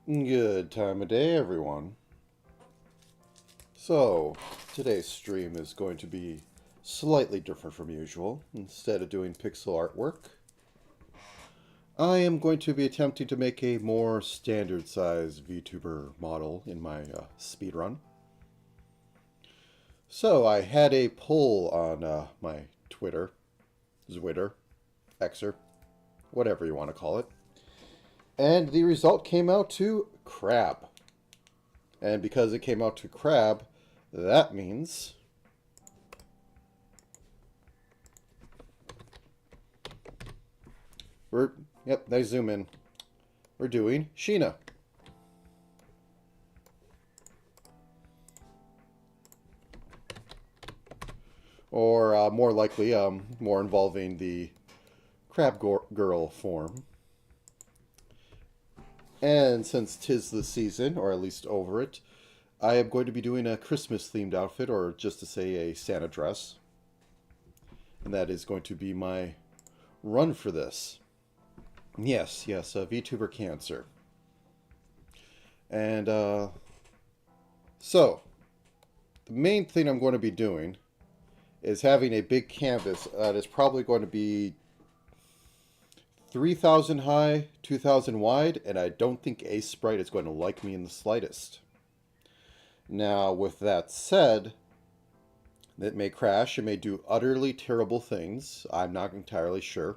Good time of day, everyone. So, today's stream is going to be slightly different from usual. Instead of doing pixel artwork, I am going to be attempting to make a more standard-sized Vtuber model in my speedrun. So, I had a poll on my Twitter, Zwitter, Xer, whatever you want to call it. And the result came out to crab. And because it came out to crab, that means they zoom in. We're doing Sheena. Or more likely, more involving the crab girl form. And since 'tis the season, or at least over it, I am going to be doing a Christmas-themed outfit, or just to say a Santa dress. And that is going to be my run for this. Yes, VTuber cancer. And, so, the main thing I'm going to be doing is having a big canvas that is probably going to be 3,000 high, 2,000 wide, and I don't think aseprite is going to like me in the slightest. Now, with that said, it may crash, it may do utterly terrible things. I'm not entirely sure.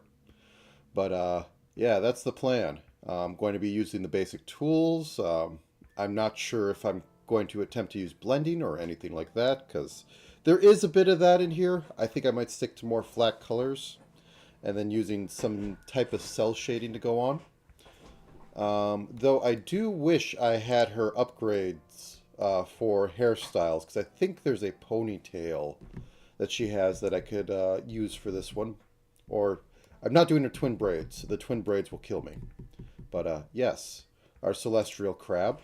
But, yeah, that's the plan. I'm going to be using the basic tools. I'm not sure if I'm going to attempt to use blending or anything like that, because there is a bit of that in here. I think I might stick to more flat colors, and then using some type of cell shading to go on. Though I do wish I had her upgrades for hairstyles, because I think there's a ponytail that she has that I could use for this one. Or, I'm not doing her twin braids. The twin braids will kill me. But yes, our celestial crab.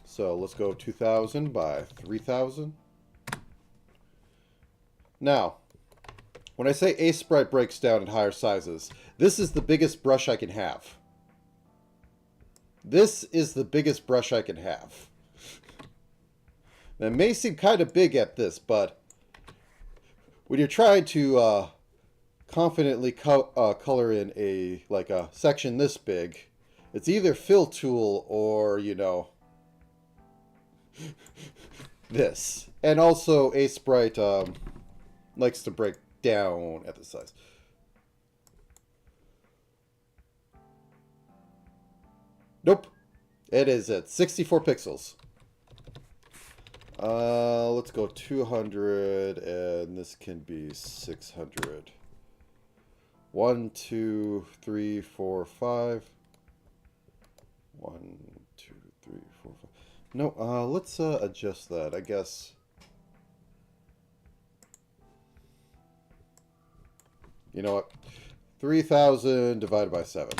So let's go 2,000 by 3,000. Now, when I say aseprite breaks down in higher sizes, this is the biggest brush I can have. This is the biggest brush I can have. It may seem kind of big at this, but when you're trying to confidently color in a section this big, it's either fill tool or, you know, this. And also aseprite likes to break down at the size. Nope. It is at 64 pixels. Let's go 200, and this can be 600. 1, 2, 3, 4, 5. 1, 2, 3, 4, 5. No, let's adjust that, I guess. You know what? 3,000 divided by 7.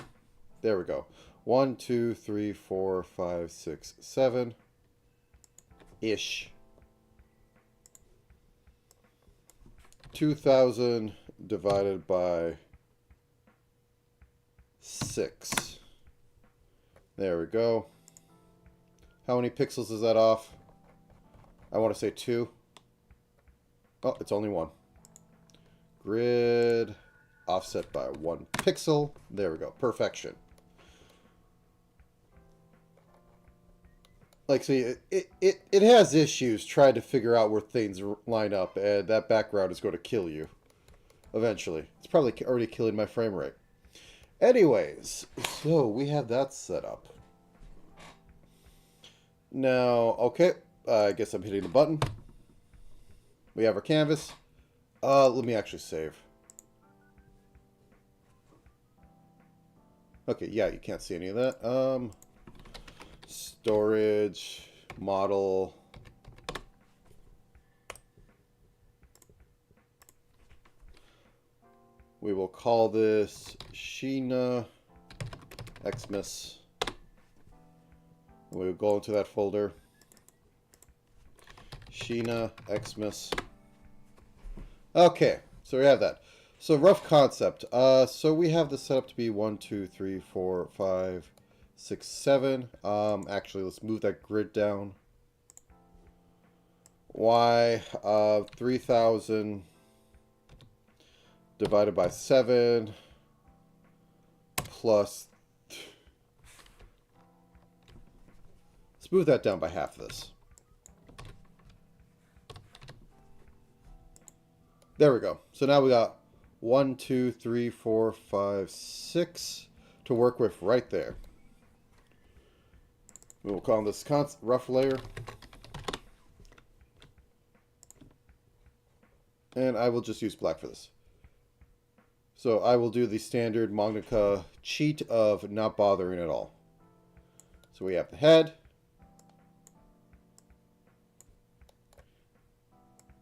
There we go. 1, 2, 3, 4, 5, 6, 7. Ish. 2,000 divided by 6. There we go. How many pixels is that off? I want to say 2. Oh, it's only 1. Grid offset by 1 pixel. There we go. Perfection. Like, see, it has issues trying to figure out where things line up, and that background is going to kill you eventually. It's probably already killing my frame rate. Anyways, so we have that set up. Now, okay, I guess I'm hitting the button. We have our canvas. Let me actually save. Okay, yeah, you can't see any of that. Storage, model. We will call this Sheena Xmas. We'll go into that folder. Sheena Xmas. Okay, so we have that. So rough concept. So we have this set up to be 1, 2, 3, 4, 5, 6, 7. Actually, let's move that grid down. Y, 3,000 divided by 7 plus... Let's move that down by half this. There we go. So now we got 1, 2, 3, 4, 5, 6 to work with right there. We'll call this rough layer. And I will just use black for this. So I will do the standard Magnica cheat of not bothering at all. So we have the head.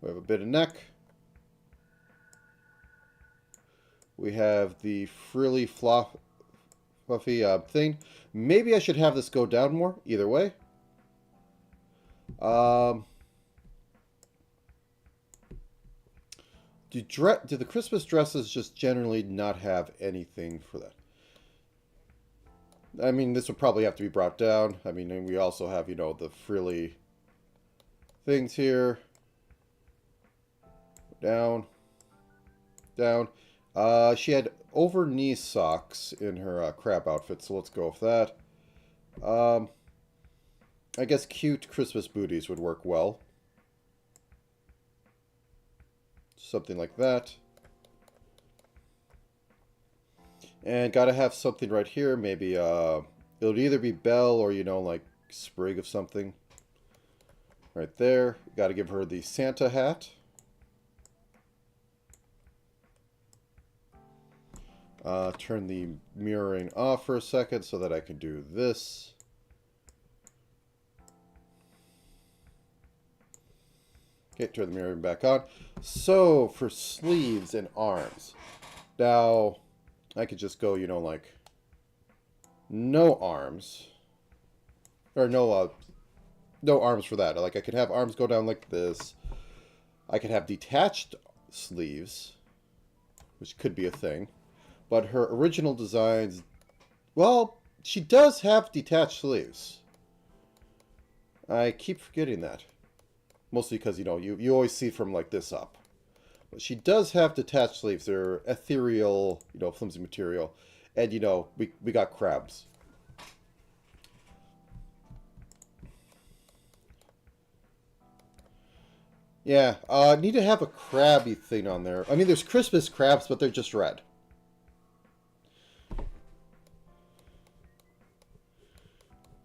We have a bit of neck. We have the frilly fluffy thing. Maybe I should have this go down more. Either way. Do the Christmas dresses just generally not have anything for that? I mean, this would probably have to be brought down. I mean, and we also have, you know, the frilly things here. Down. Down. She had over-knee socks in her crab outfit, so let's go with that. I guess cute Christmas booties would work well. Something like that. And gotta have something right here. Maybe, it'll either be Belle or, you know, like sprig of something. Right there. Gotta give her the Santa hat. Turn the mirroring off for a second so that I can do this. Okay, turn the mirroring back on. So, for sleeves and arms. Now, I could just go, you know, like, no arms. Or no arms for that. Like, I could have arms go down like this. I could have detached sleeves, which could be a thing. But her original designs, well, she does have detached sleeves. I keep forgetting that. Mostly because, you know, you always see from like this up. But she does have detached sleeves. They're ethereal, you know, flimsy material. And, you know, we got crabs. Yeah, I need to have a crabby thing on there. I mean, there's Christmas crabs, but they're just red.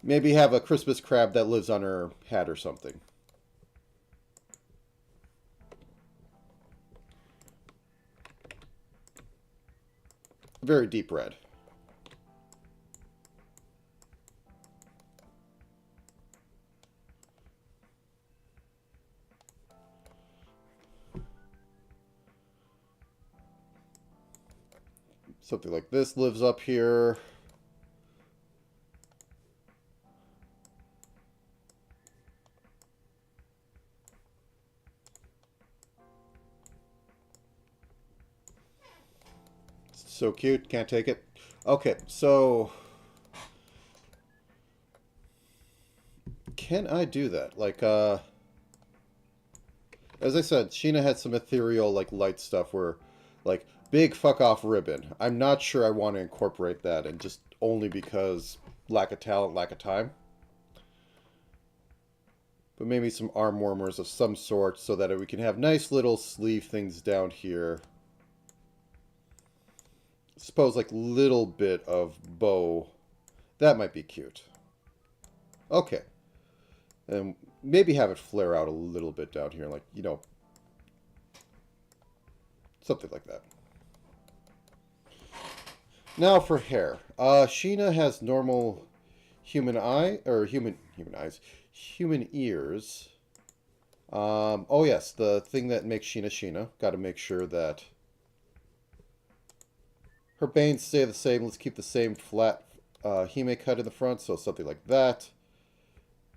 Maybe have a Christmas crab that lives on her hat or something. Very deep red. Something like this lives up here. So cute, can't take it. Okay, so can I do that? Like, as I said, Sheena had some ethereal, like, light stuff where, like, big fuck off ribbon. I'm not sure I want to incorporate that, and just only because lack of talent, lack of time. But maybe some arm warmers of some sort so that we can have nice little sleeve things down here. Suppose like little bit of bow. That might be cute. Okay. And maybe have it flare out a little bit down here, like, you know, something like that. Now for hair. Sheena has normal human eye, or human eyes, human ears. Oh yes, the thing that makes Sheena Sheena. Got to make sure that her bangs stay the same. Let's keep the same flat Hime cut in the front, so something like that.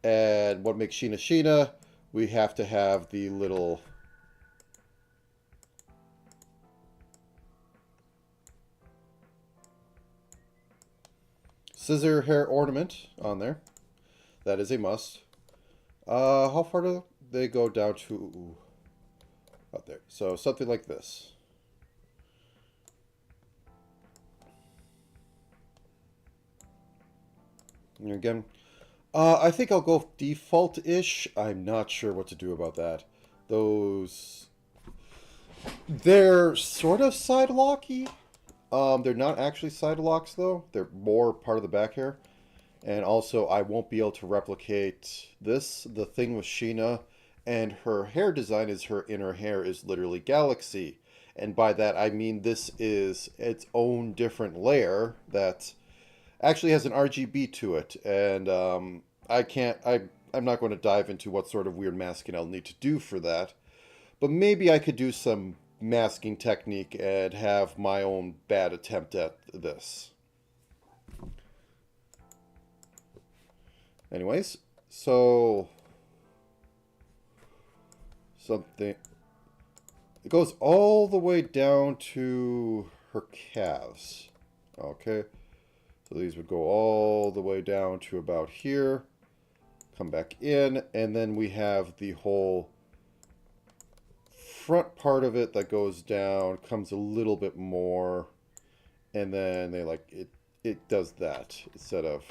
And what makes Sheena Sheena? We have to have the little... scissor hair ornament on there. That is a must. How far do they go down to? Out there. So something like this. And again, I think I'll go default-ish. I'm not sure what to do about that. Those... They're sort of side-locky. They're not actually side locks, though. They're more part of the back hair. And also, I won't be able to replicate this. The thing with Sheena and her hair design is her inner hair is literally galaxy. And by that, I mean this is its own different layer that actually has an RGB to it. And I'm not going to dive into what sort of weird masking I'll need to do for that. But maybe I could do some masking technique and have my own bad attempt at this. Anyways, so something, it goes all the way down to her calves. Okay, so these would go all the way down to about here, come back in, and then we have the whole front part of it that goes down, comes a little bit more, and then they it does that instead of,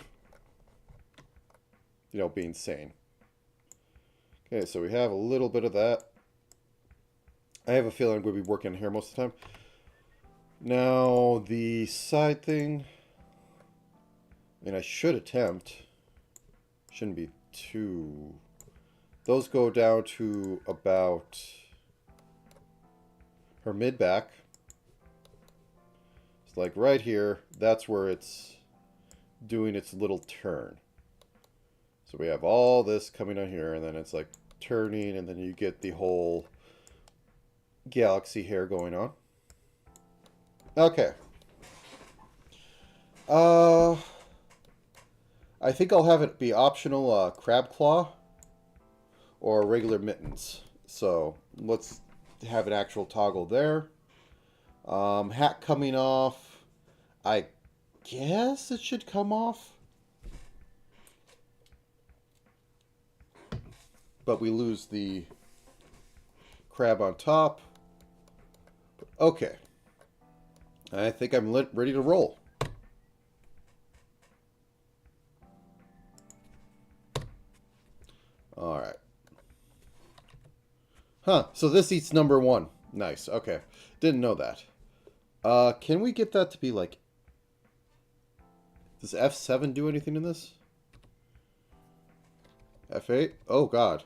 you know, being sane. Okay, so we have a little bit of that. I have a feeling I'm going to be working here most of the time. Now, the side thing, I mean, I should attempt. Shouldn't be too... Those go down to about her mid-back. It's like right here, that's where it's doing its little turn. So we have all this coming on here, and then it's like turning, and then you get the whole galaxy hair going on. Okay. I think I'll have it be optional crab claw or regular mittens. So let's have an actual toggle there. Hat coming off. I guess it should come off. But we lose the crab on top. Okay. I think I'm ready to roll. Alright. Huh, so this eats number 1. Nice, okay. Didn't know that. Can we get that to be like... Does F7 do anything in this? F8? Oh, God.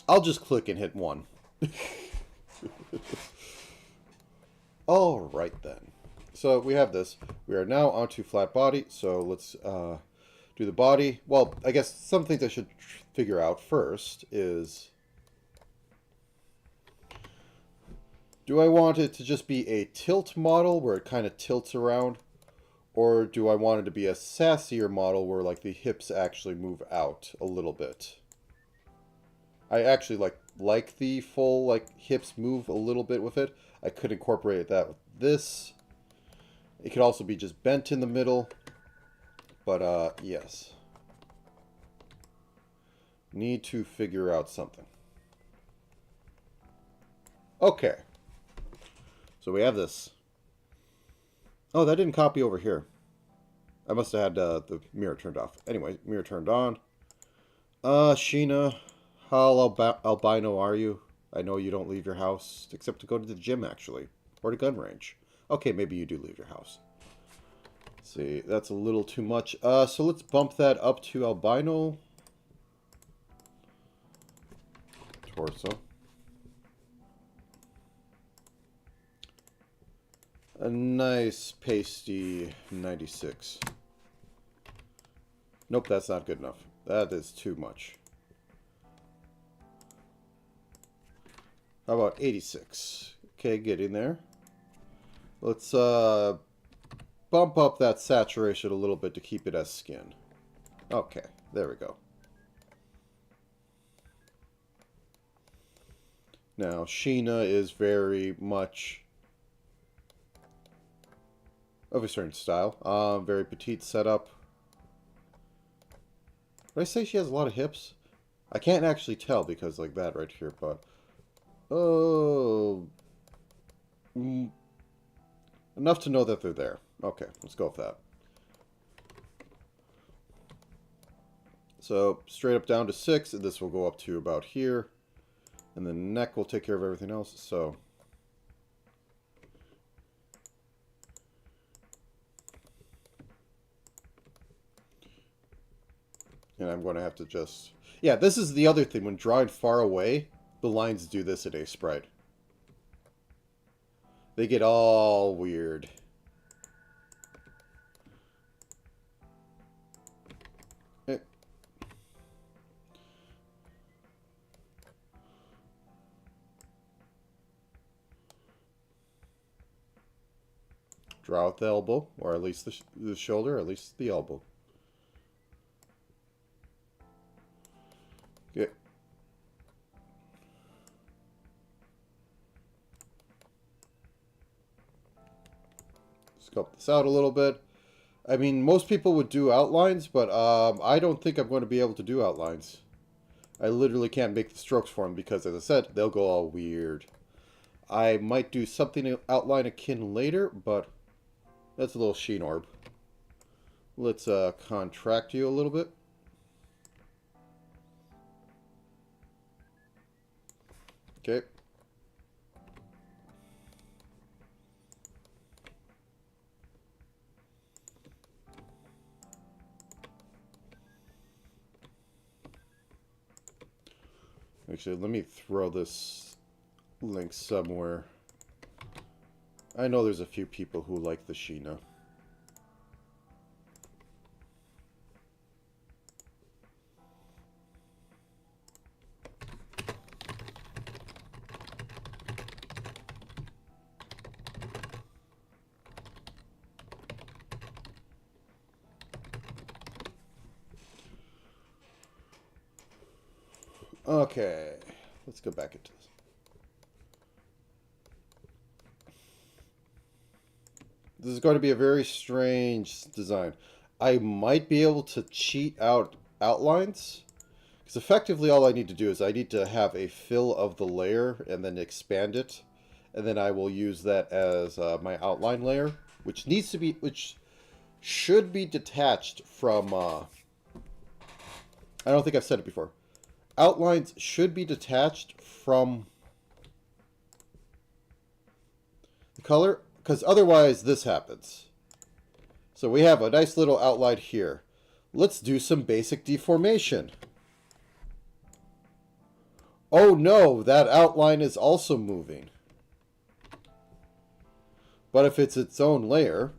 I'll just click and hit 1. Alright then. So we have this. We are now onto flat body. So let's do the body. Well, I guess some things I should figure out first is... Do I want it to just be a tilt model where it kind of tilts around? Or do I want it to be a sassier model where like the hips actually move out a little bit? I actually like the full like hips move a little bit with it. I could incorporate that with this. It could also be just bent in the middle. But yes. Need to figure out something. Okay. So we have this. Oh, that didn't copy over here. I must have had the mirror turned off. Anyway, mirror turned on. Sheena, how albino are you? I know you don't leave your house, except to go to the gym, actually. Or the gun range. Okay, maybe you do leave your house. Let's see, that's a little too much. So let's bump that up to albino. Torso. A nice pasty 96. Nope, that's not good enough. That is too much. How about 86? Okay, get in there. Let's bump up that saturation a little bit to keep it as skin. Okay, there we go. Now, Sheena is very much of a certain style. Very petite setup. Did I say she has a lot of hips? I can't actually tell because like that right here, but oh, enough to know that they're there. Okay, let's go with that. So straight up down to 6, and this will go up to about here, and the neck will take care of everything else. So. And I'm going to have to just... Yeah, this is the other thing. When drawing far away, the lines do this at aseprite. They get all weird. Draw with the elbow, or at least the shoulder, or at least the elbow. Okay. Sculpt this out a little bit. I mean, most people would do outlines, but I don't think I'm going to be able to do outlines. I literally can't make the strokes for them because, as I said, they'll go all weird. I might do something outline akin later, but that's a little sheen orb. Let's contract you a little bit. Okay. Actually, let me throw this link somewhere. I know there's a few people who like the Sheena. Okay, let's go back into this. This is going to be a very strange design. I might be able to cheat out outlines, because effectively all I need to do is I need to have a fill of the layer and then expand it, and then I will use that as my outline layer, which should be detached from. I don't think I've said it before. Outlines should be detached from the color, because otherwise this happens. So we have a nice little outline here. Let's do some basic deformation. Oh no, that outline is also moving. But if it's its own layer,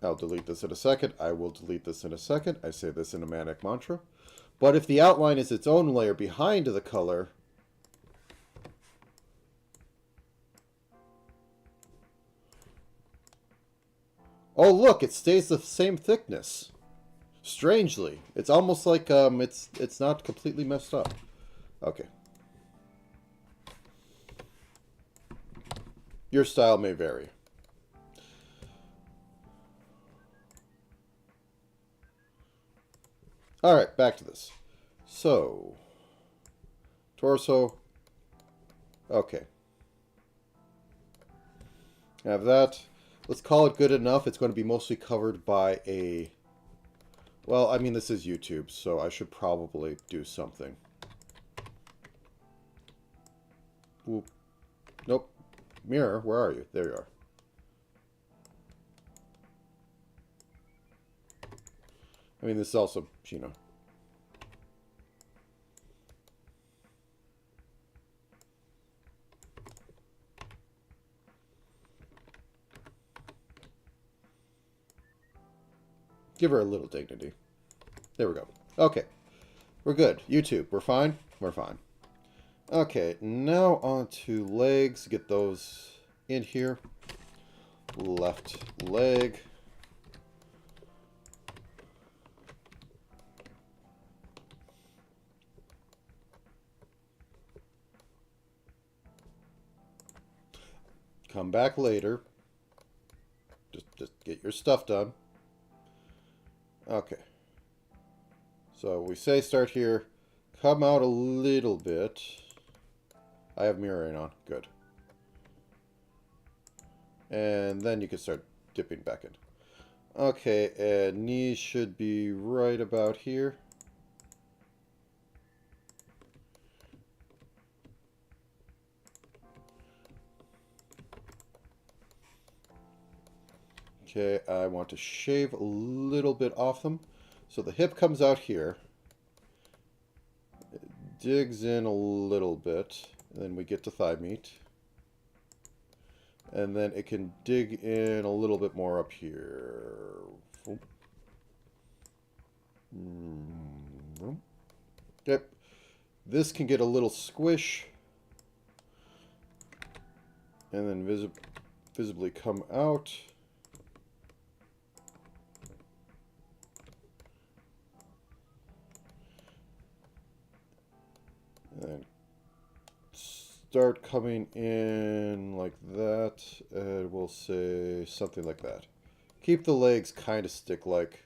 I'll delete this in a second. I will delete this in a second. I say this in a manic mantra. But if the outline is its own layer behind the color, oh look, it stays the same thickness. Strangely, it's almost like it's not completely messed up. Okay. Your style may vary. Alright, back to this. So, torso. Okay. Have that. Let's call it good enough. It's going to be mostly covered by a... Well, I mean, this is YouTube, so I should probably do something. Whoop. Nope. Mirror, where are you? There you are. I mean, this is also, you know. Give her a little dignity. There we go. Okay. We're good. YouTube, we're fine? We're fine. Okay, now on to legs. Get those in here. Left leg. Come back later. Get your stuff done. Okay. So we say start here. Come out a little bit. I have mirroring on. Good. And then you can start dipping back in. Okay, and knees should be right about here. Okay, I want to shave a little bit off them. So the hip comes out here. It digs in a little bit. And then we get to thigh meat. And then it can dig in a little bit more up here. Yep. This can get a little squish. And then visibly come out. And start coming in like that, and we'll say something like that. Keep the legs kind of stick-like.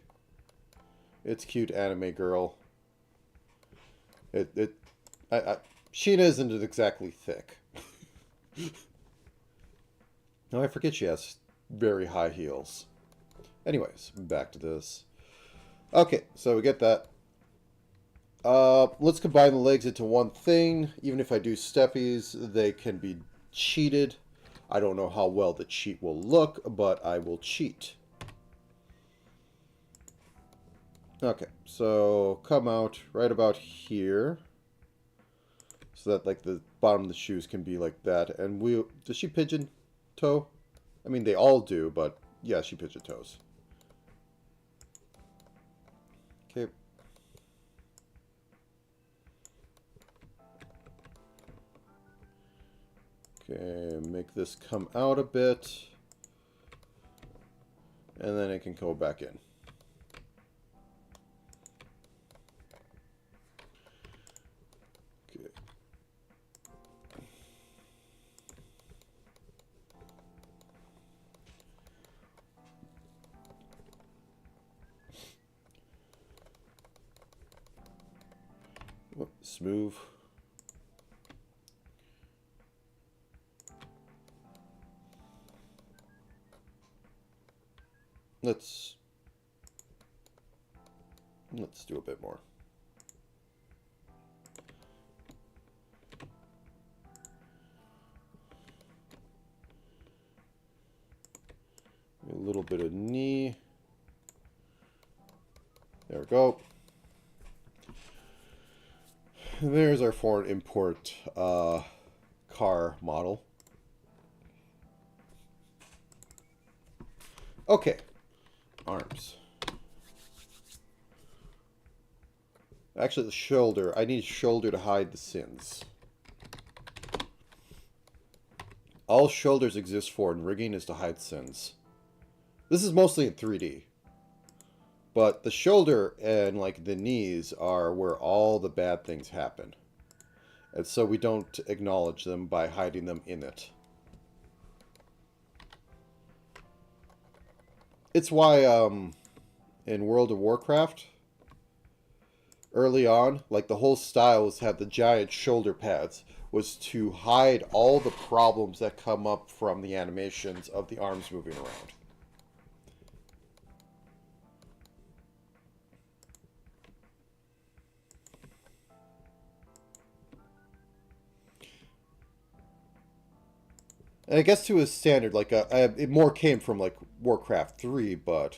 It's cute anime girl. Sheena isn't exactly thick. No, I forget she has very high heels. Anyways, back to this. Okay, so we get that. Let's combine the legs into one thing. Even if I do steppies, they can be cheated. I don't know how well the cheat will look, but I will cheat. Okay, so come out right about here. So that like the bottom of the shoes can be like that. And does she pigeon toe? I mean, they all do, but yeah, she pigeon toes. Okay. Okay, make this come out a bit. And then it can go back in. Okay. Smooth. Let's do a bit more. A little bit of knee. There we go. There's our foreign import car model. Okay. Arms. Actually, the shoulder. I need shoulder to hide the sins. All shoulders exist for in rigging is to hide sins. This is mostly in 3D. But the shoulder and like the knees are where all the bad things happen. And so we don't acknowledge them by hiding them in it. It's why in World of Warcraft, early on, like the whole style was have the giant shoulder pads, was to hide all the problems that come up from the animations of the arms moving around. And I guess to a standard, like it more came from like Warcraft 3, but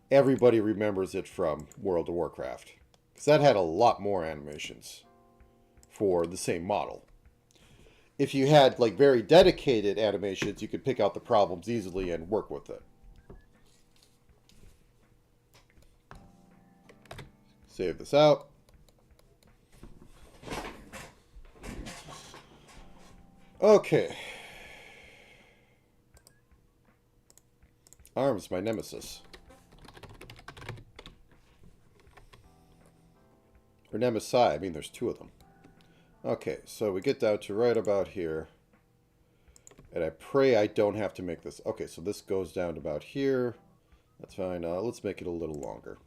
everybody remembers it from World of Warcraft. Because that had a lot more animations for the same model. If you had like very dedicated animations, you could pick out the problems easily and work with it. Save this out. Okay. Arms, my nemesis. Or nemesi, I mean there's two of them. Okay, so we get down to right about here. And I pray I don't have to make this. Okay, so this goes down to about here. That's fine. Let's make it a little longer.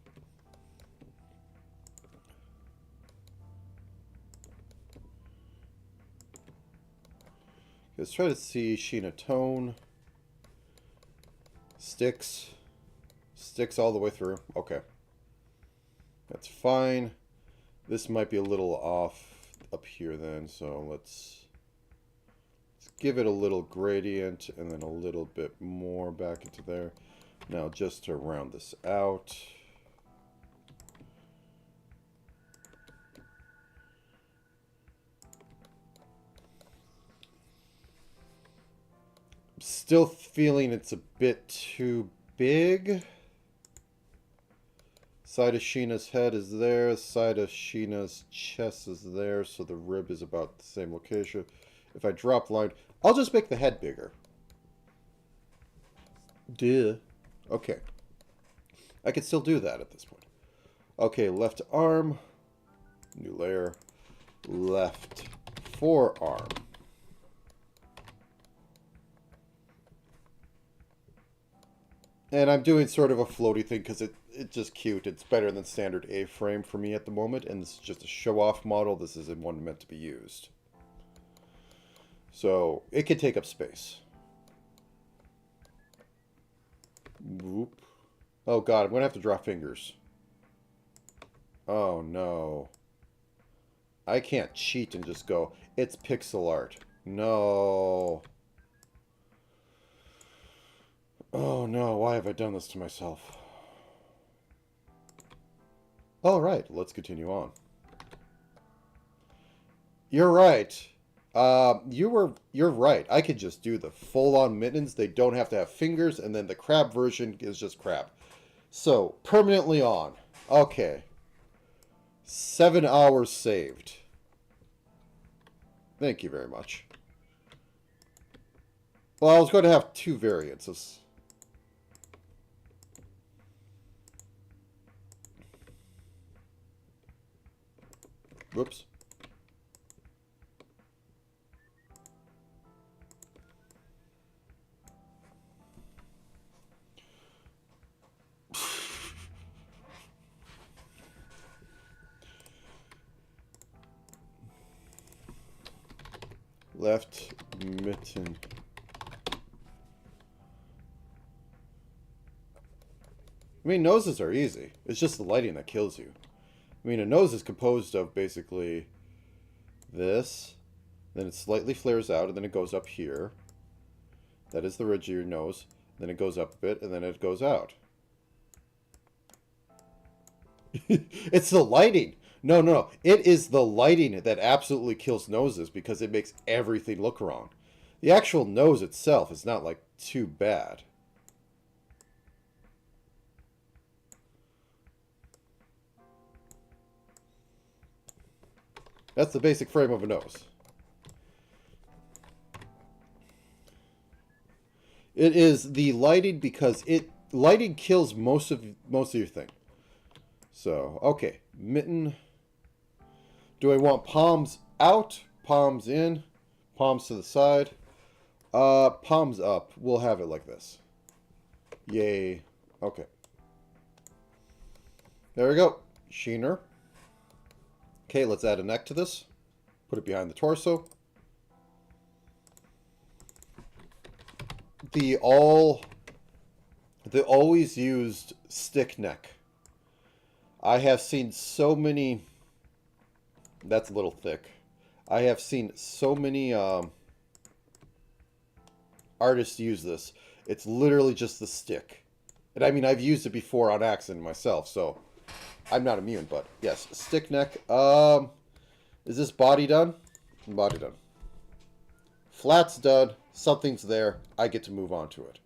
Let's try to see Sheena tone. Sticks. Sticks all the way through. Okay. That's fine. This might be a little off up here then, so let's give it a little gradient and then a little bit more back into there. Now just to round this out. Still feeling it's a bit too big. Side of Sheena's head is there. Side of Sheena's chest is there. So the rib is about the same location. If I drop line, I'll just make the head bigger. Duh. Okay. I can still do that at this point. Okay, left arm. New layer. Left forearm. And I'm doing sort of a floaty thing because it's just cute. It's better than standard A-frame for me at the moment. And this is just a show-off model. This isn't one meant to be used. So it can take up space. Whoop. Oh god, I'm going to have to draw fingers. Oh no. I can't cheat and just go, it's pixel art. No. Oh no, why have I done this to myself? Alright, let's continue on. You're right. You're right. I could just do the full-on mittens. They don't have to have fingers, and then the crab version is just crab. So, permanently on. Okay. 7 hours saved. Thank you very much. Well, I was going to have 2 variants. Whoops. Left mitten. I mean, noses are easy. It's just the lighting that kills you. I mean, a nose is composed of basically this, then it slightly flares out, and then it goes up here. That is the ridge of your nose. Then it goes up a bit, and then it goes out. It's the lighting. No, no, no. It is the lighting that absolutely kills noses because it makes everything look wrong. The actual nose itself is not, like, too bad. That's the basic frame of a nose. It is the lighting because lighting kills most of your thing. So, okay, mitten. Do I want palms out, palms in, palms to the side? Palms up. We'll have it like this. Yay. Okay. There we go. Sheener. Okay, let's add a neck to this. Put it behind the torso. The always used stick neck. I have seen so many... That's a little thick. I have seen so many artists use this. It's literally just the stick. And I mean, I've used it before on accident myself, so I'm not immune, but yes, stick neck. Is this body done? Body done. Flat's done. Something's there. I get to move on to it.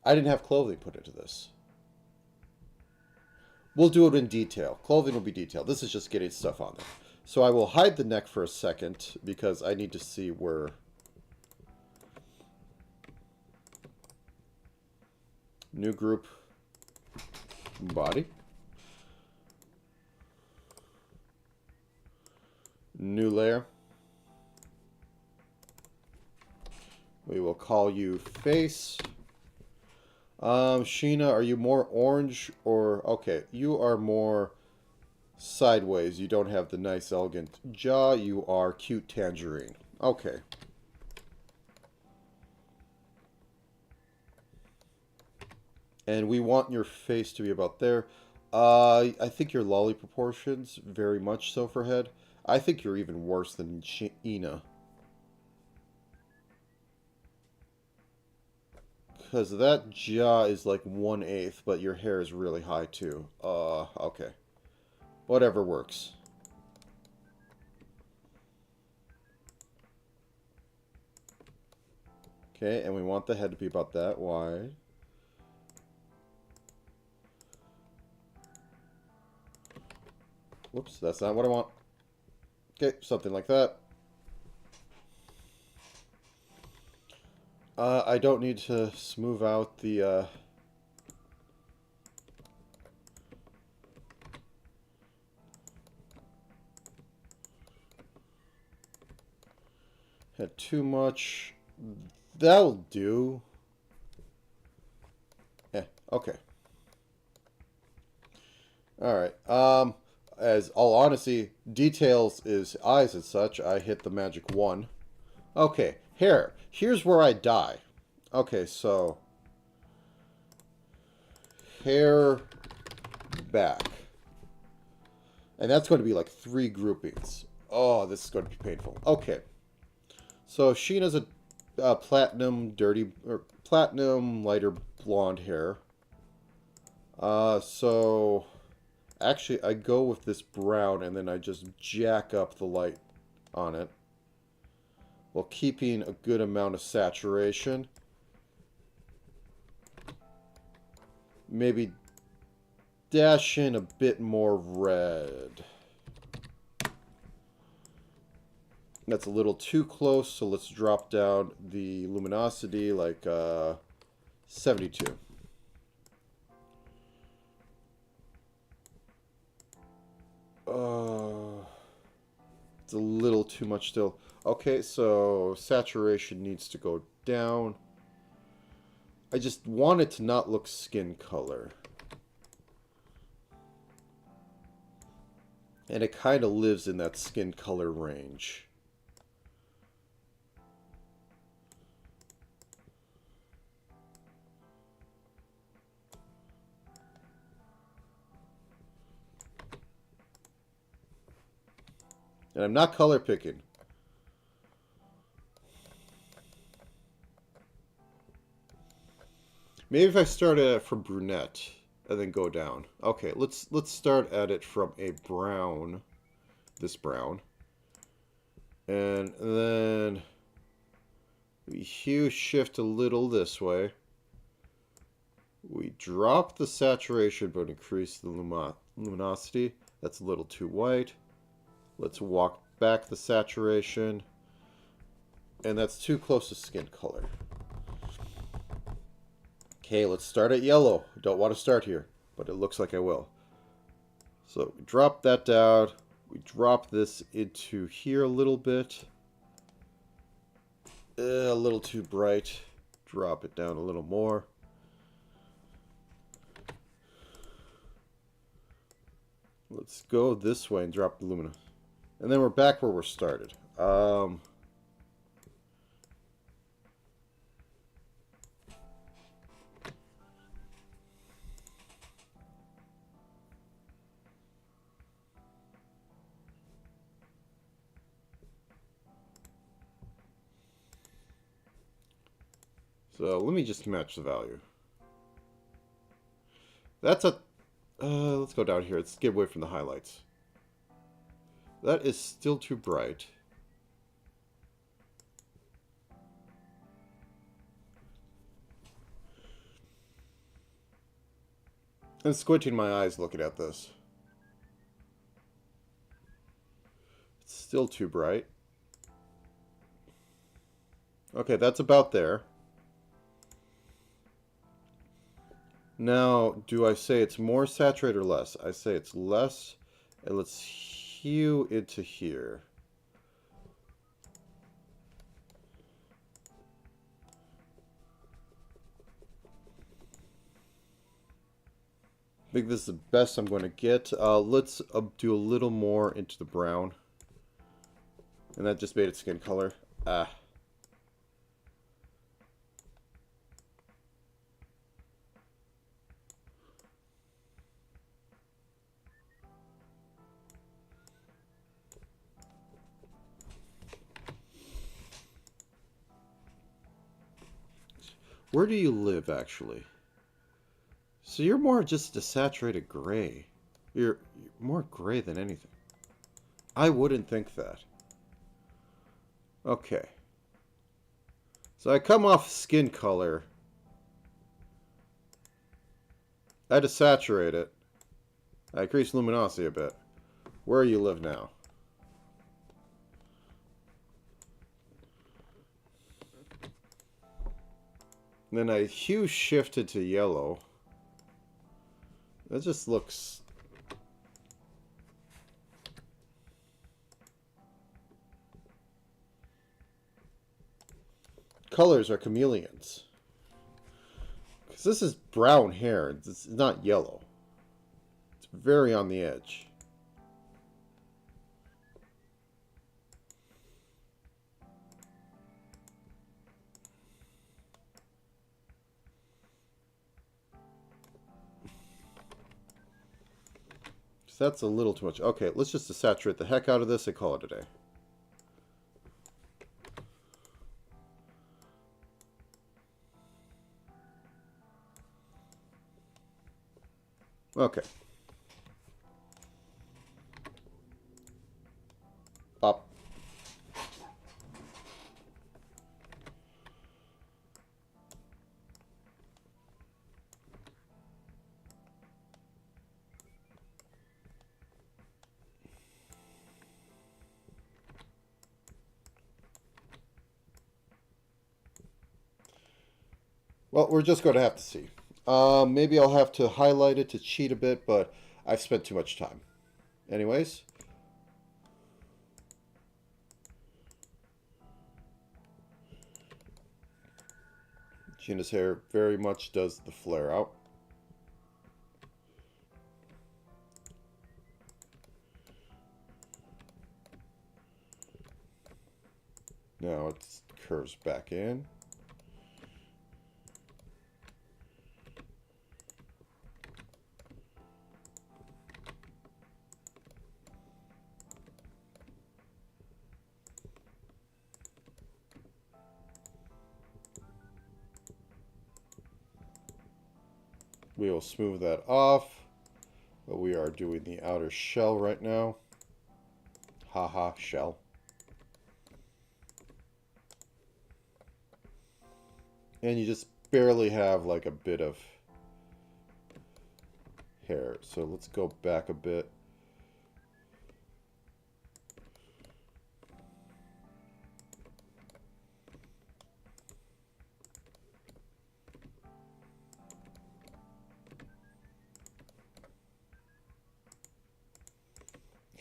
I didn't have clothing put into this. We'll do it in detail. Clothing will be detailed. This is just getting stuff on there. So I will hide the neck for a second because I need to see where... New group. Body. New layer. We will call you face. Sheena, are you more orange or... Okay, you are more sideways. You don't have the nice, elegant jaw. You are cute tangerine. Okay. And we want your face to be about there. I think your lolly proportions, very much so for head. I think you're even worse than Sheena. Because that jaw is like 1/8, but your hair is really high too. Okay. Whatever works. Okay, and we want the head to be about that wide. Whoops, that's not what I want. Okay, something like that. I don't need to smooth out the, had too much. That'll do. Yeah, okay. Alright, as all honesty, details is eyes and such. I hit the magic 1. Okay, hair. Here's where I die. Okay, so... hair back. And that's going to be like 3 groupings. Oh, this is going to be painful. Okay. So Sheena's a platinum dirty... or platinum lighter blonde hair. So... actually, I go with this brown and then I just jack up the light on it, while keeping a good amount of saturation. Maybe dash in a bit more red. That's a little too close, so let's drop down the luminosity like 72. It's a little too much still. Okay, so saturation needs to go down. I just want it to not look skin color. And it kind of lives in that skin color range. And I'm not color picking. Maybe if I start at it from brunette and then go down. Okay, let's start at it from a brown, this brown, and then we hue shift a little this way. We drop the saturation but increase the luminosity. That's a little too white. Let's walk back the saturation, and that's too close to skin color. Okay, let's start at yellow. Don't want to start here, but it looks like I will. So we drop that down. We drop this into here a little bit. A little too bright. Drop it down a little more. Let's go this way and drop the lumina. And then we're back where we started. So let me just match the value. That's a... let's go down here. Let's get away from the highlights. That is still too bright. I'm squinting my eyes looking at this. It's still too bright. Okay, that's about there. Now, do I say it's more saturated or less? I say it's less, and let's hue into here. I think this is the best I'm going to get. Let's do a little more into the brown. And that just made it skin color. Ah. Where do you live, actually? So you're more just a saturated gray. You're more gray than anything. I wouldn't think that. Okay. So I come off skin color. I had to saturate it. I increased luminosity a bit. Where you live now? And then I hue shifted to yellow. That just looks... Colors are chameleons. Because this is brown hair. It's not yellow. It's very on the edge. So that's a little too much. Okay, let's just saturate the heck out of this and call it a day. Okay. Up. Well, we're just going to have to see. Maybe I'll have to highlight it to cheat a bit, but I've spent too much time. Anyways. Gina's hair very much does the flare out. Now it curves back in. We will smooth that off, but we are doing the outer shell right now. Haha, shell. And you just barely have like a bit of hair. So let's go back a bit.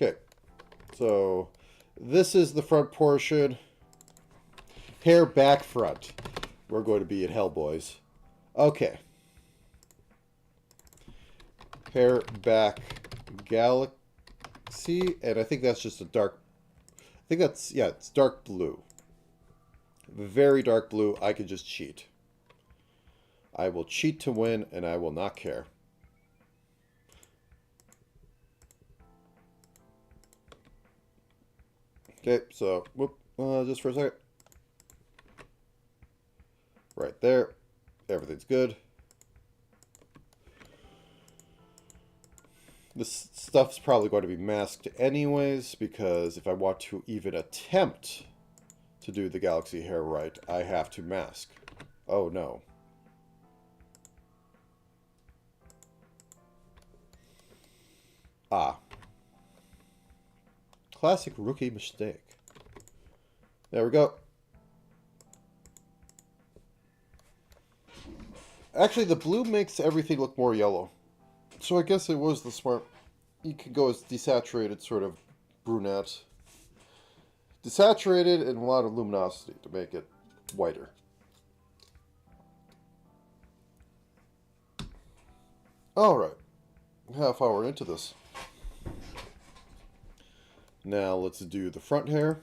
Okay, so this is the front portion. Hair back front. We're going to be at hell, boys. Okay. Hair back galaxy, and I think that's just a dark... I think that's, yeah, it's dark blue. Very dark blue. I could just cheat. I will cheat to win, and I will not care. Okay, so, whoop, just for a second. Right there. Everything's good. This stuff's probably going to be masked anyways, because if I want to even attempt to do the galaxy hair right, I have to mask. Oh no. Ah. Classic rookie mistake. There we go. Actually, the blue makes everything look more yellow. So I guess it was the smart... You could go as desaturated sort of brunette. Desaturated and a lot of luminosity to make it whiter. Alright. half hour into this. Now let's do the front hair.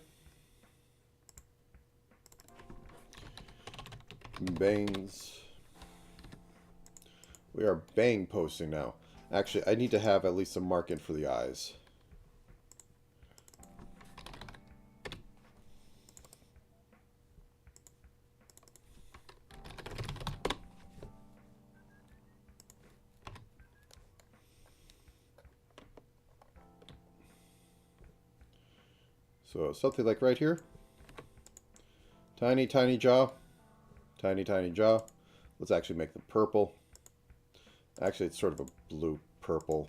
Bangs. We are bang posting now. Actually, I need to have at least a marking for the eyes. So something like right here. Tiny, tiny jaw. Tiny, tiny jaw. Let's actually make them purple. Actually, it's sort of a blue-purple.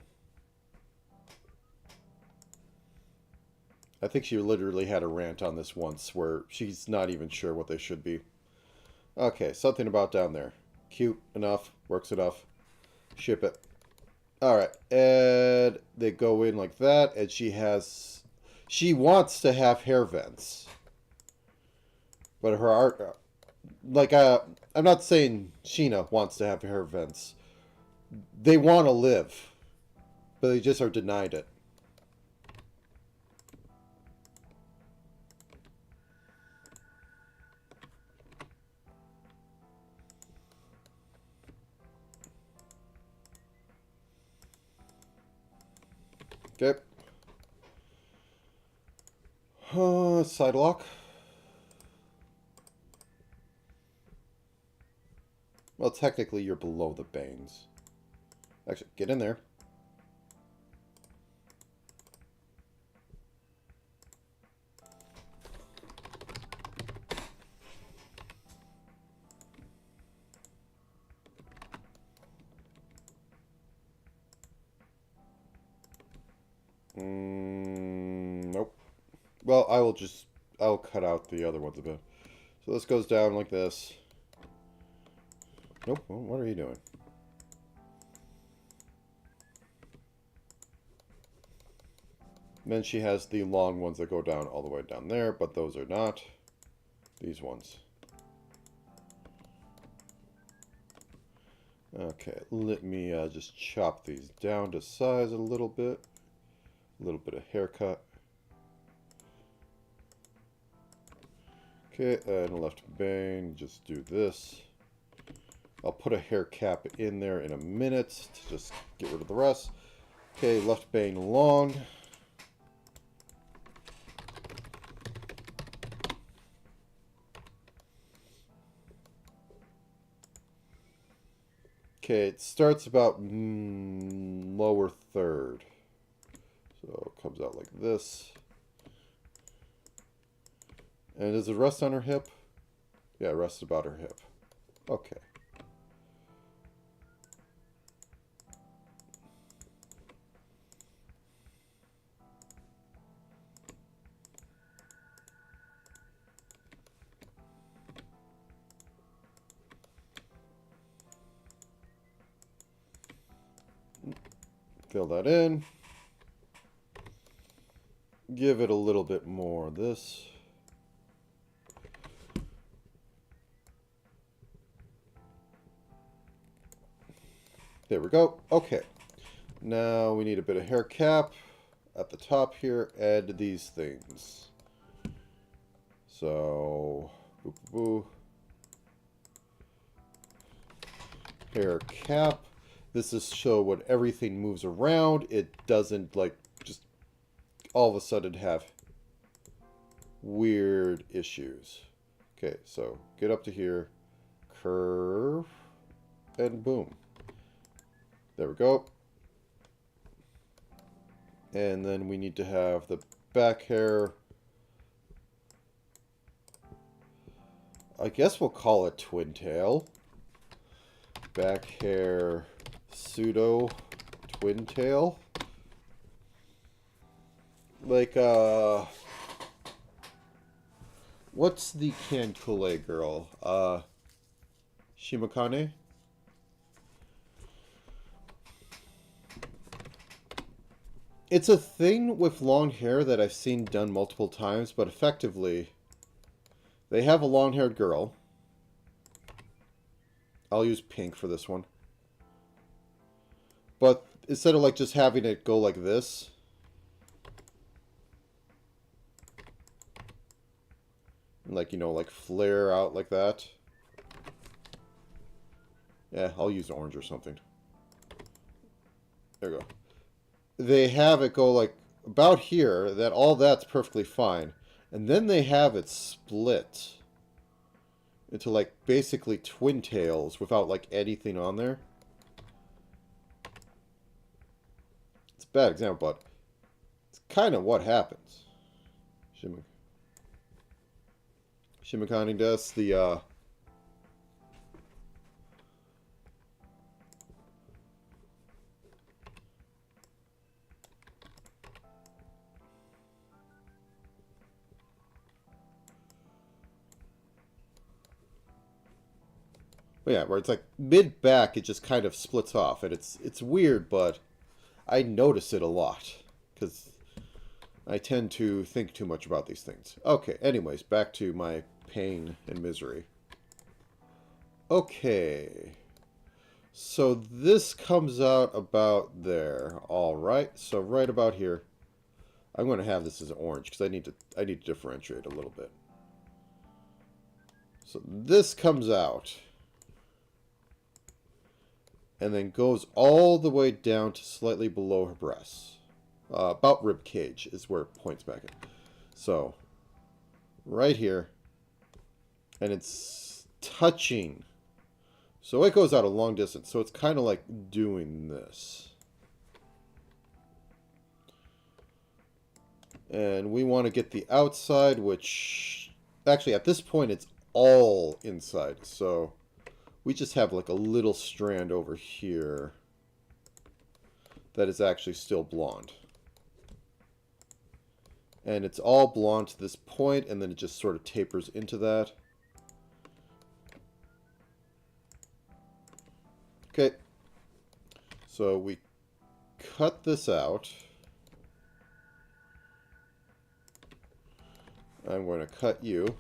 I think she literally had a rant on this once where she's not even sure what they should be. Okay, something about down there. Cute enough. Works enough. Ship it. Alright, and they go in like that, and she wants to have hair vents. But her art... I'm not saying Sheena wants to have hair vents. They want to live, but they just are denied it. Okay. Side lock. Well, technically, you're below the bangs. Actually, get in there. Nope. Well, I'll cut out the other ones a bit. So this goes down like this. Nope. Well, what are you doing? And then she has the long ones that go down all the way down there, but those are not these ones. Okay, let me just chop these down to size a little bit. A little bit of haircut. Okay, and left bang, just do this. I'll put a hair cap in there in a minute to just get rid of the rest. Okay, left bang long. Okay, it starts about lower third. So it comes out like this. And does it rest on her hip? Yeah, it rests about her hip. Okay. Fill that in. Give it a little bit more of this. There we go. Okay. Now we need a bit of hair cap at the top here. Add these things. So, boo, boo, boo. Hair cap. This is so when everything moves around, it doesn't like just all of a sudden have weird issues. Okay, so get up to here, curve, and boom. There we go. And then we need to have the back hair. I guess we'll call it twin tail. Back hair pseudo twin tail. Like, what's the Kankule girl? Shimakane? It's a thing with long hair that I've seen done multiple times, but effectively, they have a long-haired girl. I'll use pink for this one. But instead of like just having it go like this, like, you know, like flare out like that. Yeah, I'll use orange or something. There we go. They have it go like about here, that all that's perfectly fine. And then they have it split into like basically twin tails without like anything on there. It's a bad example, but it's kind of what happens. Shimikani does the but yeah, where it's like mid back, it just kind of splits off, and it's weird, but I notice it a lot because I tend to think too much about these things. Okay, anyways, back to my pain and misery. Okay, so this comes out about there. All right, so right about here, I'm going to have this as orange because I need to differentiate a little bit. So this comes out. And then goes all the way down to slightly below her breasts. About rib cage is where it points back at. So, right here. And it's touching. So it goes out a long distance. So it's kind of like doing this. And we want to get the outside, which... Actually, at this point, it's all inside. So... we just have like a little strand over here that is actually still blonde. And it's all blonde to this point, and then it just sort of tapers into that. Okay. So we cut this out. I'm going to cut you.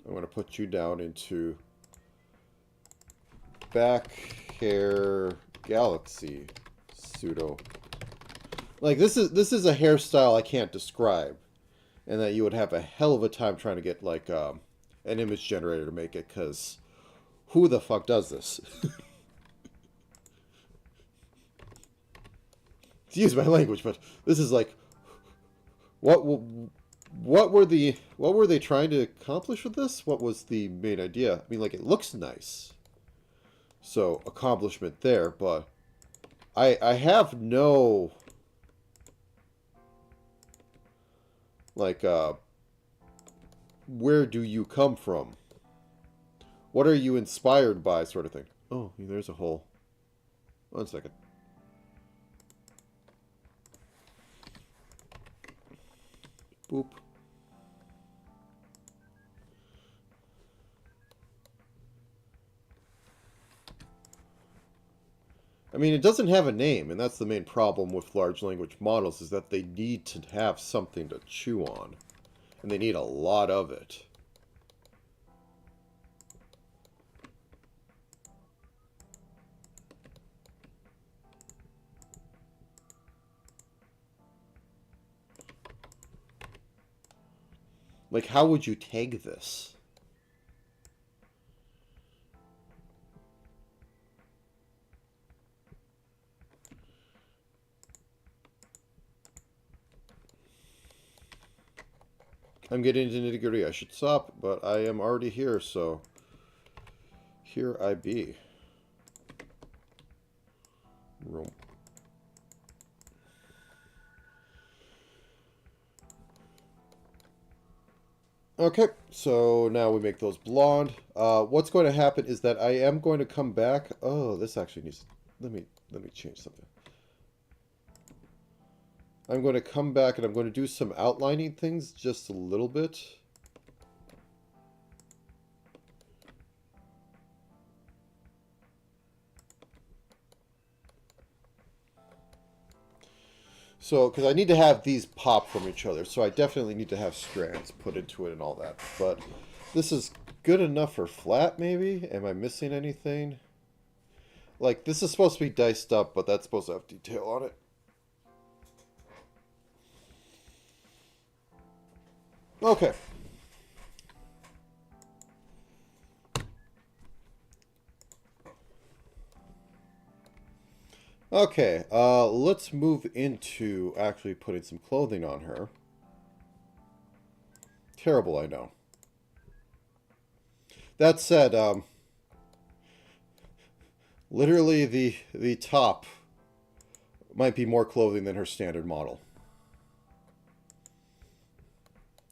I'm going to put you down into back hair galaxy pseudo. Like this is a hairstyle I can't describe, and that you would have a hell of a time trying to get like an image generator to make it, because who the fuck does this? Excuse my language, but this is like what were they trying to accomplish with this? What was the main idea? I mean, like, it looks nice. So, accomplishment there, but I have no, like, where do you come from? What are you inspired by, sort of thing. Oh, there's a hole. 1 second. Boop. I mean, it doesn't have a name, and that's the main problem with large language models, is that they need to have something to chew on. And they need a lot of it. Like, how would you tag this? I'm getting into nitty-gritty. I should stop, but I am already here, so here I be. Room. Okay, so now we make those blonde. What's going to happen is that I am going to come back. Oh, this actually needs. Let me change something. I'm going to come back and I'm going to do some outlining things just a little bit. So, because I need to have these pop from each other, so I definitely need to have strands put into it and all that. But this is good enough for flat, maybe? Am I missing anything? Like, this is supposed to be diced up, but that's supposed to have detail on it. Okay. Okay, let's move into actually putting some clothing on her. Terrible, I know. That said, literally the top might be more clothing than her standard model.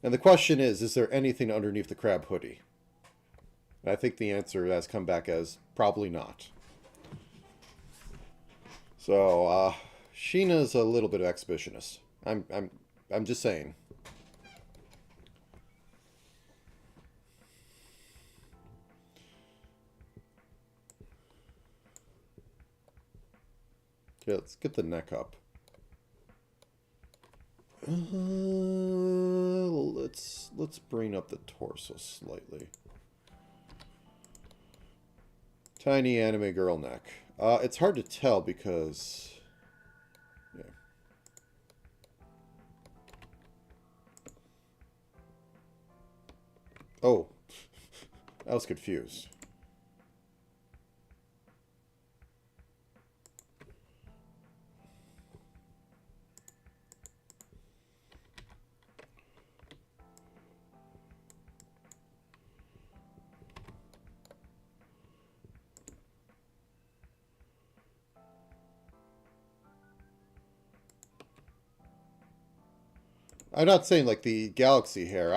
And the question is there anything underneath the crab hoodie? And I think the answer has come back as probably not. So, Sheena's a little bit of exhibitionist. I'm just saying. Okay, let's get the neck up. Let's bring up the torso slightly. Tiny anime girl neck. It's hard to tell because... yeah. Oh. I was confused. I'm not saying like the galaxy hair.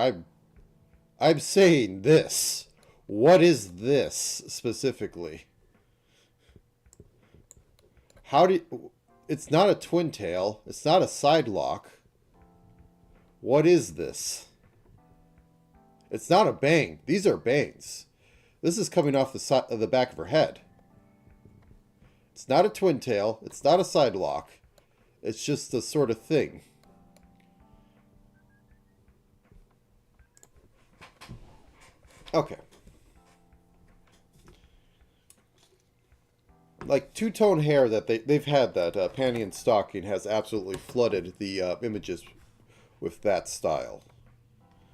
I'm saying this. What is this specifically? How do you, it's not a twin tail. It's not a side lock. What is this? It's not a bang. These are bangs. This is coming off the side of the back of her head. It's not a twin tail. It's not a side lock. It's just the sort of thing. Okay. Like two-tone hair that they've had that panty and stocking has absolutely flooded the images with that style.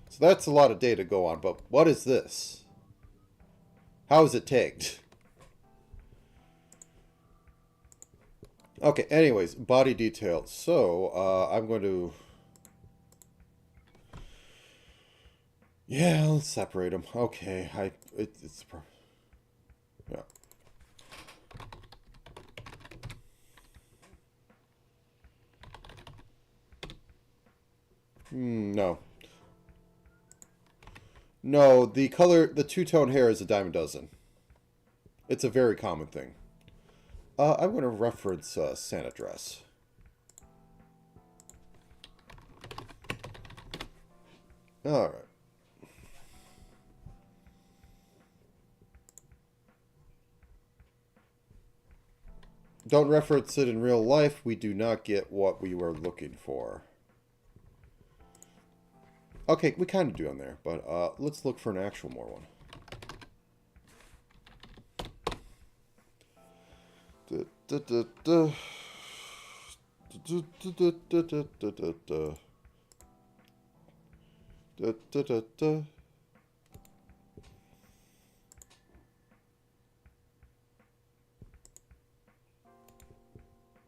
So that's a lot of data to go on, but what is this? How is it tagged? Okay, anyways, body details. So, I'm going to... yeah, let's separate them. Okay, it's... yeah. No. No, the color, the two-tone hair is a dime a dozen. It's a very common thing. I'm going to reference Santa dress. Alright. Don't reference it in real life. We do not get what we were looking for. Okay, we kind of do on there, but let's look for an actual more one.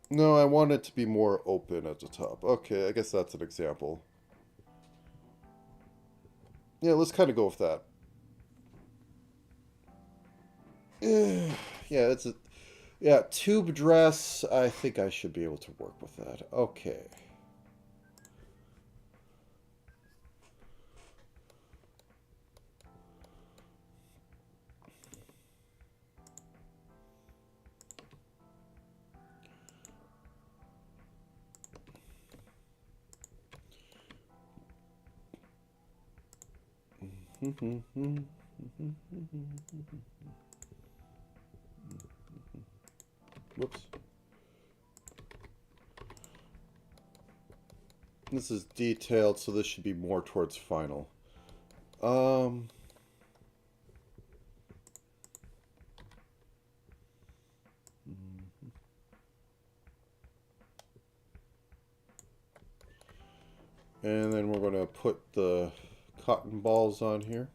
No, I want it to be more open at the top. Okay, I guess that's an example. Yeah, let's kind of go with that. Yeah, it's a... yeah, tube dress. I think I should be able to work with that. Okay. Whoops. This is detailed, so this should be more towards final. And then we're going to put the cotton balls on here.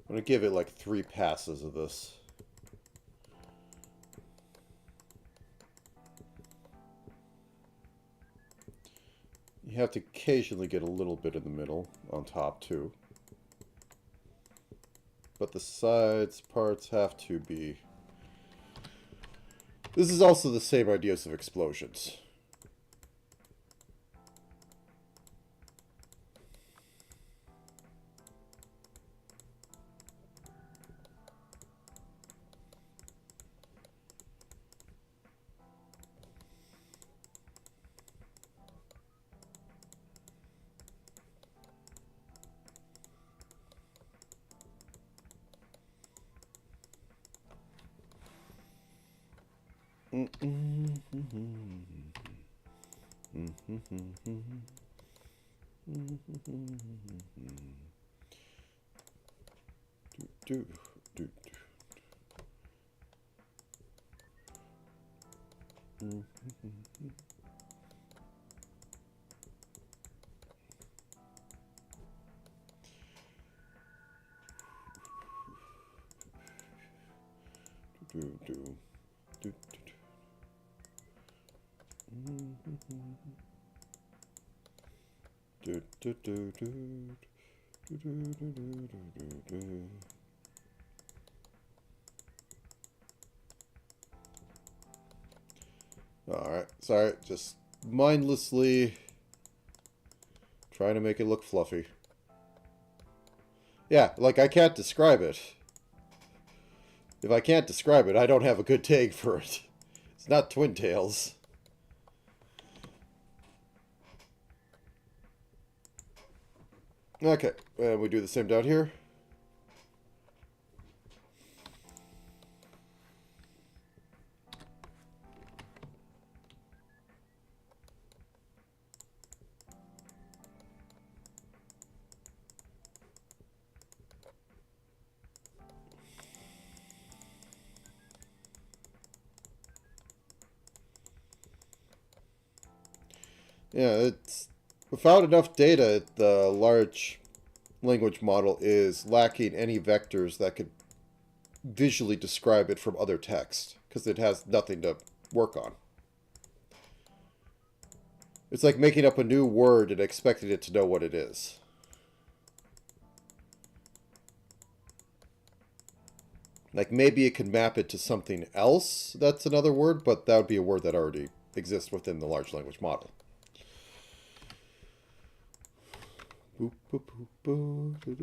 I'm going to give it like 3 passes of this. You have to occasionally get a little bit in the middle on top too. But the sides parts have to be... This is also the same ideas of explosions. Alright, sorry, just mindlessly trying to make it look fluffy. Yeah, like I can't describe it. If I can't describe it, I don't have a good tag for it. It's not Twin Tails. Okay, and we do the same down here. Yeah, it's without enough data, the large language model is lacking any vectors that could visually describe it from other text, because it has nothing to work on. It's like making up a new word and expecting it to know what it is. Like maybe it could map it to something else that's another word, but that would be a word that already exists within the large language model. Boop, boop, boop, boop.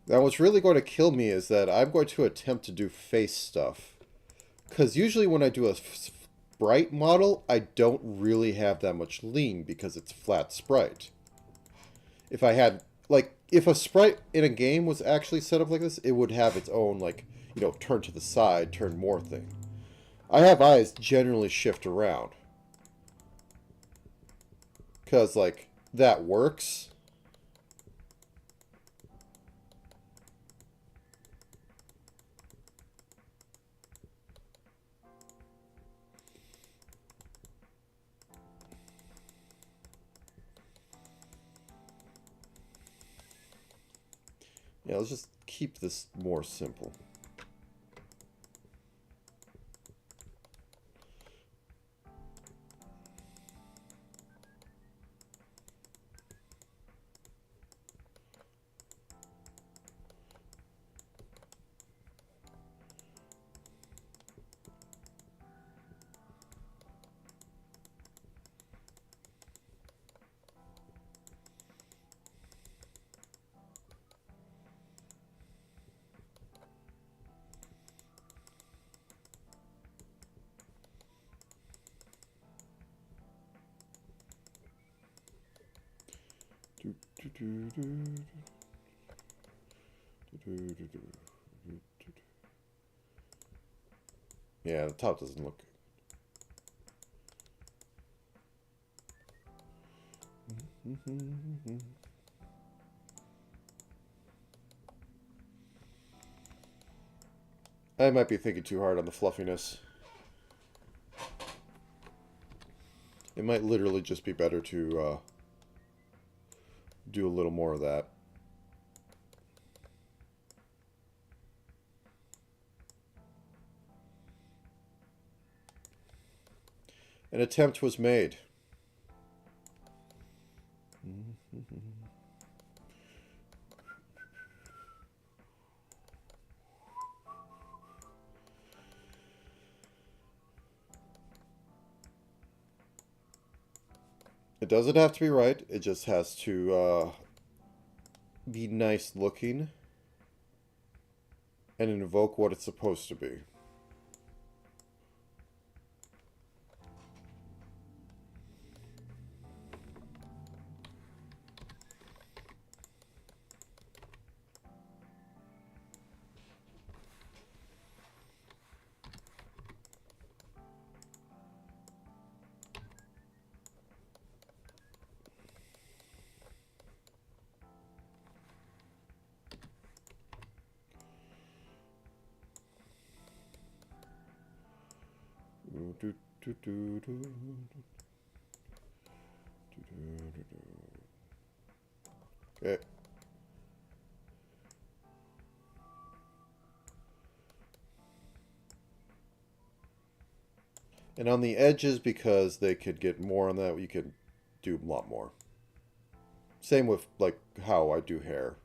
Now what's really going to kill me is that I'm going to attempt to do face stuff. Because usually when I do a sprite model, I don't really have that much lean because it's flat sprite. If I had, like, if a sprite in a game was actually set up like this, it would have its own, like, you know, turn to the side, turn more thing. I have eyes generally shift around. Because, like, that works. Yeah, let's just keep this more simple. Yeah, the top doesn't look good. I might be thinking too hard on the fluffiness. It might literally just be better to do a little more of that. An attempt was made. It doesn't have to be right. It just has to be nice looking and invoke what it's supposed to be. Okay. And on the edges, because they could get more on that, you could do a lot more. Same with like how I do hair.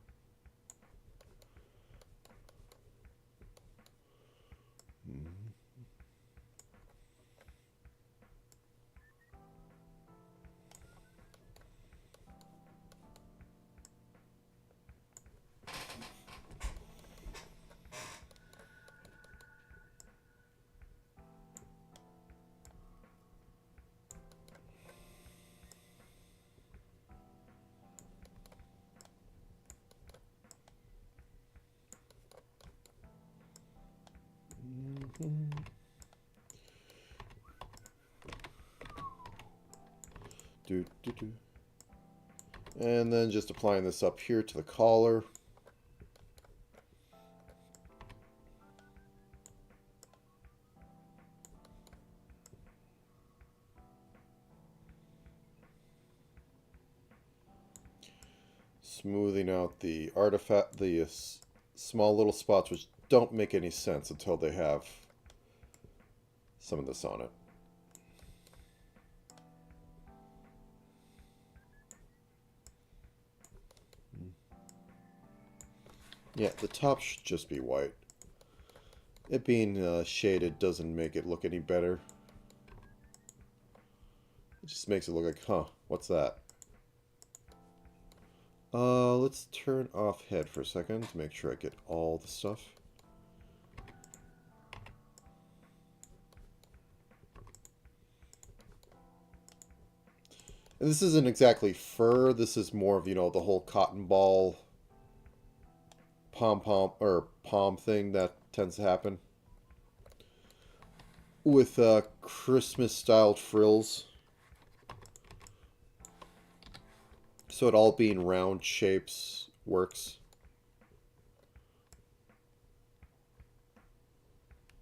And then just applying this up here to the collar. Smoothing out the artifact, the small little spots which don't make any sense until they have some of this on it. Yeah, the top should just be white. It being shaded doesn't make it look any better. It just makes it look like, huh, what's that? Let's turn off head for a second to make sure I get all the stuff. And this isn't exactly fur, this is more of, you know, the whole cotton ball palm thing that tends to happen with Christmas styled frills. So it all being round shapes works.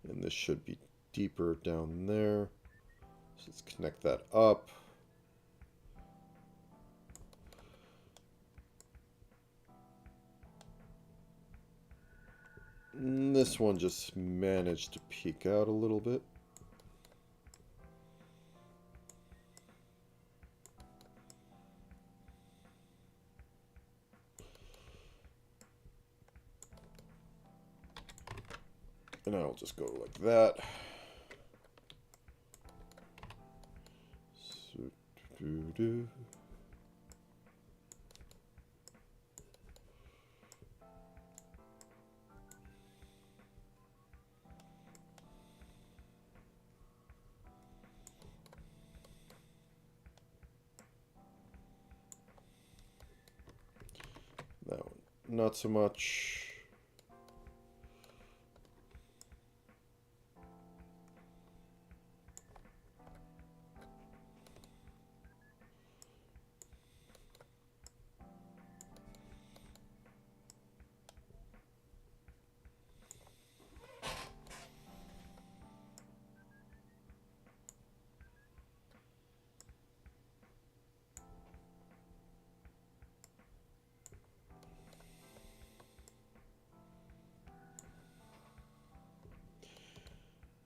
And this should be deeper down there. So let's connect that up. This one just managed to peek out a little bit. And I'll just go like that. That one, not so much.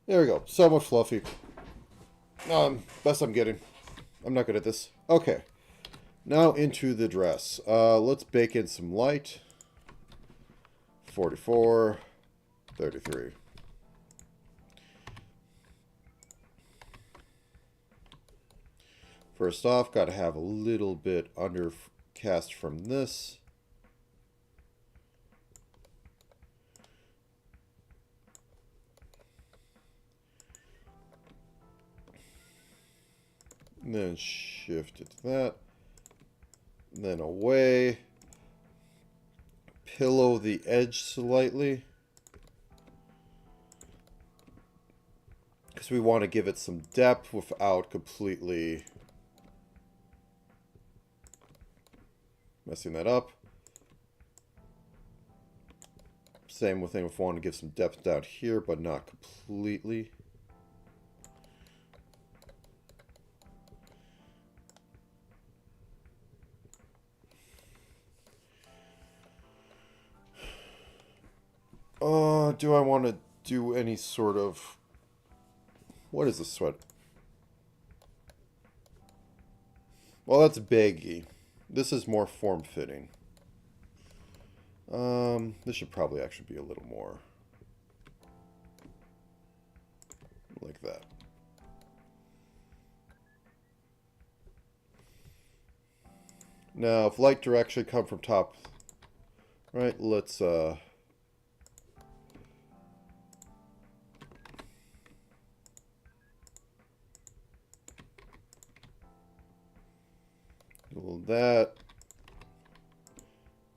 There we go. Somewhat fluffy. Best I'm getting. I'm not good at this. Okay. Now into the dress. Let's bake in some light. 44. 33. First off, got to have a little bit undercast from this. And then shift it to that. And then away. Pillow the edge slightly. Because we want to give it some depth without completely messing that up. Same thing if we want to give some depth down here, but not completely. Do I want to do any sort of... What is this sweat? Well, that's baggy. This is more form-fitting. This should probably actually be a little more like that. Now, if light direction come from top, right, let's, that.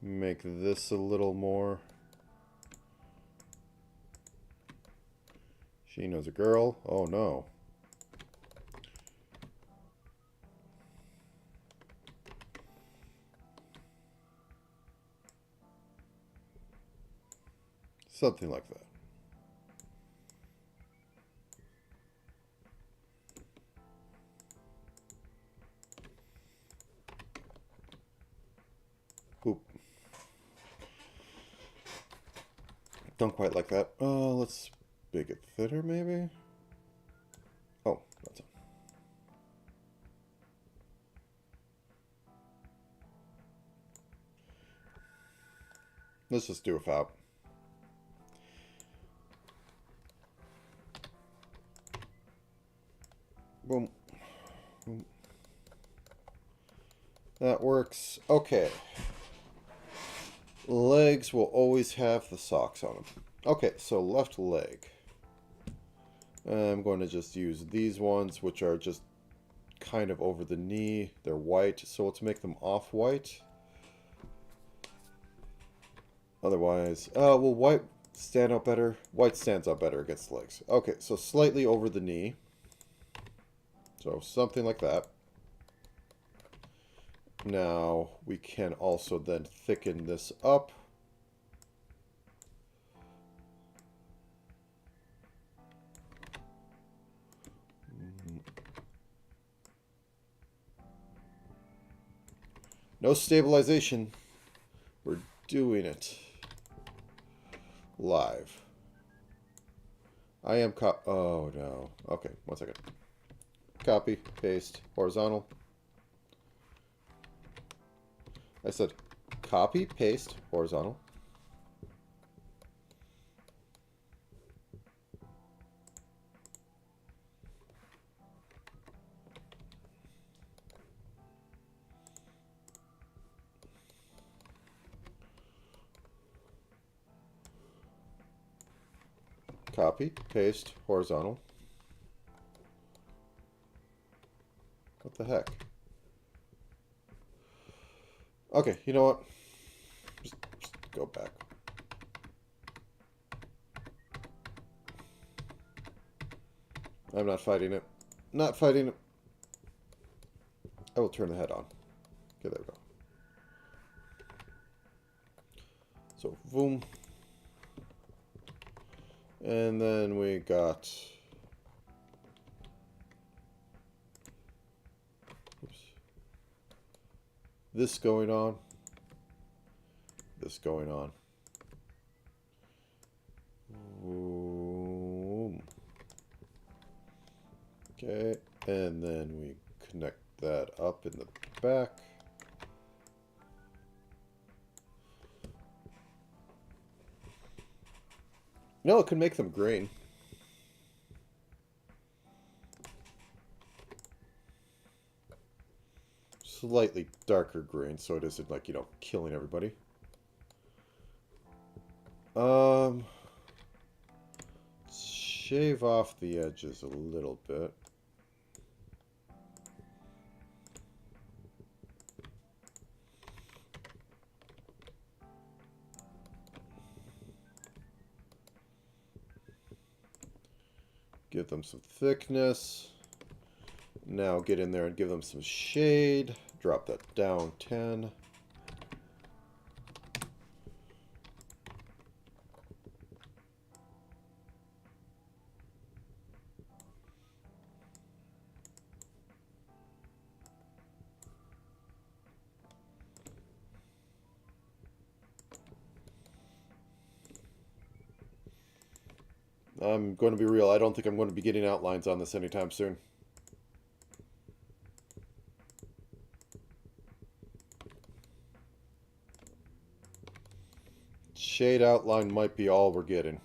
Make this a little more. She knows a girl. Oh no. Something like that. Oop. Don't quite like that. Let's make it thinner, maybe? Oh, that's it. Let's just do without. Boom. Boom. That works. Okay. Legs will always have the socks on them. Okay, so left leg. I'm going to just use these ones, which are just kind of over the knee. They're white, so let's make them off-white. Otherwise, will white stand out better? White stands out better against legs. Okay, so slightly over the knee. So something like that. Now, we can also then thicken this up. No stabilization. We're doing it. live. I am oh no. Okay, 1 second. Copy, paste, horizontal. I said copy, paste, horizontal. Copy, paste, horizontal. What the heck? Okay, you know what? Just go back. I'm not fighting it. Not fighting it. I will turn the head on. Okay, there we go. So, boom. And then we got... Oops. This going on. This going on. Boom. Okay, and then we connect that up in the back. No, it can make them green. Slightly darker green, so it isn't like, you know, killing everybody. Shave off the edges a little bit. Give them some thickness. Now get in there and give them some shade. Drop that down 10. I'm going to be real. I don't think I'm going to be getting outlines on this anytime soon. Shade outline might be all we're getting.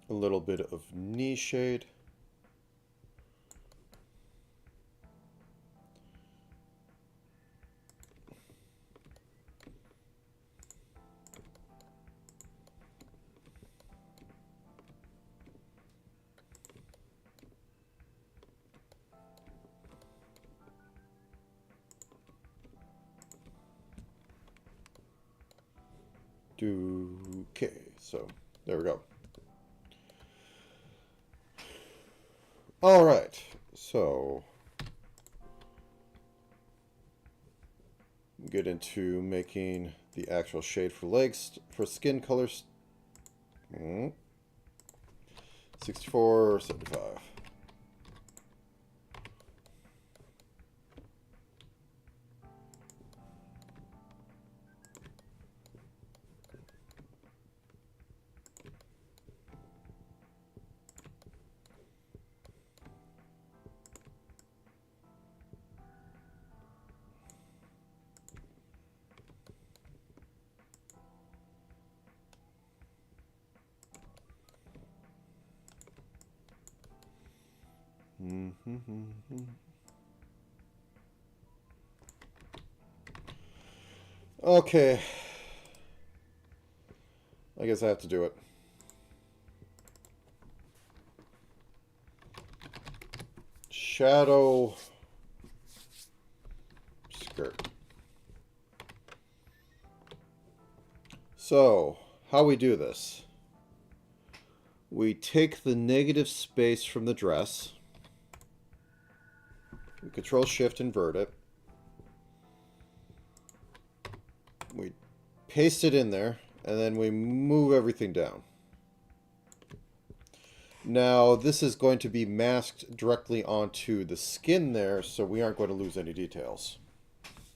A little bit of knee shade. Okay, so there we go. All right, so get into making the actual shade for legs for skin colors. 64, 75. Okay. I guess I have to do it. Shadow skirt. So, how we do this? We take the negative space from the dress. We Control-Shift invert it. We paste it in there, And then we move everything down. Now, this is going to be masked directly onto the skin there, so we aren't going to lose any details.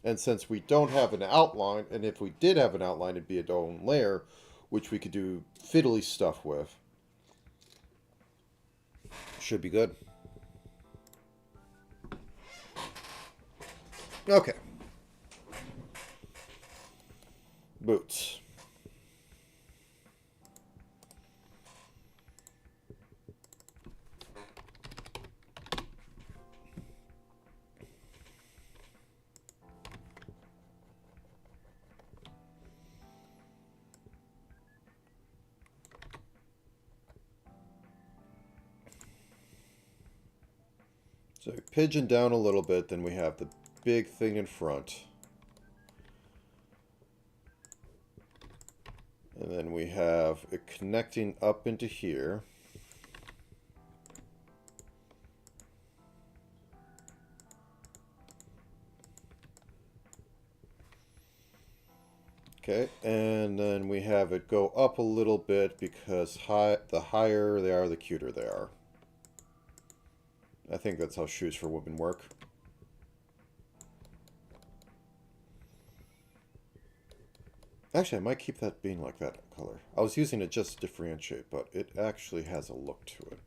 And since we don't have an outline, and if we did have an outline, it'd be its own layer, which we could do fiddly stuff with. Should be good. Okay. Boots. So we pigeon down a little bit, then we have the big thing in front. And then we have it connecting up into here. Okay, and then we have it go up a little bit because the higher they are, the cuter they are. I think that's how shoes for women work. Actually, I might keep that being like that color. I was using it just to differentiate, but it actually has a look to it.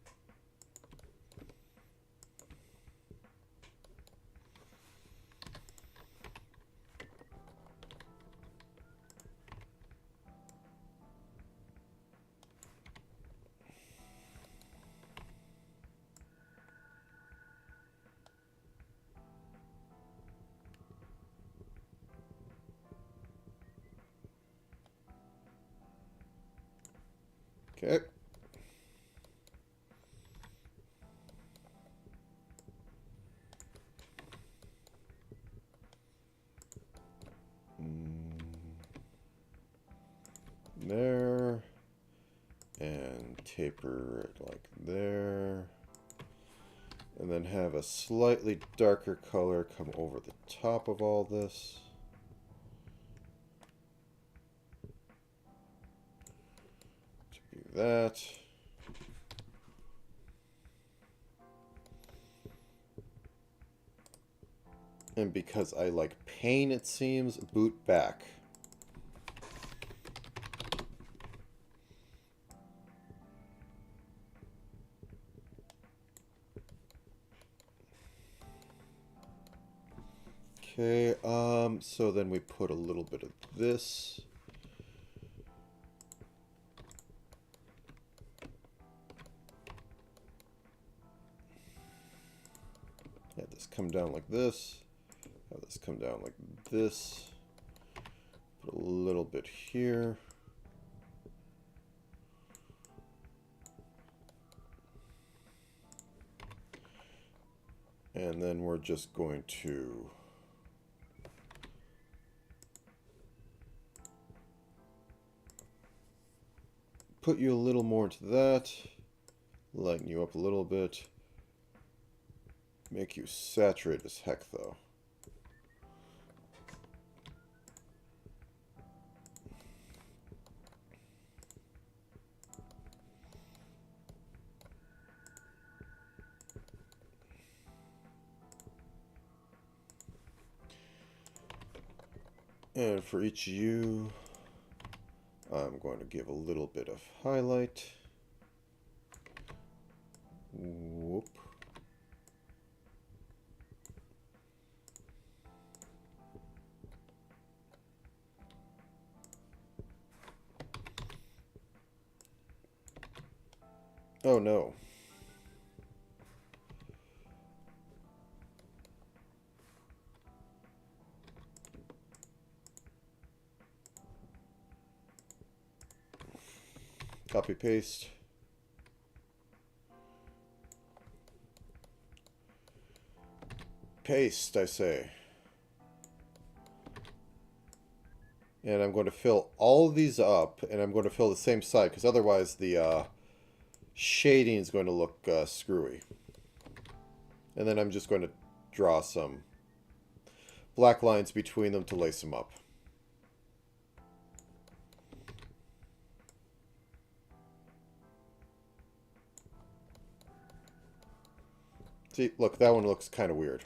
Okay. There. And taper it like there. And then have a slightly darker color come over the top of all this. To be that. And because I like pain, it seems, boot back. Okay, so then we put a little bit of this. Have this come down like this. Have this come down like this. Put a little bit here. And then we're just going to put you a little more into that. Lighten you up a little bit. Make you saturate as heck, though. And for each of you, I'm going to give a little bit of highlight. Whoop. Oh no. Copy paste. Paste, I say. And I'm going to fill all of these up, and I'm going to fill the same side, because otherwise the shading is going to look screwy. And then I'm just going to draw some black lines between them to lace them up. See, look, that one looks kind of weird.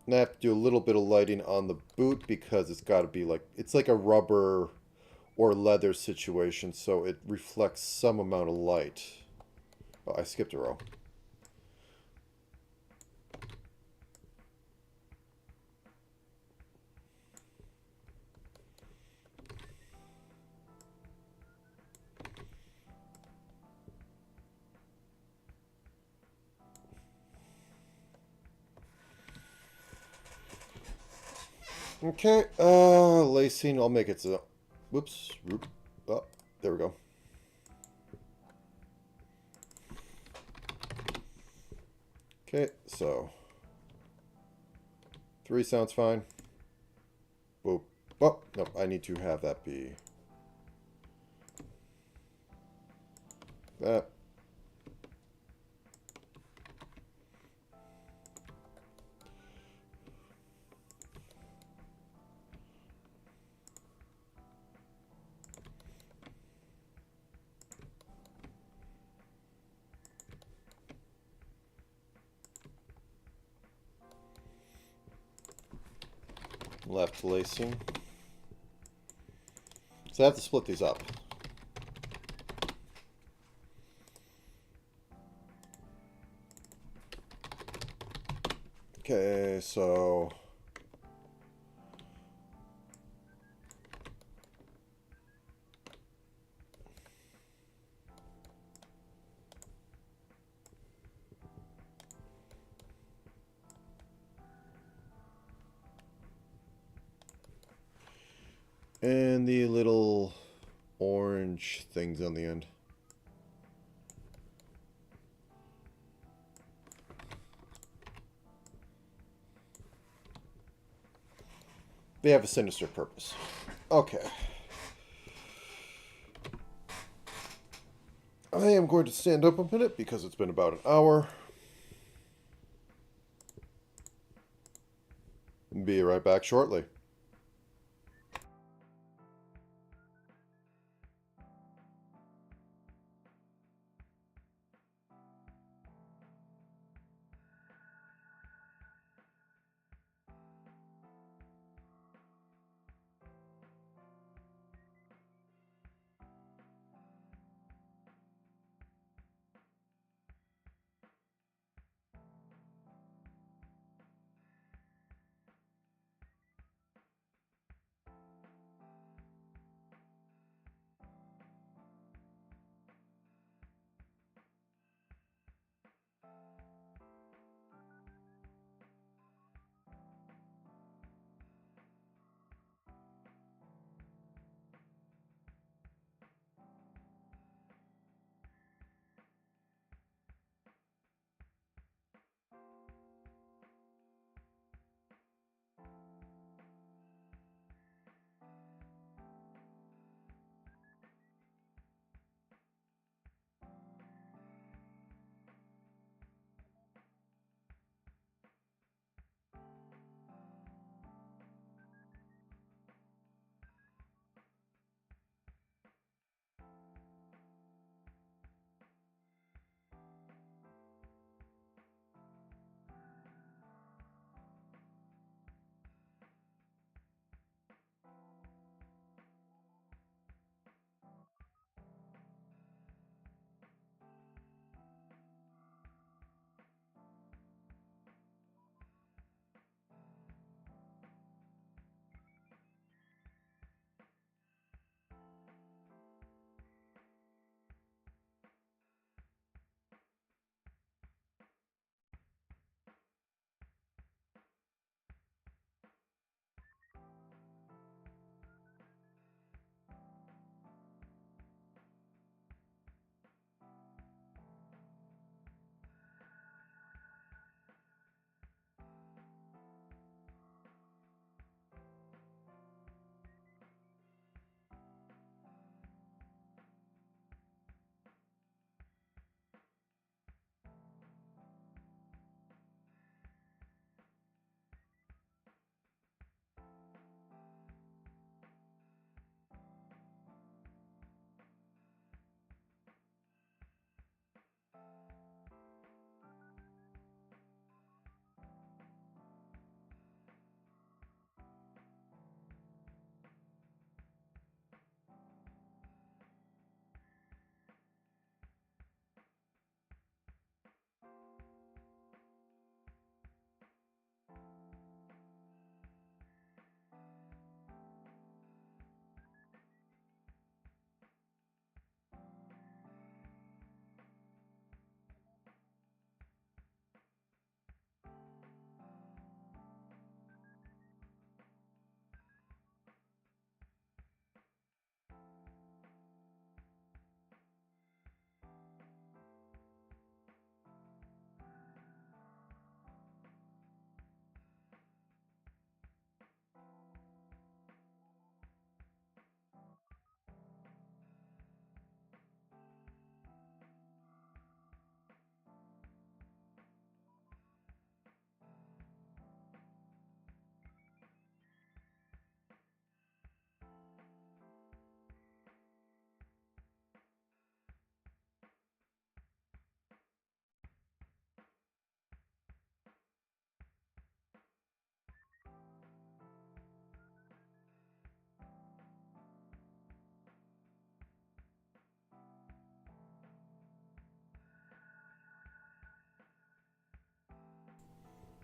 And I have to do a little bit of lighting on the boot because it's got to be like, it's like a rubber or leather situation, so it reflects some amount of light. Oh, I skipped a row. Okay, lacing, I'll make it so, whoops, oh, there we go. Okay, so 3 sounds fine. Boop. Oh, no, I need to have that be that. Left lacing. So I have to split these up. Okay, so and the little orange things on the end. They have a sinister purpose. Okay. I am going to stand up a minute because it's been about an hour. Be right back shortly.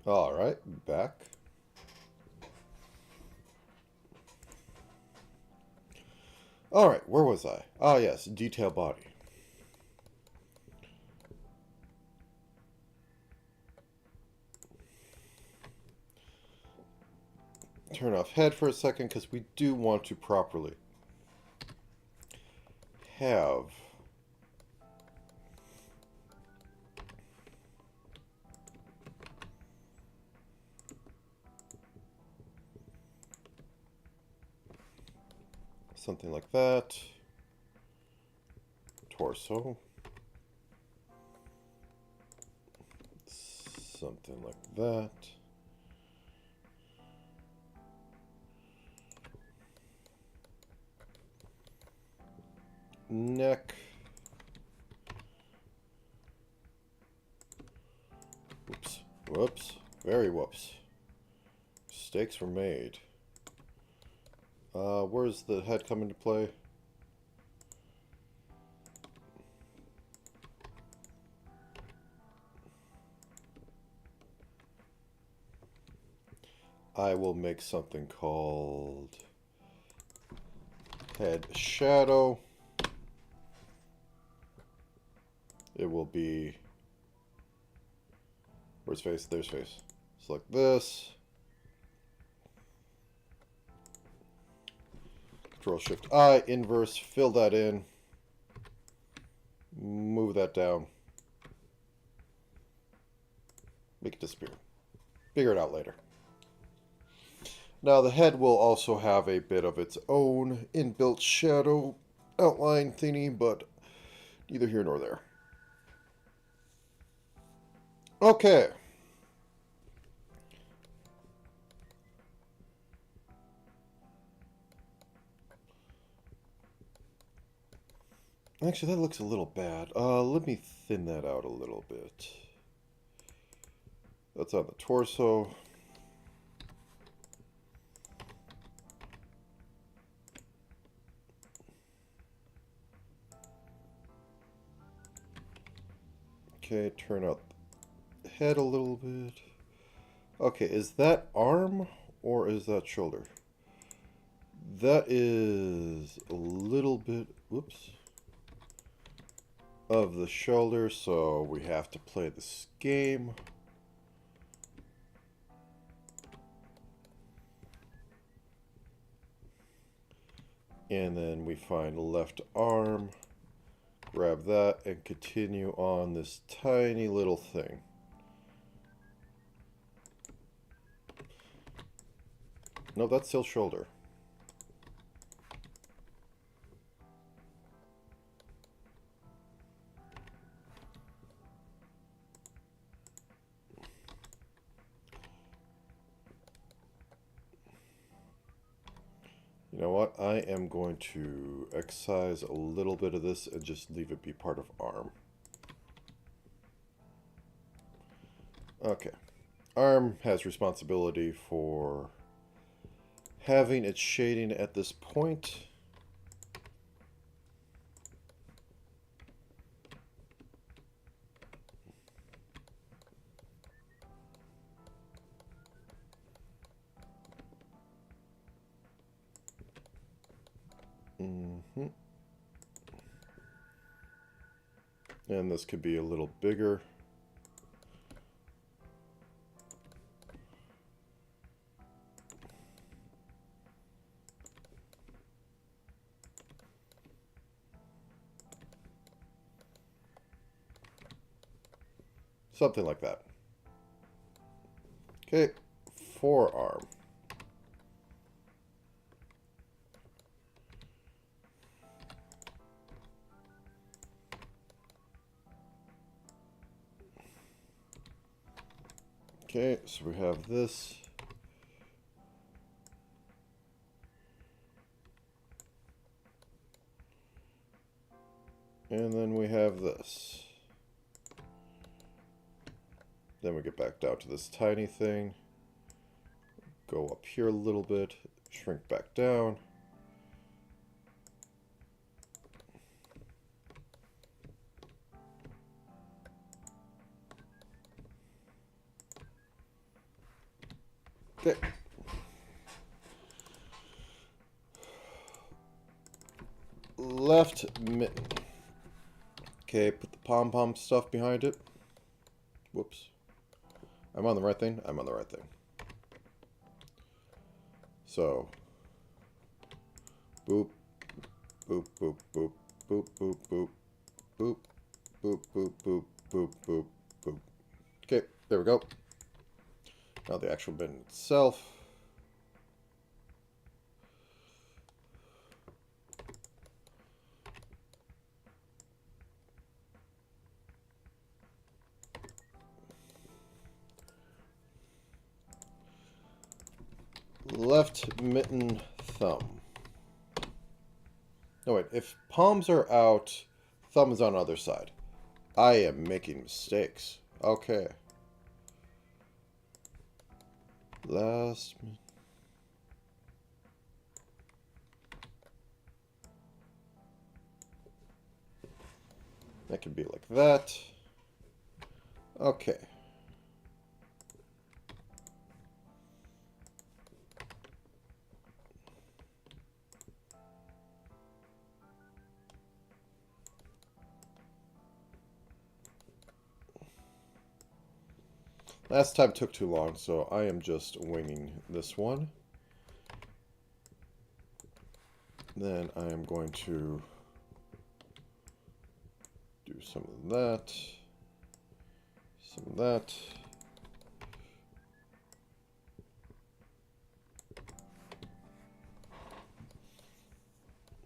Alright, back. Alright, where was I? Ah, yes, detail body. Turn off head for a second because we do want to properly have something like that. Torso. Something like that. Neck. Whoops. Whoops. Very whoops. Mistakes were made. Where's the head come into play? I will make something called head shadow. It will be, where's face? There's face. Select this. Control Shift I, inverse, fill that in. Move that down. Make it disappear. Figure it out later. Now the head will also have a bit of its own inbuilt shadow outline thingy, but neither here nor there. Okay. Actually, that looks a little bad. Let me thin that out a little bit. That's on the torso. Okay, turn out the head a little bit. Okay, is that arm or is that shoulder? That is a little bit, whoops, of the shoulder, so we have to play this game. And then we find left arm, grab that, and continue on this tiny little thing. No, that's still shoulder. You know what? I am going to excise a little bit of this and just leave it be part of arm. Okay. Arm has responsibility for having its shading at this point. And this could be a little bigger. Something like that. Okay, forearm. Okay, so we have this. And then we have this. Then we get back down to this tiny thing. Go up here a little bit, shrink back down. Okay. Left mitten. Okay, put the pom-pom stuff behind it. Whoops. I'm on the right thing? I'm on the right thing. So, boop, boop, boop, boop, boop, boop, boop, boop, boop, boop, boop, boop, boop, boop. Okay, there we go. Now the actual bin itself. Left mitten thumb. No, wait. If palms are out, thumb is on the other side. I am making mistakes. Okay. Last... That could be like that. Okay. Last time took too long, so I am just winging this one. Then I am going to do some of that, some of that.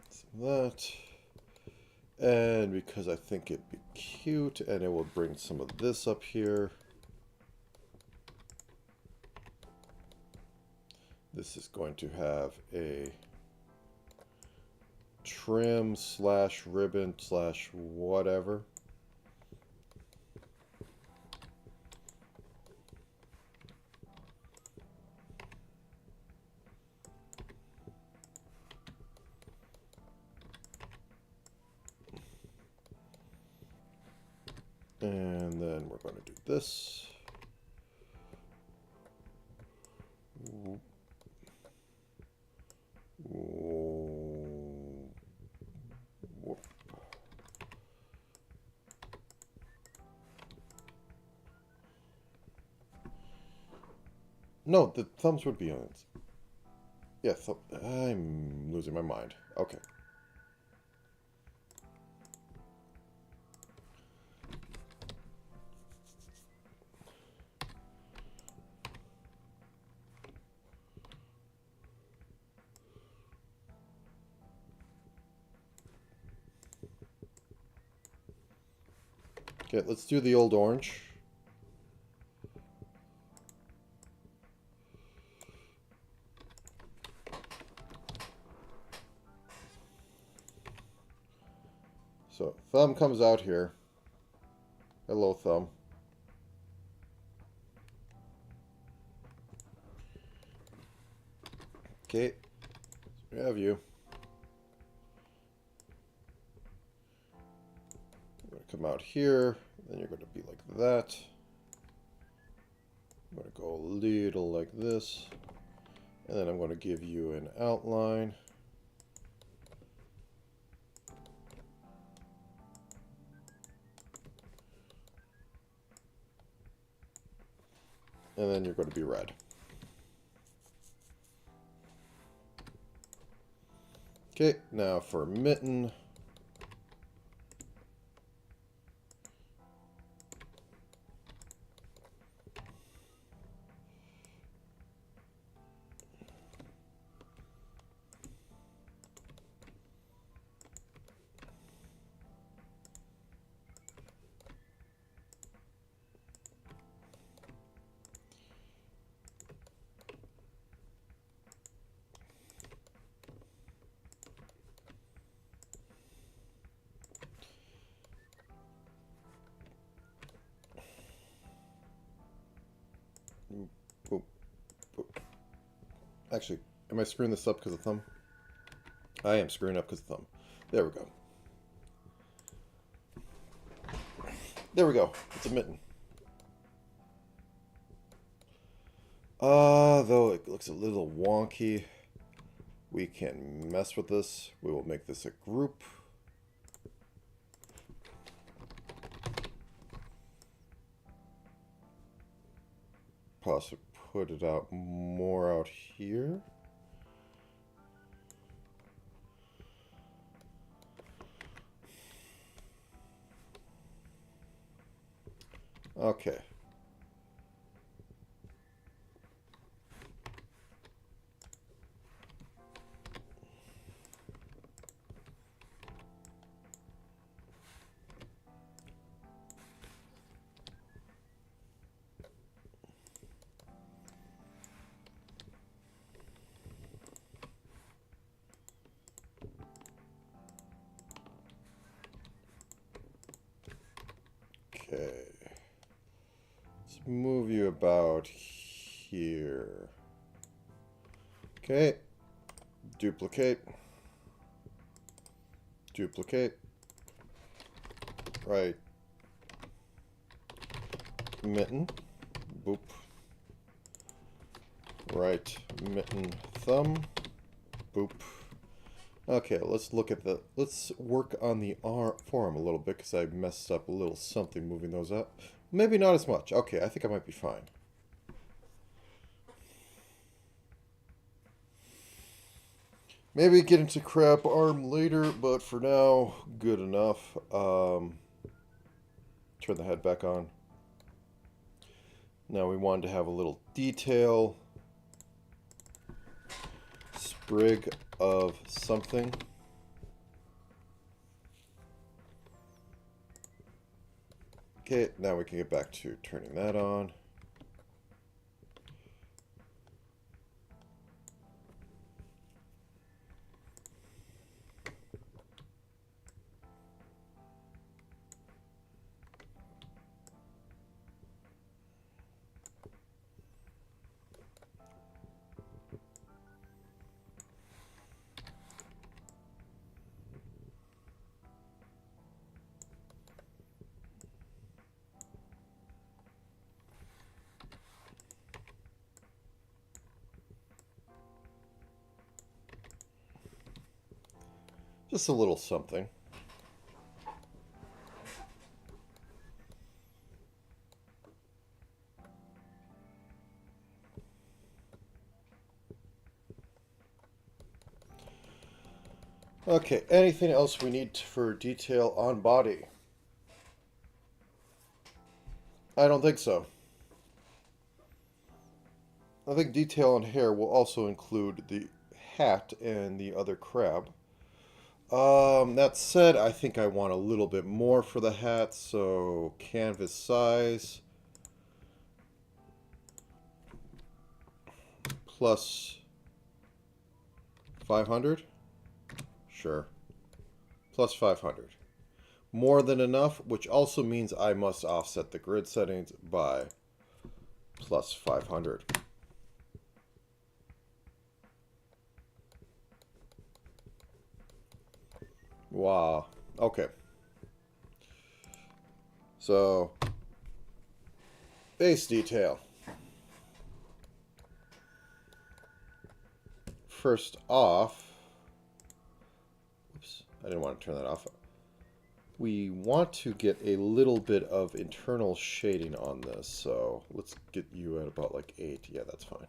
Some of that. And because I think it'd be cute, and it will bring some of this up here. This is going to have a trim slash ribbon slash whatever. And then we're going to do this. No, the thumbs would be on it. Yeah, I'm losing my mind. Okay. Okay, let's do the old orange. So, thumb comes out here. Hello, thumb. Okay, so we have you. You're going to come out here, then you're going to be like that. I'm going to go a little like this, and then I'm going to give you an outline. And then you're going to be red. Okay, now for mitten. Boop, boop. Actually, am I screwing this up because of thumb? I am screwing up because of thumb. There we go. There we go. It's a mitten. Though it looks a little wonky, we can mess with this. We will make this a group. Possibly put it out more out here. Okay. Okay. Let's move you about here. Okay. Duplicate. Duplicate. Right. Mitten. Boop. Right. Mitten. Thumb. Boop. Okay, let's work on the forearm a little bit because I messed up a little something moving those up. Maybe not as much. Okay, I think I might be fine. Maybe get into crap arm later, but for now, good enough. Turn the head back on. Now we wanted to have a little detail. Sprig of something. Okay, now we can get back to turning that on. Just a little something. Okay, anything else we need for detail on body? I don't think so. I think detail on hair will also include the hat and the other crab. That said, I think I want a little bit more for the hat, so canvas size plus 500. Sure. Plus 500. More than enough, which also means I must offset the grid settings by plus 500. Wow. Okay. So, base detail. First off, oops, I didn't want to turn that off. We want to get a little bit of internal shading on this, so let's get you at about like 8. Yeah, that's fine.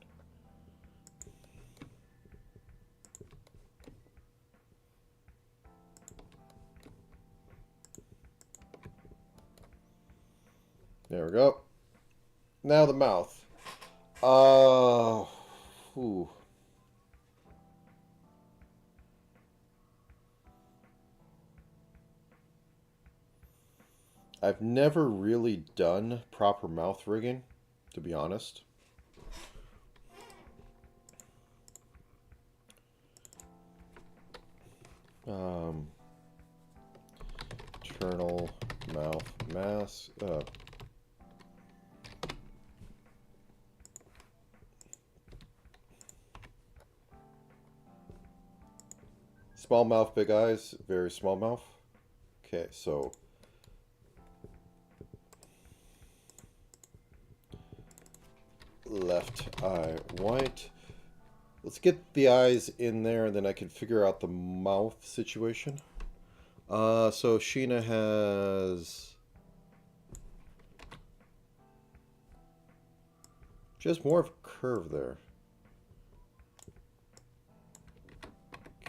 There we go. Now the mouth. Ooh. I've never really done proper mouth rigging, to be honest. Internal mouth mask. Small mouth, big eyes, very small mouth. Okay, so left eye white. Let's get the eyes in there, and then I can figure out the mouth situation. So Sheena has just more of a curve there.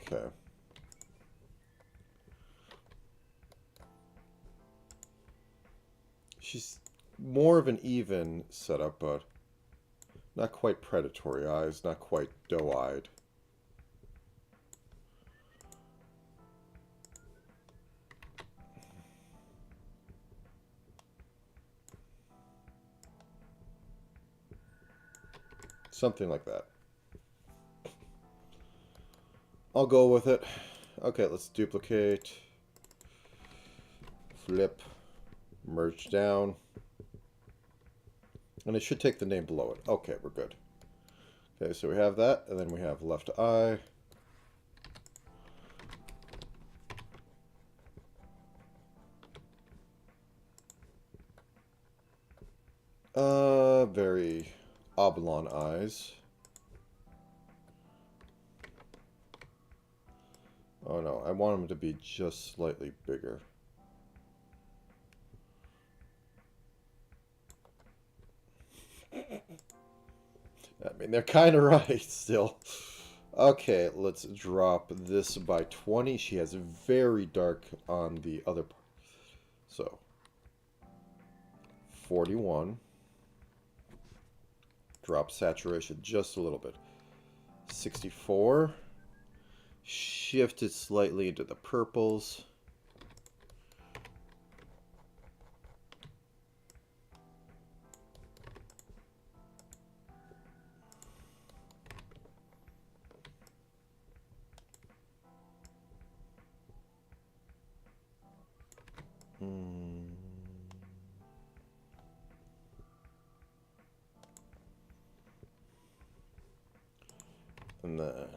Okay. She's more of an even setup, but not quite predatory eyes, not quite doe-eyed. Something like that. I'll go with it. Okay, let's duplicate. Flip. Merge down. And it should take the name below it. Okay, we're good. Okay, so we have that, and then we have left eye. Very oblong eyes. Oh no, I want them to be just slightly bigger. I mean, they're kind of right still. Okay, let's drop this by 20. She has very dark on the other part. So, 41. Drop saturation just a little bit. 64. Shift it slightly into the purples. And then a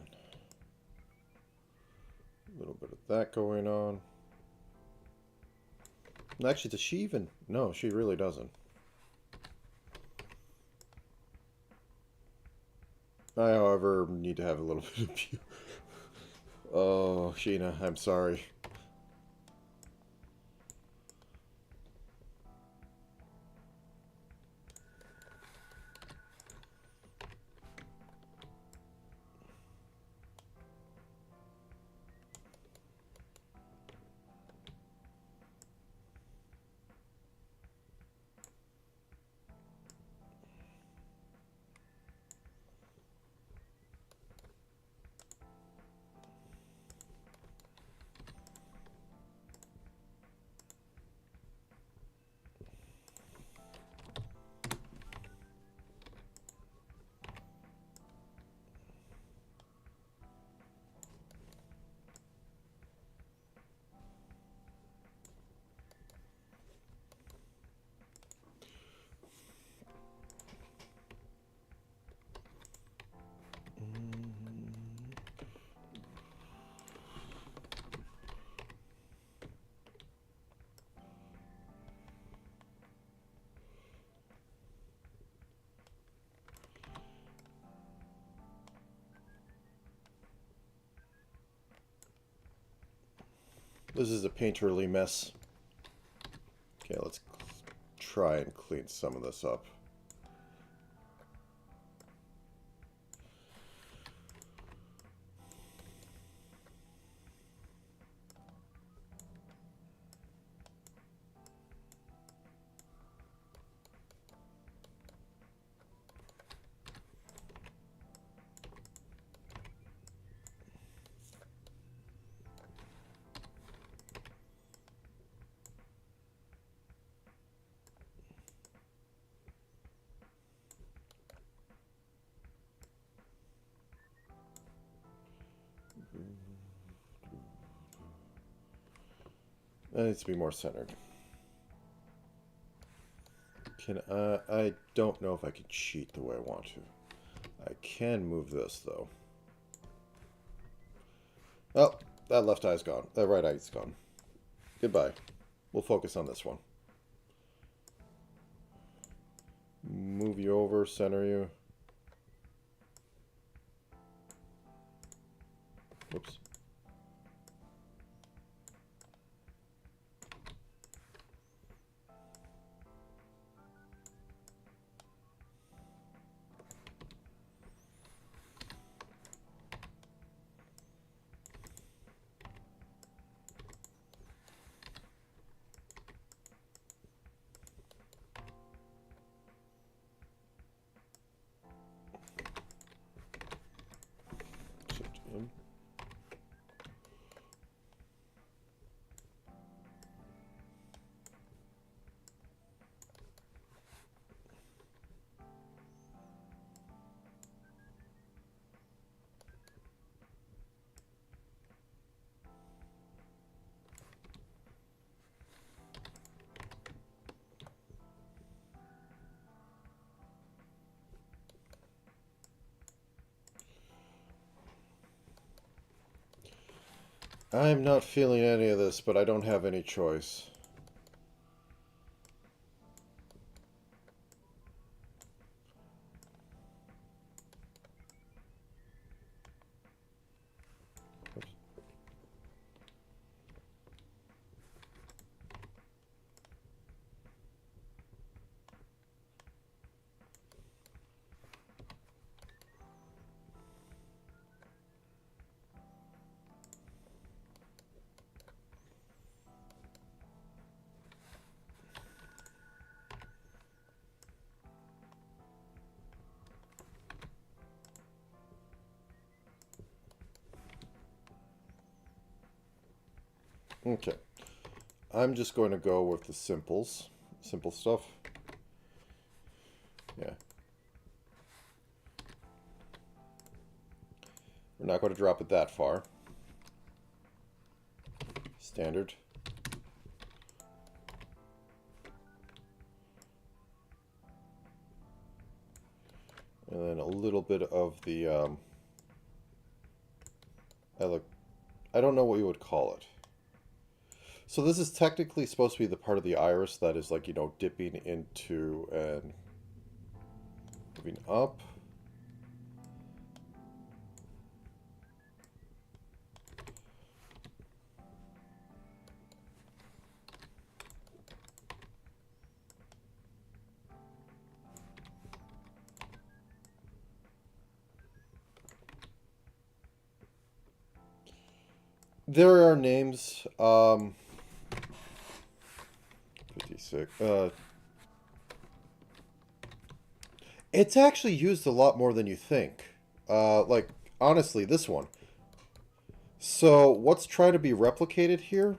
little bit of that going on. And actually, does she even? No, she really doesn't. I, however, need to have a little bit of view. Oh, Sheena, I'm sorry. This is a painterly mess. Okay, let's try and clean some of this up. It needs to be more centered. I don't know if I can cheat the way I want to. I can move this, though. Oh, that left eye's gone. That right eye's gone. Goodbye. We'll focus on this one. Move you over, center you. Whoops. I'm not feeling any of this, but I don't have any choice. Okay. I'm just going to go with the simple stuff. Yeah. We're not going to drop it that far. Standard. And then a little bit of the, I don't know what you would call it. So this is technically supposed to be the part of the iris that is like, you know, dipping into and moving up. There are names, 56, it's actually used a lot more than you think. Like, honestly, this one. So, what's trying to be replicated here?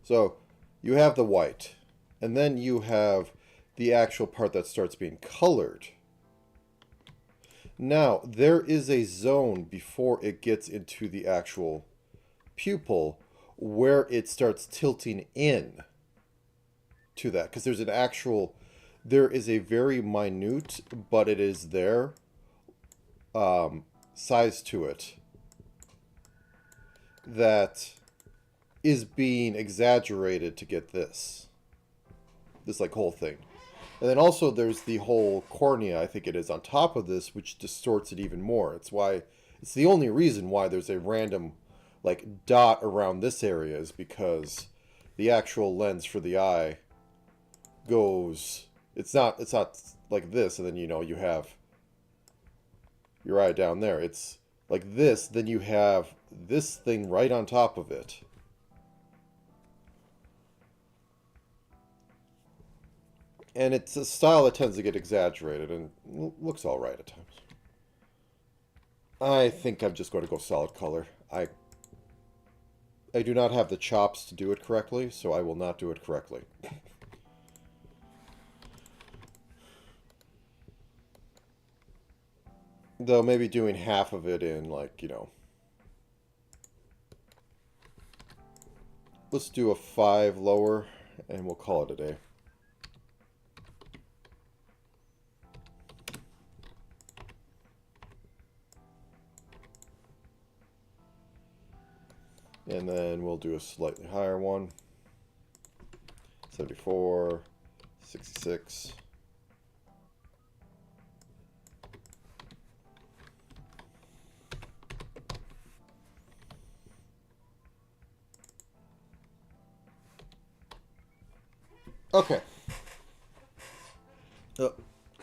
So, you have the white, and then you have the actual part that starts being colored. Now, there is a zone before it gets into the actual pupil where it starts tilting in to that, because there's an actual, there is a very minute, but it is there, size to it that is being exaggerated to get this like whole thing. And then also there's the whole cornea, I think it is, on top of this, which distorts it even more. It's the only reason why there's a random like dot around this area, is because the actual lens for the eye goes, it's not like this, and then, you know, you have your eye down there. It's like this, then you have this thing right on top of it. And it's a style that tends to get exaggerated and looks all right at times. I think I'm just going to go solid color. I do not have the chops to do it correctly, so I will not do it correctly. Though maybe doing half of it in, like, you know, let's do a 5 lower and we'll call it a day. And then we'll do a slightly higher one. 74, 66. Okay. Oh,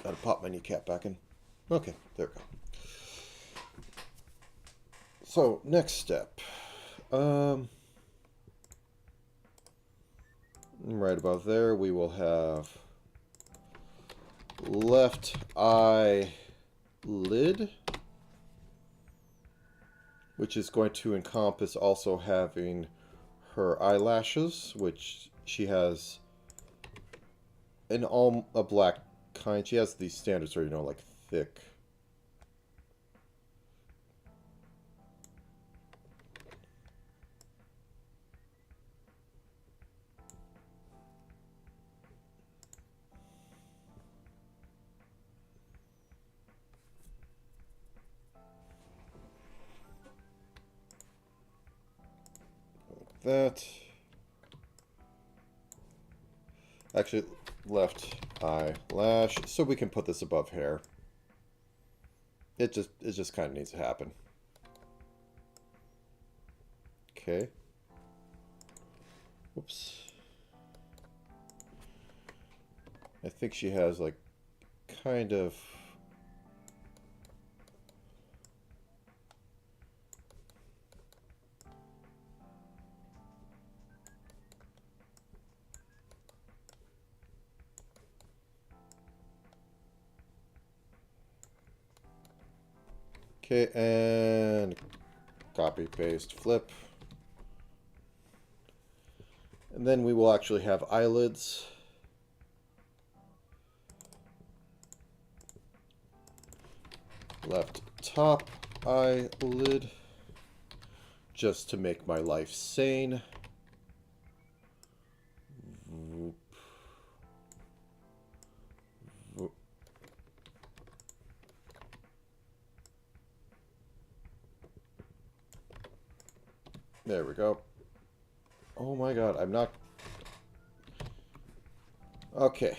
gotta pop my kneecap back in. Okay, there we go. So, next step. Right about there, we will have left eye lid, which is going to encompass also having her eyelashes, which she has a black kind. She has these standards where, you know, like thick. That. Actually, left eyelash, so we can put this above hair. It just kind of needs to happen. Okay. Whoops. I think she has like kind of. Okay, and copy, paste, flip. And then we will actually have eyelids. Left top eyelid. Just to make my life sane. There we go. Oh my god, I'm not... Okay,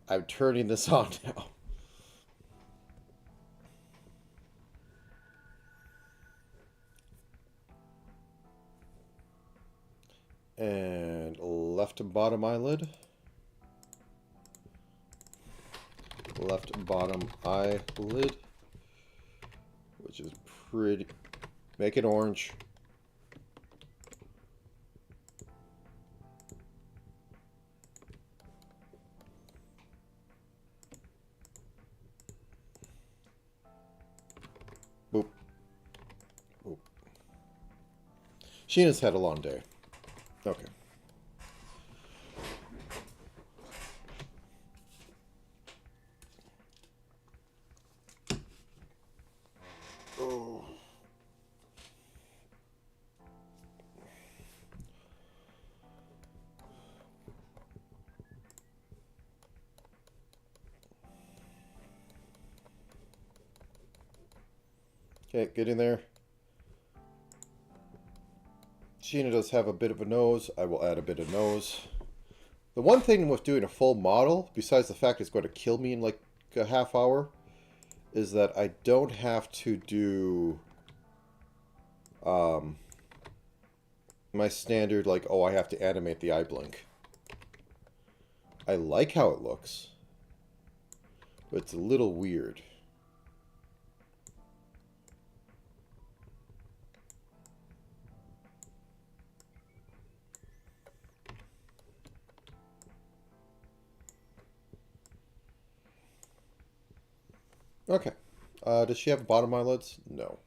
I'm turning this on now. And left bottom eyelid. Left bottom eyelid. Which is pretty... Make it orange. Boop. Boop. Sheena's had a long day. Okay. Oh. Okay, get in there. Sheena does have a bit of a nose. I will add a bit of nose. The one thing with doing a full model, besides the fact it's going to kill me in like a half hour, is that I don't have to do my standard, like, oh, I have to animate the eye blink. I like how it looks, but it's a little weird. Okay. Does she have bottom eyelids? No.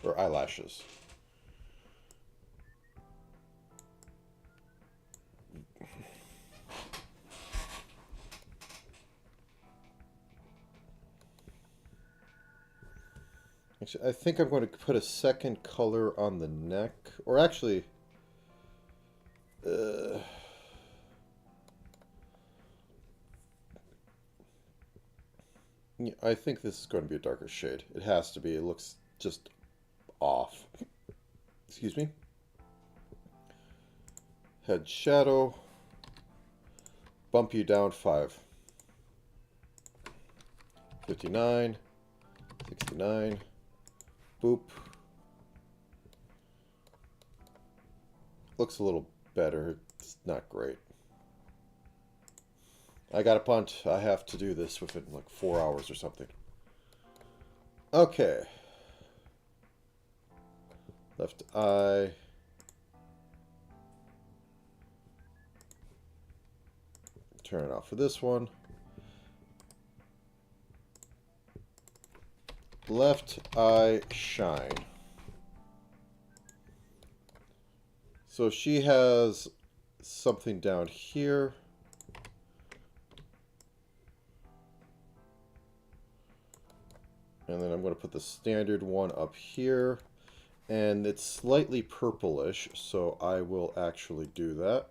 Or eyelashes. Actually, I think I'm going to put a second color on the neck. Or actually... yeah, I think this is going to be a darker shade. It has to be. It looks just off. Excuse me. Head shadow. Bump you down 5. 59. 69. Boop. Looks a little better. It's not great. I got a punt. I have to do this within like 4 hours or something. Okay. Left eye. Turn it off for this one. Left eye shine. So she has something down here. And then I'm going to put the standard one up here. And it's slightly purplish, so I will actually do that.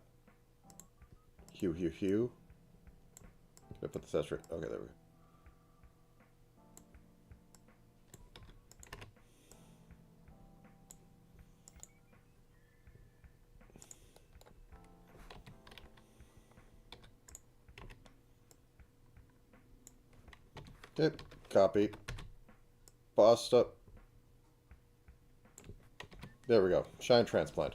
Hue, hue, hue. Can I put the saturate? Okay, there we go. Okay, copy. Bossed up. There we go. Shine transplant.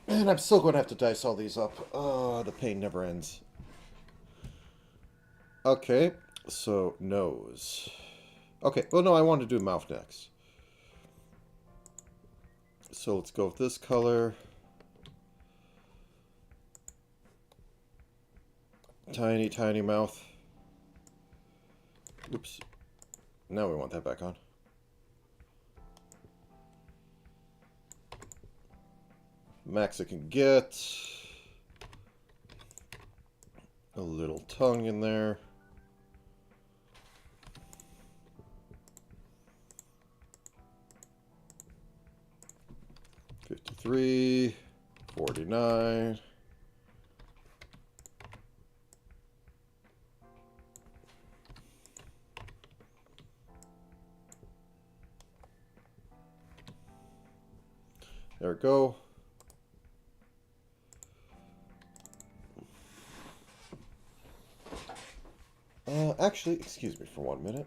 And I'm still going to have to dice all these up. Oh, the pain never ends. Okay, so nose. Okay, well, no, I want to do mouth next. So let's go with this color. Tiny, tiny mouth. Oops. Now we want that back on. Max I can get. A little tongue in there. $53, $49. There we go. Actually, excuse me for 1 minute.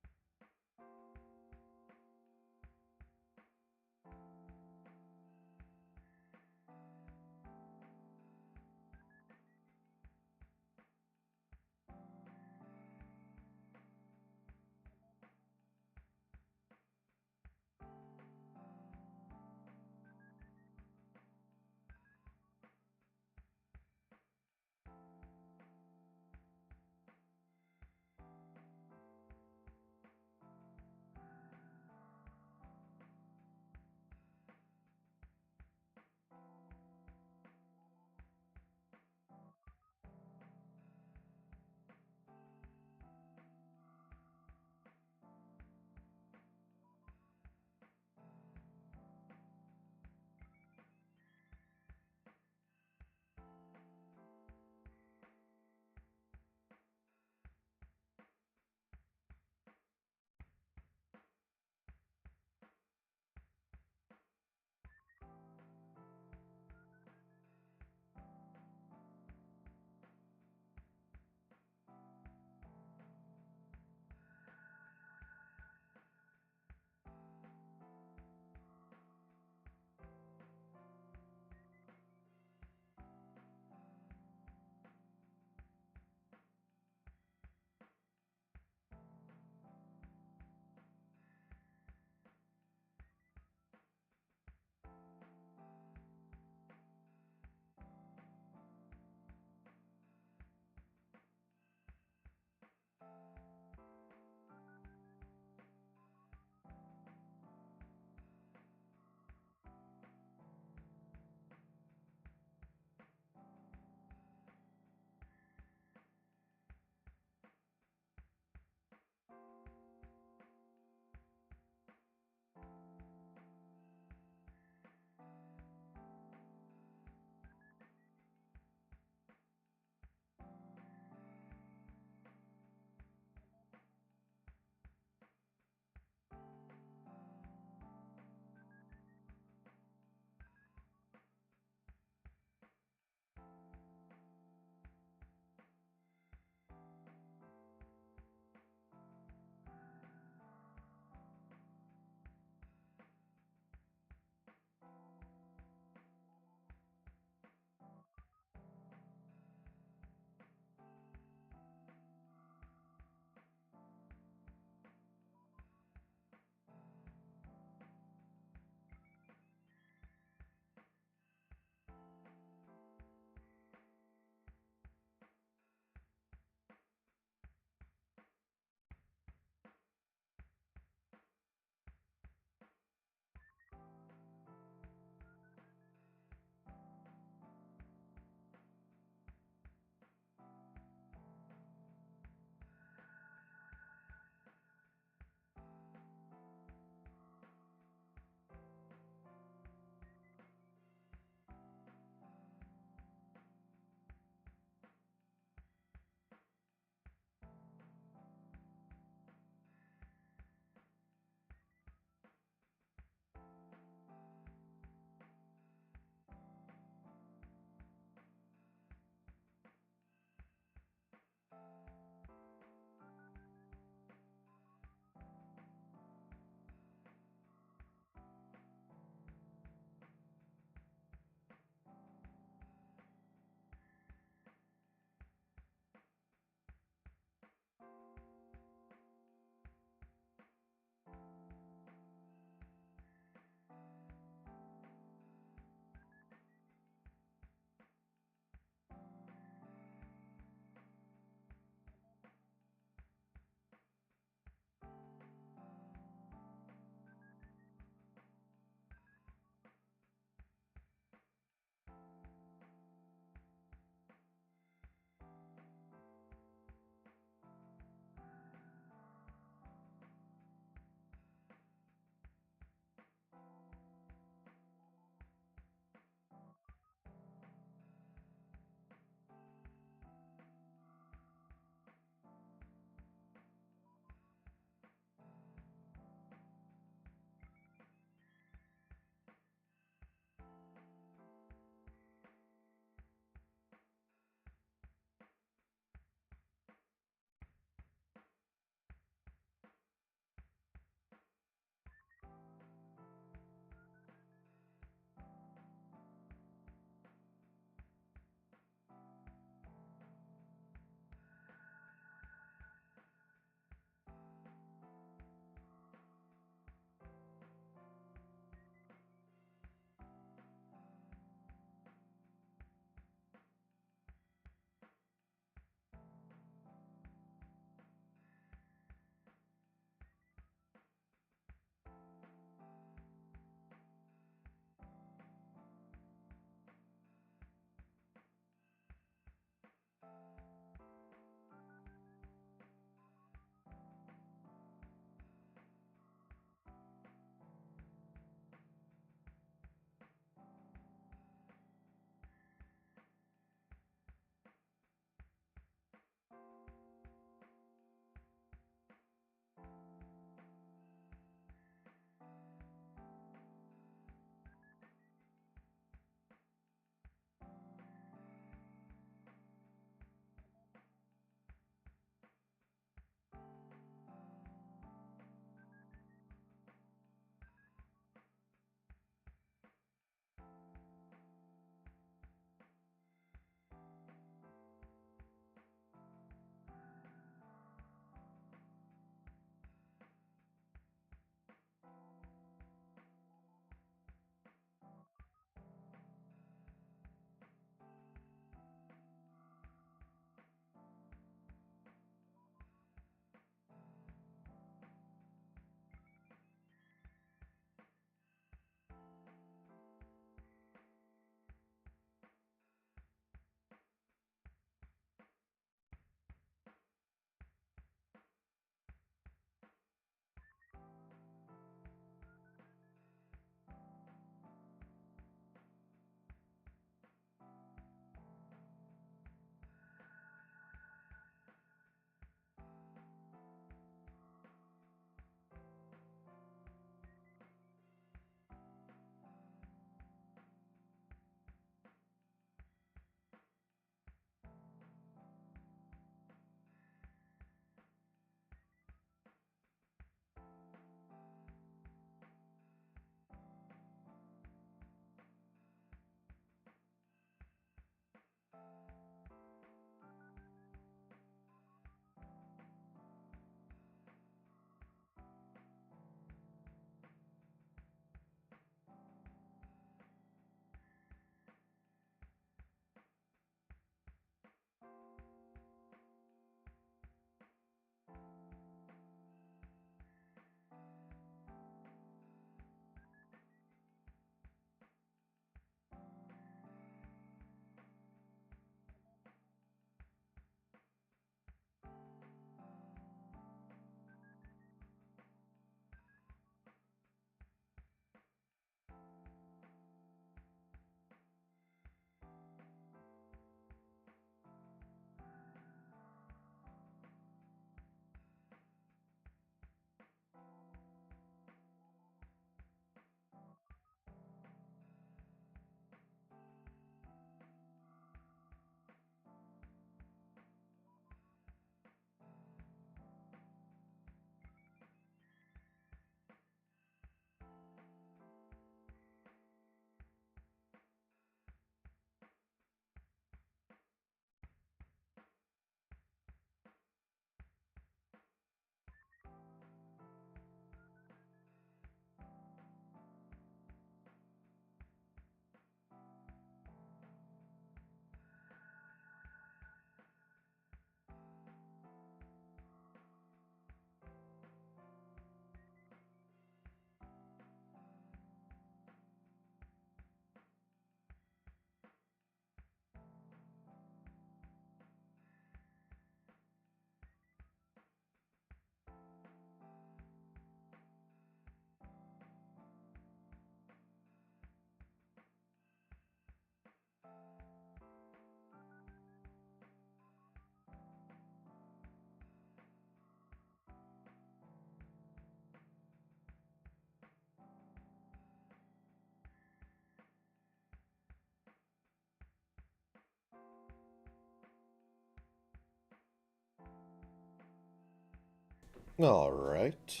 All right.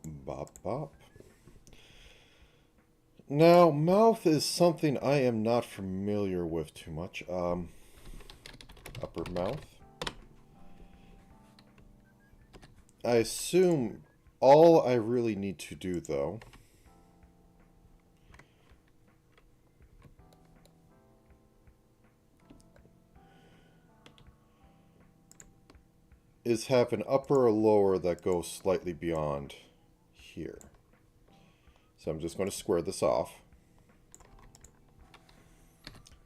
Bop, bop. Now, mouth is something I am not familiar with too much. Upper mouth. I assume all I really need to do, though, is have an upper or lower that goes slightly beyond here. So I'm just going to square this off.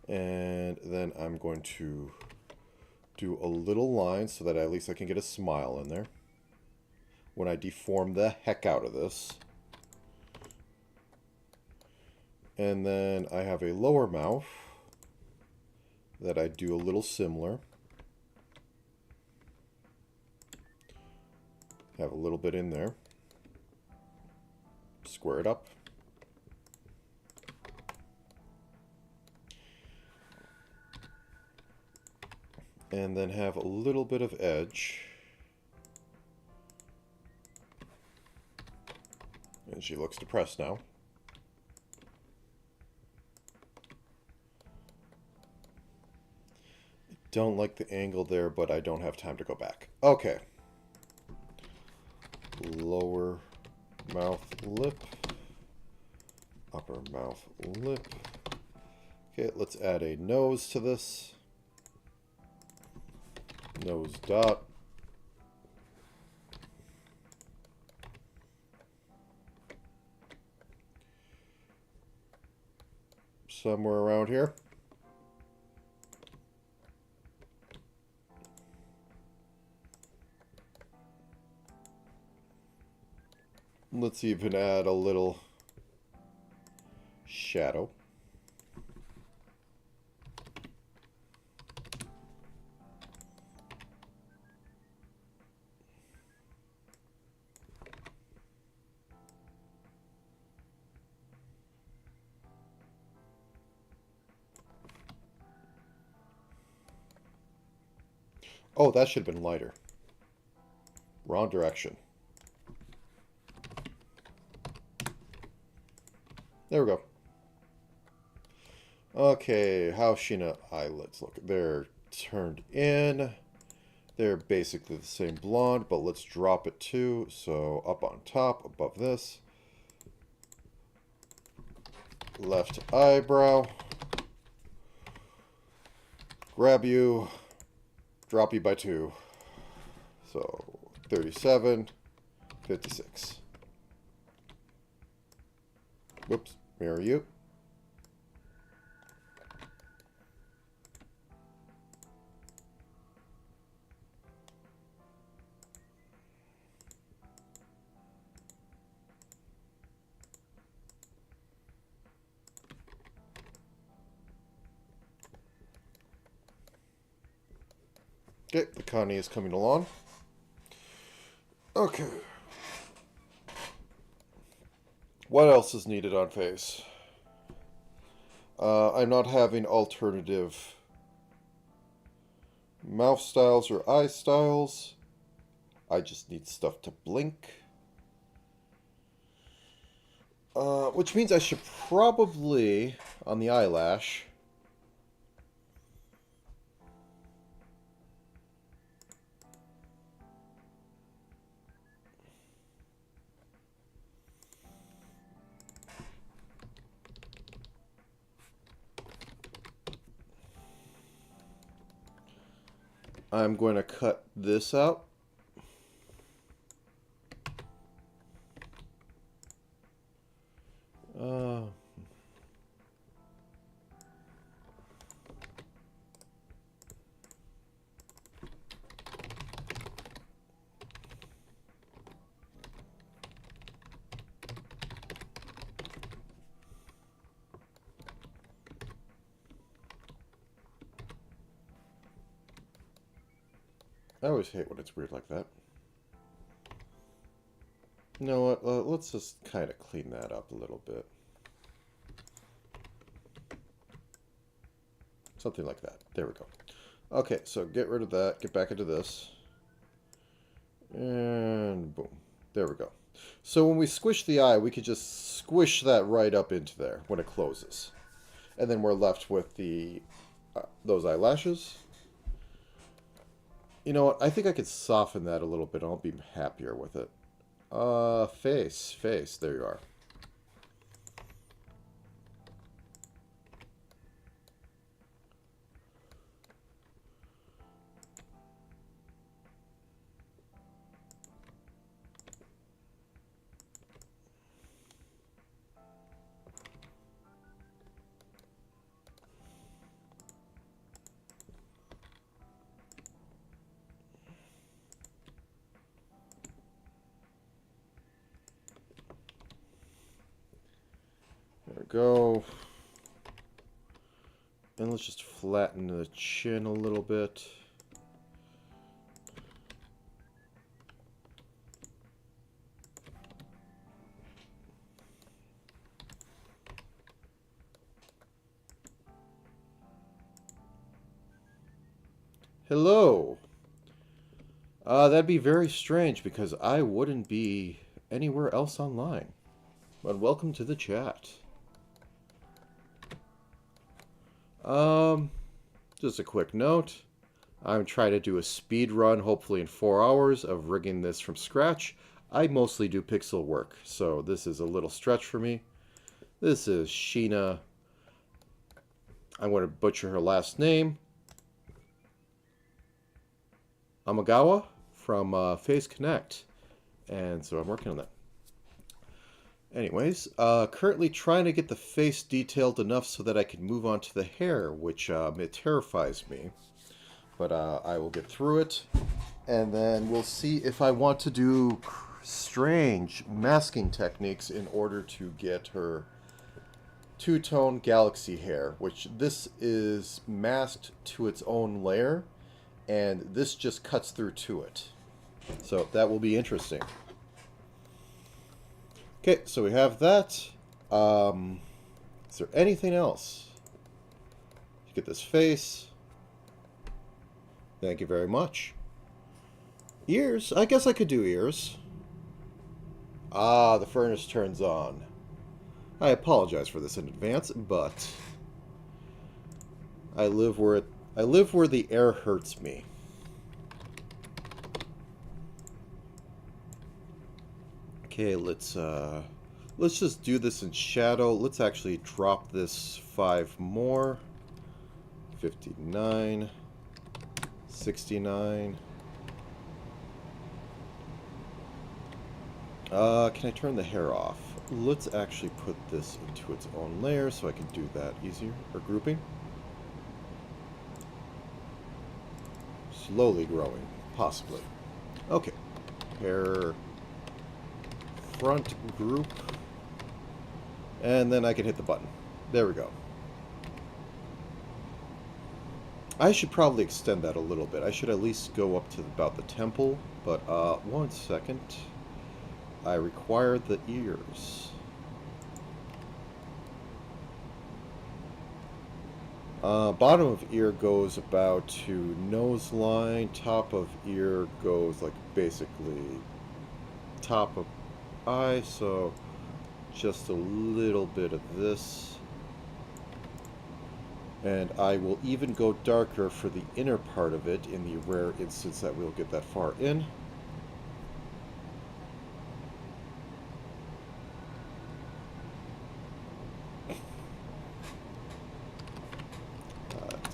And then I'm going to do a little line so that at least I can get a smile in there when I deform the heck out of this. And then I have a lower mouth that I do a little similar. Have a little bit in there. Square it up. And then have a little bit of edge. And she looks depressed now. I don't like the angle there, but I don't have time to go back. Okay. Lower mouth lip. Upper mouth lip. Okay, let's add a nose to this. Nose dot. Somewhere around here. Let's even add a little shadow. Oh, that should have been lighter. Wrong direction. There we go. Okay, how Sheena eyelids look. They're turned in. They're basically the same blonde, but let's drop it too. So up on top, above this. Left eyebrow. Grab you. Drop you by 2. So 37, 56. Whoops, mirror you. Okay, the Connie is coming along. Okay. What else is needed on face? I'm not having alternative mouth styles or eye styles. I just need stuff to blink. Which means I should probably, on the eyelash, I'm going to cut this out. I always hate when it's weird like that. You know what? Let's just kind of clean that up a little bit. Something like that. There we go. Okay, so get rid of that. Get back into this. And boom. There we go. So when we squish the eye, we could just squish that right up into there when it closes. And then we're left with the those eyelashes. You know what? I think I could soften that a little bit. I'll be happier with it. Face. There you are. There we go. And let's just flatten the chin a little bit. Hello. That'd be very strange because I wouldn't be anywhere else online. But welcome to the chat. Just a quick note. I'm trying to do a speed run, hopefully in 4 hours, of rigging this from scratch. I mostly do pixel work, so this is a little stretch for me. This is Sheena. I'm going to butcher her last name. Amagawa from Phase Connect. And so I'm working on that. Anyways, currently trying to get the face detailed enough so that I can move on to the hair, which it terrifies me. But I will get through it, and then we'll see if I want to do strange masking techniques in order to get her two-tone galaxy hair, which this is masked to its own layer, and this just cuts through to it. So that will be interesting. Okay, so we have that. Is there anything else? Get this face. Thank you very much. Ears? I guess I could do ears. Ah, the furnace turns on. I apologize for this in advance, but I live where the air hurts me. Okay, let's just do this in shadow. Let's actually drop this 5 more. 59, 69. Can I turn the hair off? Let's actually put this into its own layer so I can do that easier, or grouping. Slowly growing, possibly. Okay, hair front group, and then I can hit the button. There we go. I should probably extend that a little bit. I should at least go up to about the temple, but 1 second. I require the ears. Bottom of ear goes about to nose line. Top of ear goes like basically top of eye, so just a little bit of this. And I will even go darker for the inner part of it in the rare instance that we'll get that far in.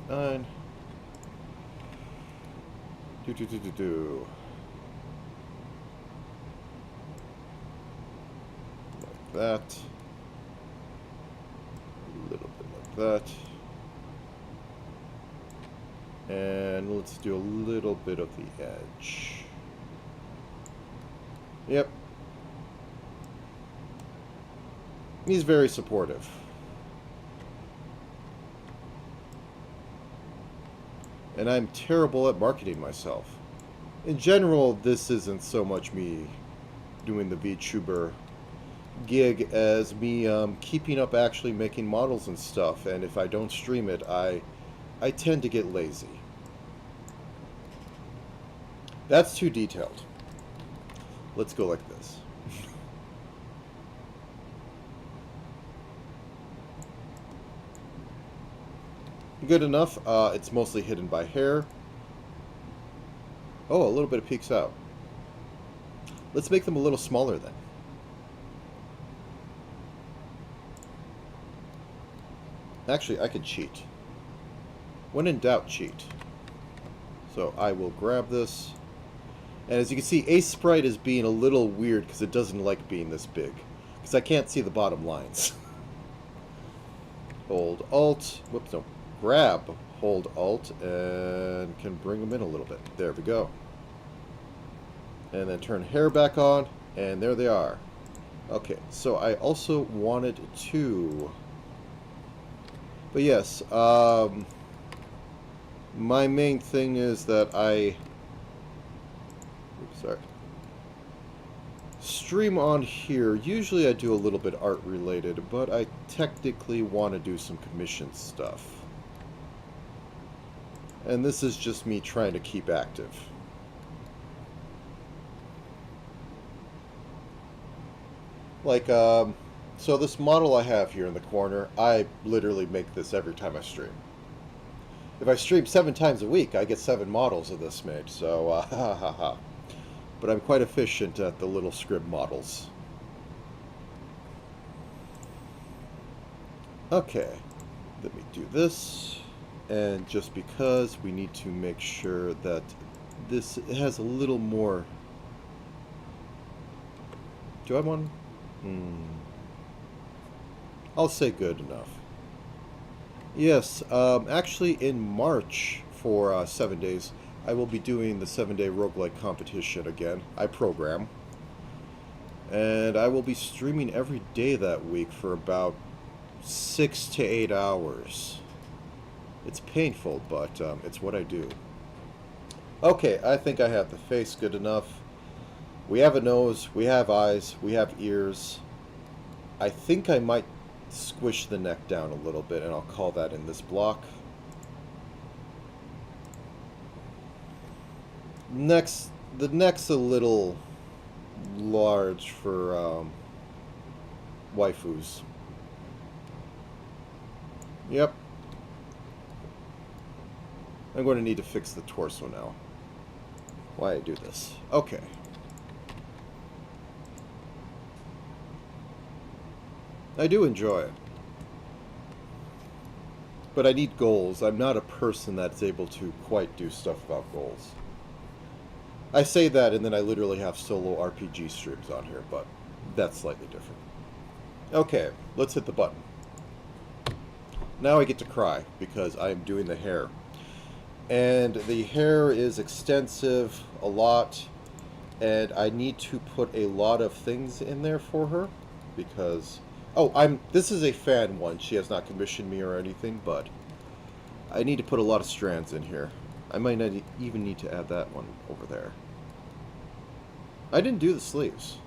Nine. Do. Like that. A little bit like that. And let's do a little bit of the edge. Yep. He's very supportive. And I'm terrible at marketing myself. In general, this isn't so much me doing the Vtuber gig as me keeping up actually making models and stuff. And if I don't stream it, I tend to get lazy. That's too detailed. Let's go like this. Good enough. It's mostly hidden by hair. Oh, a little bit of peeks out. Let's make them a little smaller then. Actually, I can cheat. When in doubt, cheat. So I will grab this. And as you can see, aseprite is being a little weird because it doesn't like being this big. Because I can't see the bottom lines. Hold Alt. Whoops, no. Grab. Hold Alt and can bring them in a little bit. There we go. And then turn hair back on. And there they are. Okay, so I also wanted to... But yes, my main thing is that I... Oops, sorry. Stream on here. Usually I do a little bit art related, but I technically want to do some commission stuff. And this is just me trying to keep active. Like, so this model I have here in the corner, I literally make this every time I stream. If I stream 7 times a week, I get 7 models of this made, so, ha ha ha. But I'm quite efficient at the little scrib models. Okay, let me do this. And just because we need to make sure that this has a little more... Do I have one? I'll say good enough. Yes, actually in March for 7 days, I will be doing the 7-day roguelike competition again. I program. And I will be streaming every day that week for about 6 to 8 hours. It's painful, but it's what I do. Okay, I think I have the face good enough. We have a nose, we have eyes, we have ears. I think I might squish the neck down a little bit, and I'll call that in this block. Next, the neck's a little large for waifus. Yep. I'm going to need to fix the torso now. Why I do this. Okay. I do enjoy it. But I need goals. I'm not a person that's able to quite do stuff without goals. I say that and then I literally have solo RPG streams on here, but that's slightly different. Okay, let's hit the button. Now I get to cry because I am doing the hair. And the hair is extensive, a lot, and I need to put a lot of things in there for her because... Oh, this is a fan one. She has not commissioned me or anything, but I need to put a lot of strands in here. I might not even need to add that one over there. I didn't do the sleeves.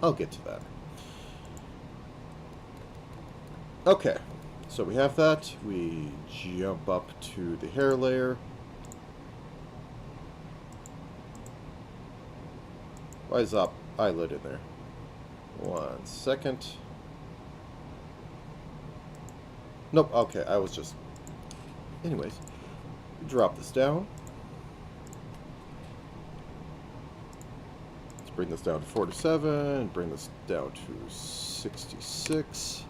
I'll get to that. Okay, so we have that. We jump up to the hair layer. Why is that eyelid in there? 1 second. Nope, okay, I was just... Anyways, drop this down. Let's bring this down to 47, bring this down to 66.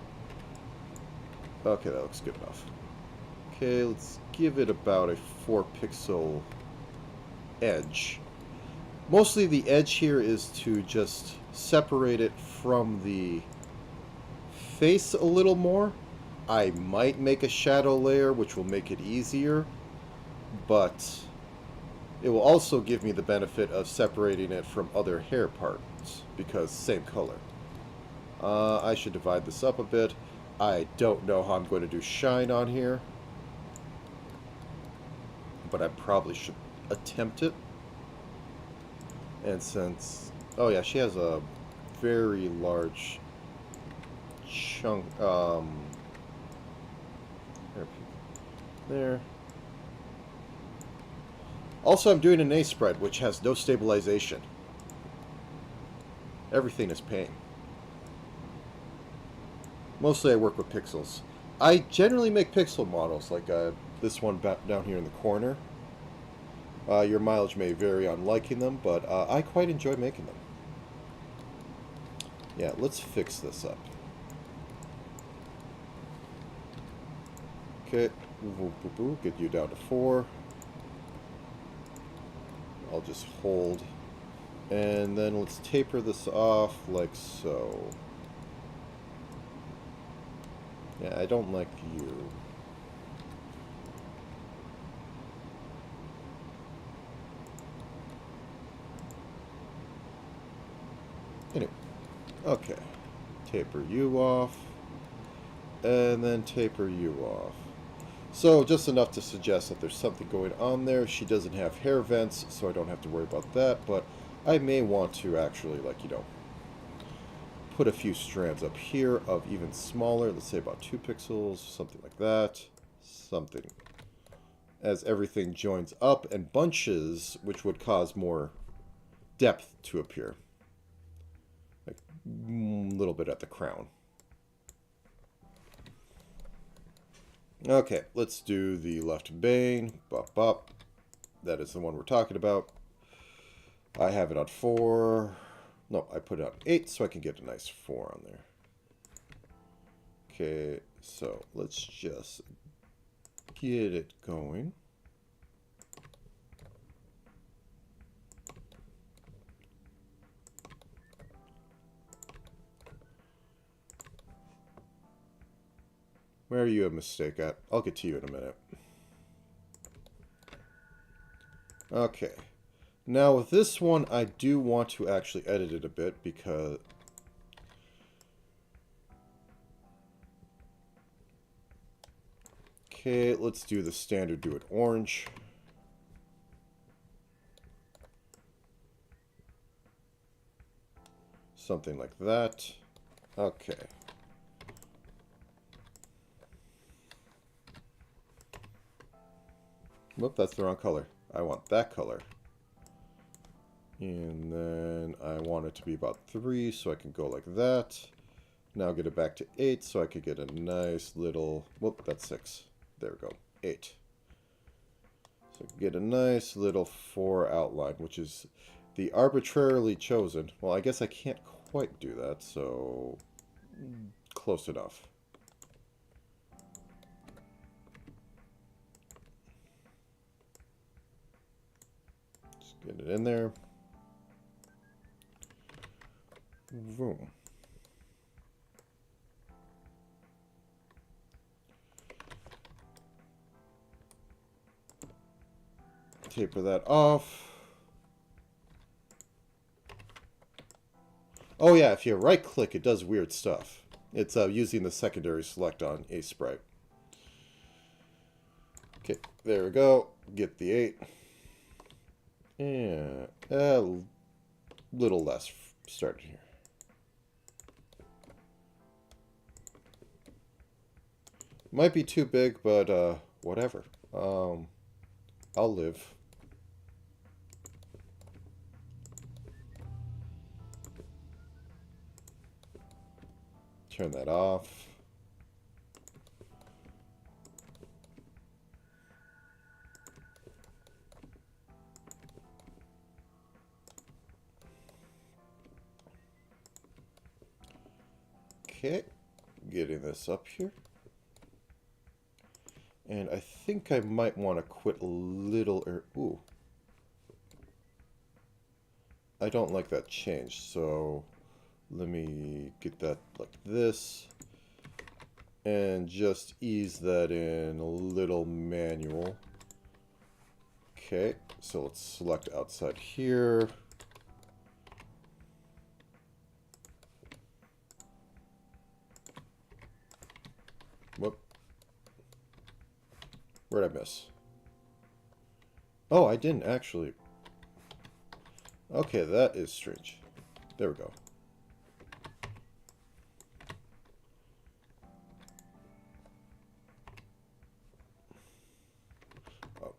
Okay, that looks good enough. Okay, let's give it about a 4 pixel edge. Mostly the edge here is to just separate it from the face a little more. I might make a shadow layer, which will make it easier, but it will also give me the benefit of separating it from other hair parts, because same color. I should divide this up a bit. I don't know how I'm going to do shine on here, but I probably should attempt it. And since... Oh yeah, she has a very large chunk... There. Also, I'm doing an aseprite, which has no stabilization. Everything is pain. Mostly I work with pixels. I generally make pixel models, like this one down here in the corner. Your mileage may vary on liking them, but I quite enjoy making them. Yeah, let's fix this up. Okay, get you down to 4. I'll just hold. And then let's taper this off like so. Yeah, I don't like you. Anyway, okay. Taper you off. And then taper you off. So, just enough to suggest that there's something going on there. She doesn't have hair vents, so I don't have to worry about that, but I may want to actually, like, you know, put a few strands up here of even smaller, let's say about 2 pixels, something like that. Something. As everything joins up and bunches, which would cause more depth to appear. Like, a little bit at the crown. Okay, let's do the left bane. Bop, bop. That is the one we're talking about. I have it on 4. No, I put it on 8 so I can get a nice 4 on there. Okay, so let's just get it going. Where are you a mistake at? I'll get to you in a minute. Okay. Now with this one, I do want to actually edit it a bit because... Okay, let's do the standard, do it orange. Something like that. Okay. Whoop, that's the wrong color. I want that color. And then I want it to be about 3, so I can go like that. Now get it back to 8, so I could get a nice little... Whoop, that's 6. There we go. 8. So get a nice little 4 outline, which is the arbitrarily chosen. Well, I guess I can't quite do that, so... Close enough. Get it in there. Boom. Taper that off. Oh yeah, if you right click it does weird stuff. It's using the secondary select on aseprite. Okay, there we go. Get the 8. And a little less started here. Might be too big, but whatever. I'll live. Turn that off. Okay, getting this up here. And I think I might want to quit a little... Ooh. I don't like that change, so let me get that like this. And just ease that in a little manual. Okay, so let's select outside here. Whoop. Where'd I miss? Oh, I didn't actually. Okay, that is strange. There we go. Oh.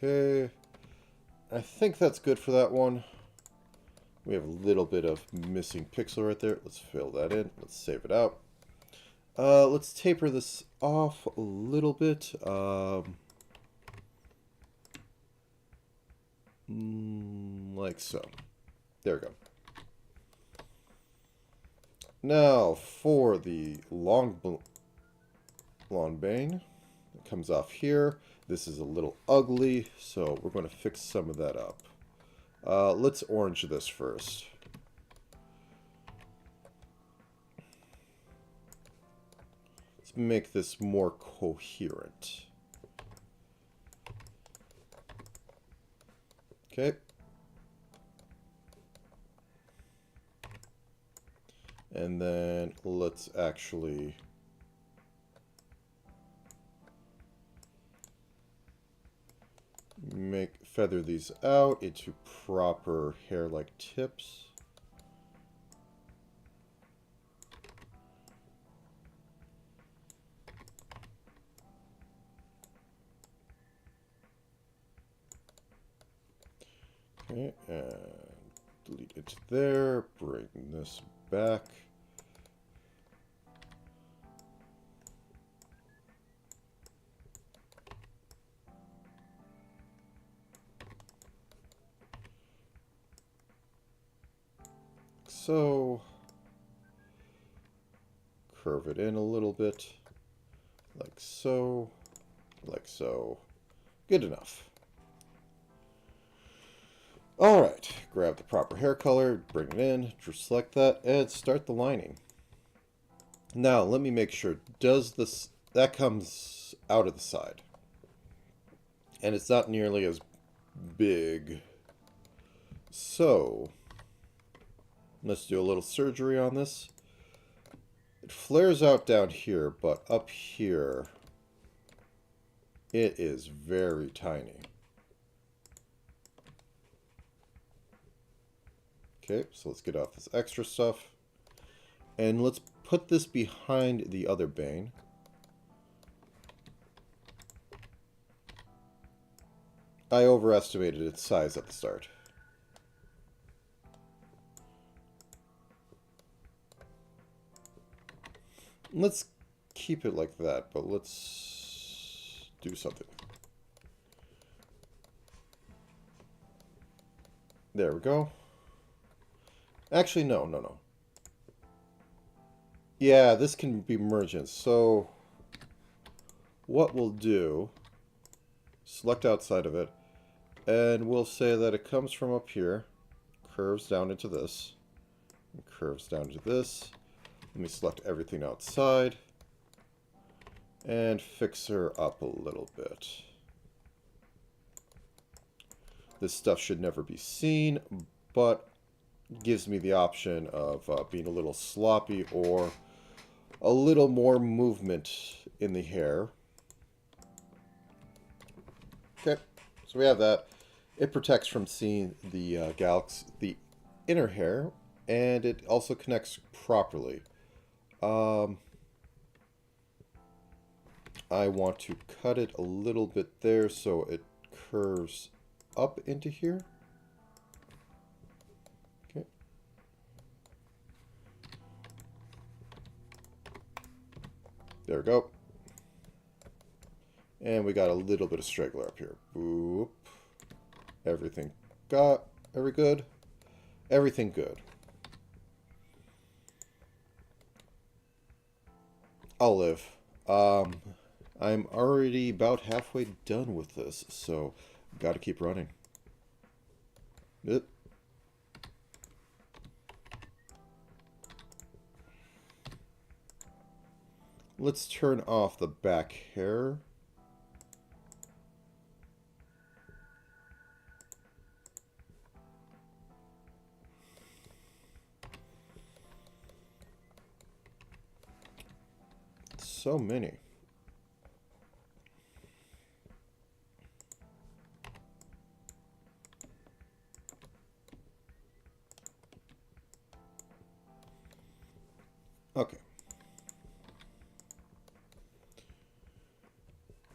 Okay. I think that's good for that one. We have a little bit of missing pixel right there. Let's fill that in. Let's save it out. Let's taper this off a little bit. Like so. There we go. Now for the long bane. It comes off here. This is a little ugly, so we're going to fix some of that up. Let's orange this first. Let's make this more coherent. Okay. And then let's actually feather these out into proper hair-like tips. Okay, and delete it there, bring this back. So, curve it in a little bit, like so, like so. Good enough. Alright, grab the proper hair color, bring it in, select that, and start the lining. Now, let me make sure, that comes out of the side. And it's not nearly as big. So, let's do a little surgery on this. It flares out down here, but up here, it is very tiny. Okay, so let's get off this extra stuff. And let's put this behind the other bane. I overestimated its size at the start. Let's keep it like that, but let's do something. There we go. Actually, no. Yeah, this can be merged in. So, what we'll do, select outside of it, and we'll say that it comes from up here, curves down into this, and curves down to this. Let me select everything outside, and fix her up a little bit. This stuff should never be seen, but gives me the option of being a little sloppy or a little more movement in the hair. Okay, so we have that. It protects from seeing the the inner hair, and it also connects properly. I want to cut it a little bit there so it curves up into here. Okay. There we go. And we got a little bit of straggler up here. Boop. Everything got. Every good? Everything good. I'll live. I'm already about halfway done with this, so got to keep running. Yep. Let's turn off the back hair. So many. Okay.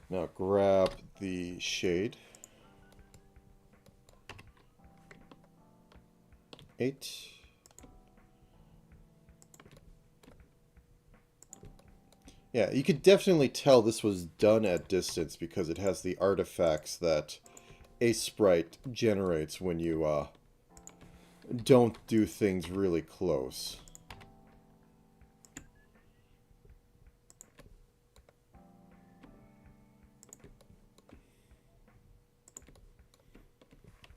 Now grab the shade. 8. Yeah, you could definitely tell this was done at distance because it has the artifacts that aseprite generates when you don't do things really close.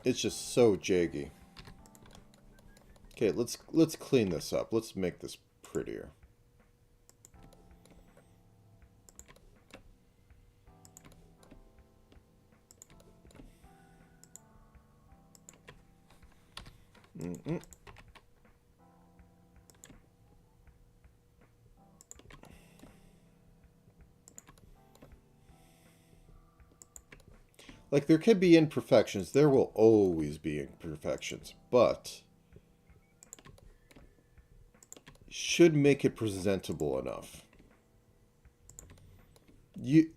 It's just so jaggy. Okay, let's clean this up. Let's make this prettier. Mm-mm. Like, there could be imperfections. There will always be imperfections. But should make it presentable enough.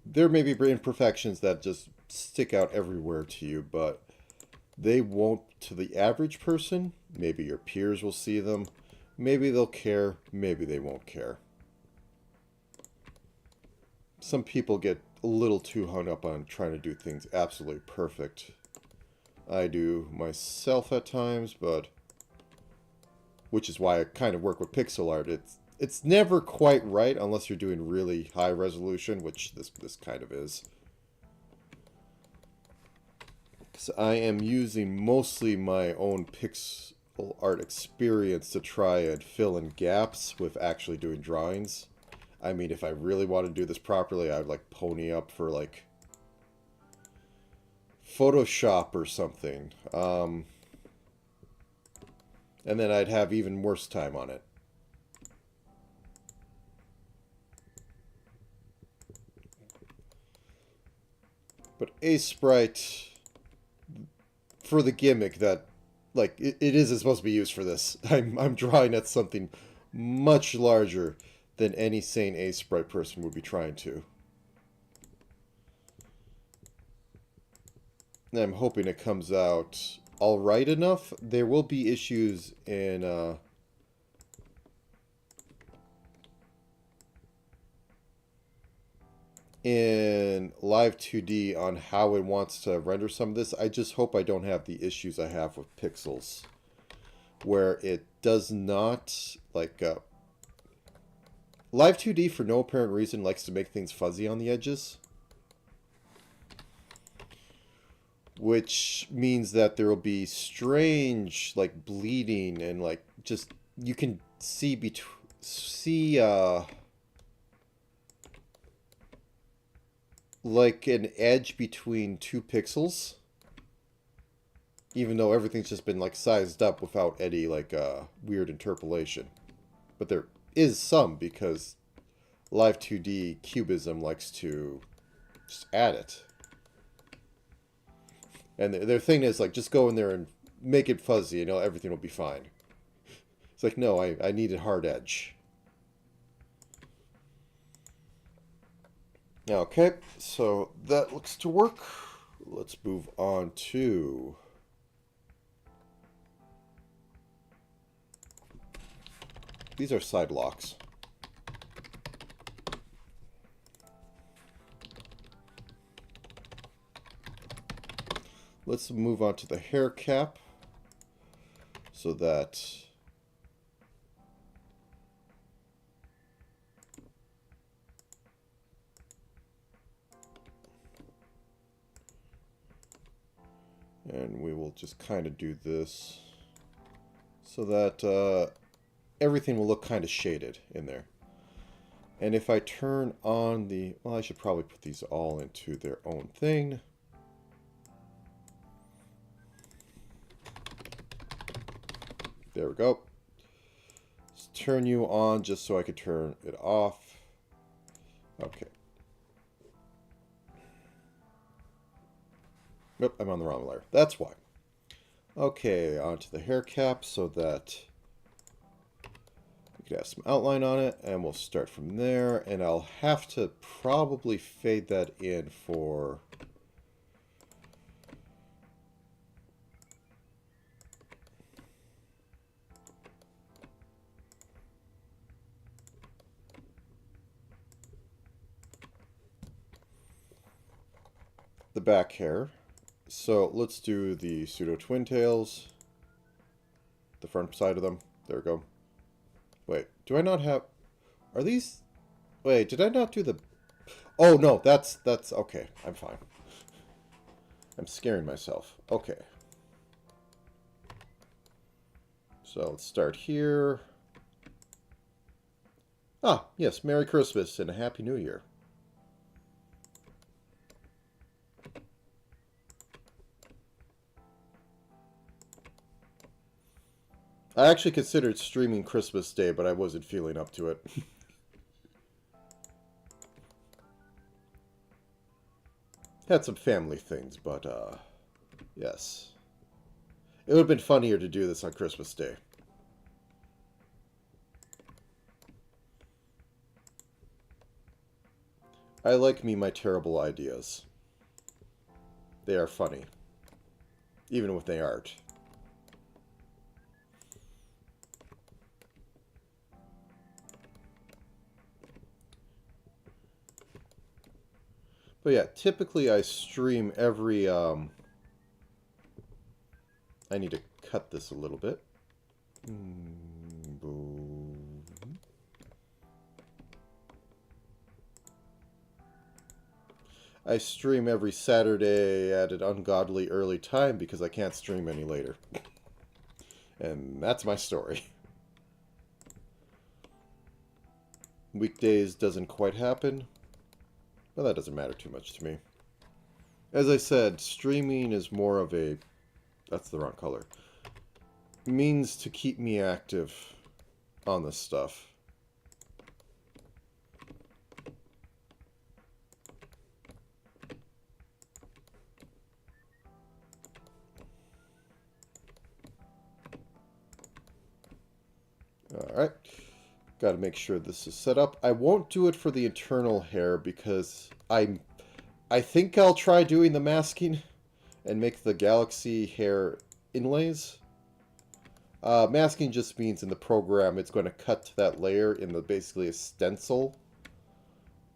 There may be imperfections that just stick out everywhere to you, but they won't to the average person. Maybe your peers will see them. Maybe they'll care. Maybe they won't care. Some people get a little too hung up on trying to do things absolutely perfect. I do myself at times, but which is why I kind of work with pixel art. It's never quite right unless you're doing really high resolution, which this kind of is. Because I am using mostly my own pixel art experience to try and fill in gaps with actually doing drawings. I mean, if I really want to do this properly, I would like pony up for like Photoshop or something. And then I'd have even worse time on it. But aseprite, for the gimmick that, like, it is supposed to be used for this. I'm drawing at something much larger than any sane aseprite person would be trying to. And I'm hoping it comes out alright enough. There will be issues in Live 2D on how it wants to render some of this. I just hope I don't have the issues I have with pixels, where it does not, like, Live 2D, for no apparent reason, likes to make things fuzzy on the edges. Which means that there will be strange, like, bleeding and, like, just, you can see like an edge between two pixels. Even though everything's just been, like, sized up without any, like, weird interpolation. But there is some, because Live 2D Cubism likes to just add it. And their thing is, like, just go in there and make it fuzzy, and everything will be fine. It's like, no, I need a hard edge. Okay, so that looks to work. Let's move on to... These are side locks. Let's move on to the hair cap so that and we will just kind of do this so that everything will look kind of shaded in there. And if I turn on the, well, I should probably put these all into their own thing. There we go. Let's turn you on just so I could turn it off. Okay. Nope, I'm on the wrong layer. That's why. Okay, onto the hair cap so that we can have some outline on it, and we'll start from there. And I'll have to probably fade that in for... the back hair. So let's do the pseudo twin tails. The front side of them. There we go. Wait, do I not have... Are these... Wait, did I not do the... Oh, no, that's... Okay, I'm fine. I'm scaring myself. Okay. So let's start here. Ah, yes, Merry Christmas and a Happy New Year. I actually considered streaming Christmas Day, but I wasn't feeling up to it. Had some family things, but, yes. It would have been funnier to do this on Christmas Day. I like me my terrible ideas. They are funny. Even if they aren't. But yeah, typically I stream every, I need to cut this a little bit. I stream every Saturday at an ungodly early time because I can't stream any later. And that's my story. Weekdays doesn't quite happen. But that doesn't matter too much to me. As I said, streaming is more of a... That's the wrong color. Means to keep me active on this stuff. Alright. Got to make sure this is set up. I won't do it for the internal hair because I think I'll try doing the masking and make the galaxy hair inlays. Masking just means in the program it's going to cut to that layer in the basically a stencil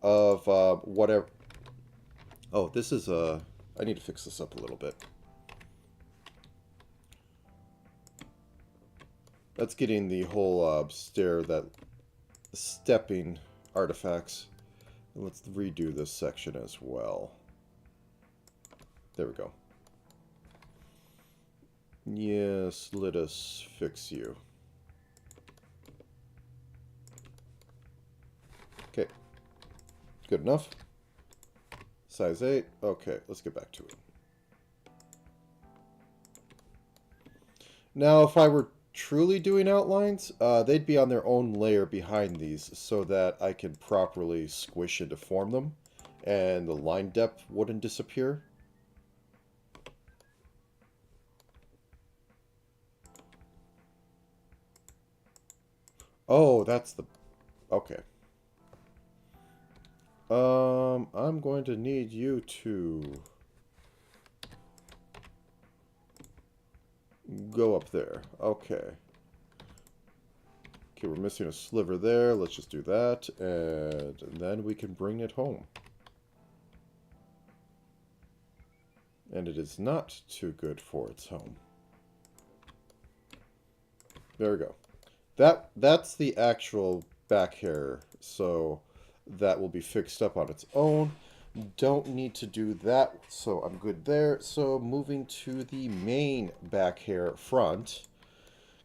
of whatever. Oh, this is I need to fix this up a little bit. That's getting the whole stepping artifacts. And let's redo this section as well. There we go. Yes, let us fix you. Okay. Good enough. Size 8. Okay, let's get back to it. Now, if I were truly doing outlines, they'd be on their own layer behind these so that I can properly squish and deform them and the line depth wouldn't disappear. Oh, that's the... Okay. I'm going to need you to go up there. Okay. Okay, we're missing a sliver there. Let's just do that, and then we can bring it home. And it is not too good for its home. There we go. That's the actual back hair, so that will be fixed up on its own. Don't need to do that, so I'm good there. So moving to the main back hair front,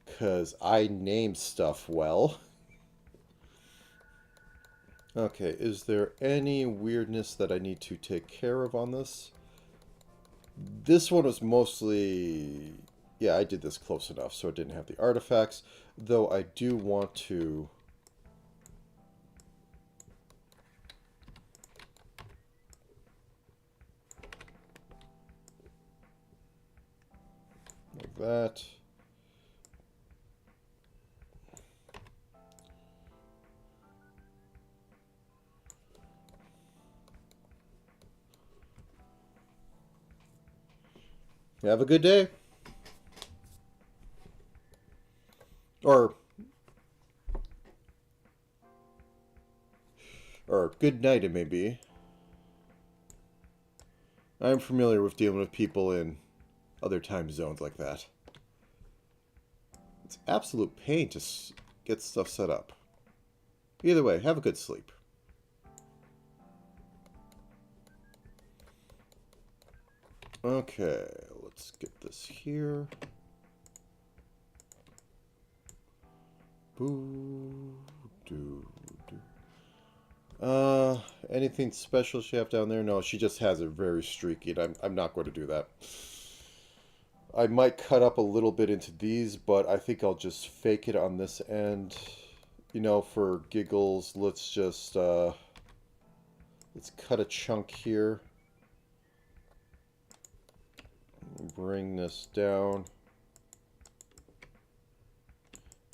because I named stuff well. Okay, is there any weirdness that I need to take care of on this? This one was mostly... Yeah, I did this close enough, so it didn't have the artifacts. Though I do want to... like that. Have a good day. Or good night, it may be. I'm familiar with dealing with people in other time zones like that. It's absolute pain to get stuff set up. Either way, have a good sleep. Okay, let's get this here. Boo, doo, doo. Anything special she have down there? No, she just has it very streaky, and I'm not going to do that. I might cut up a little bit into these, but I think I'll just fake it on this end. You know, for giggles, let's just, let's cut a chunk here. Bring this down.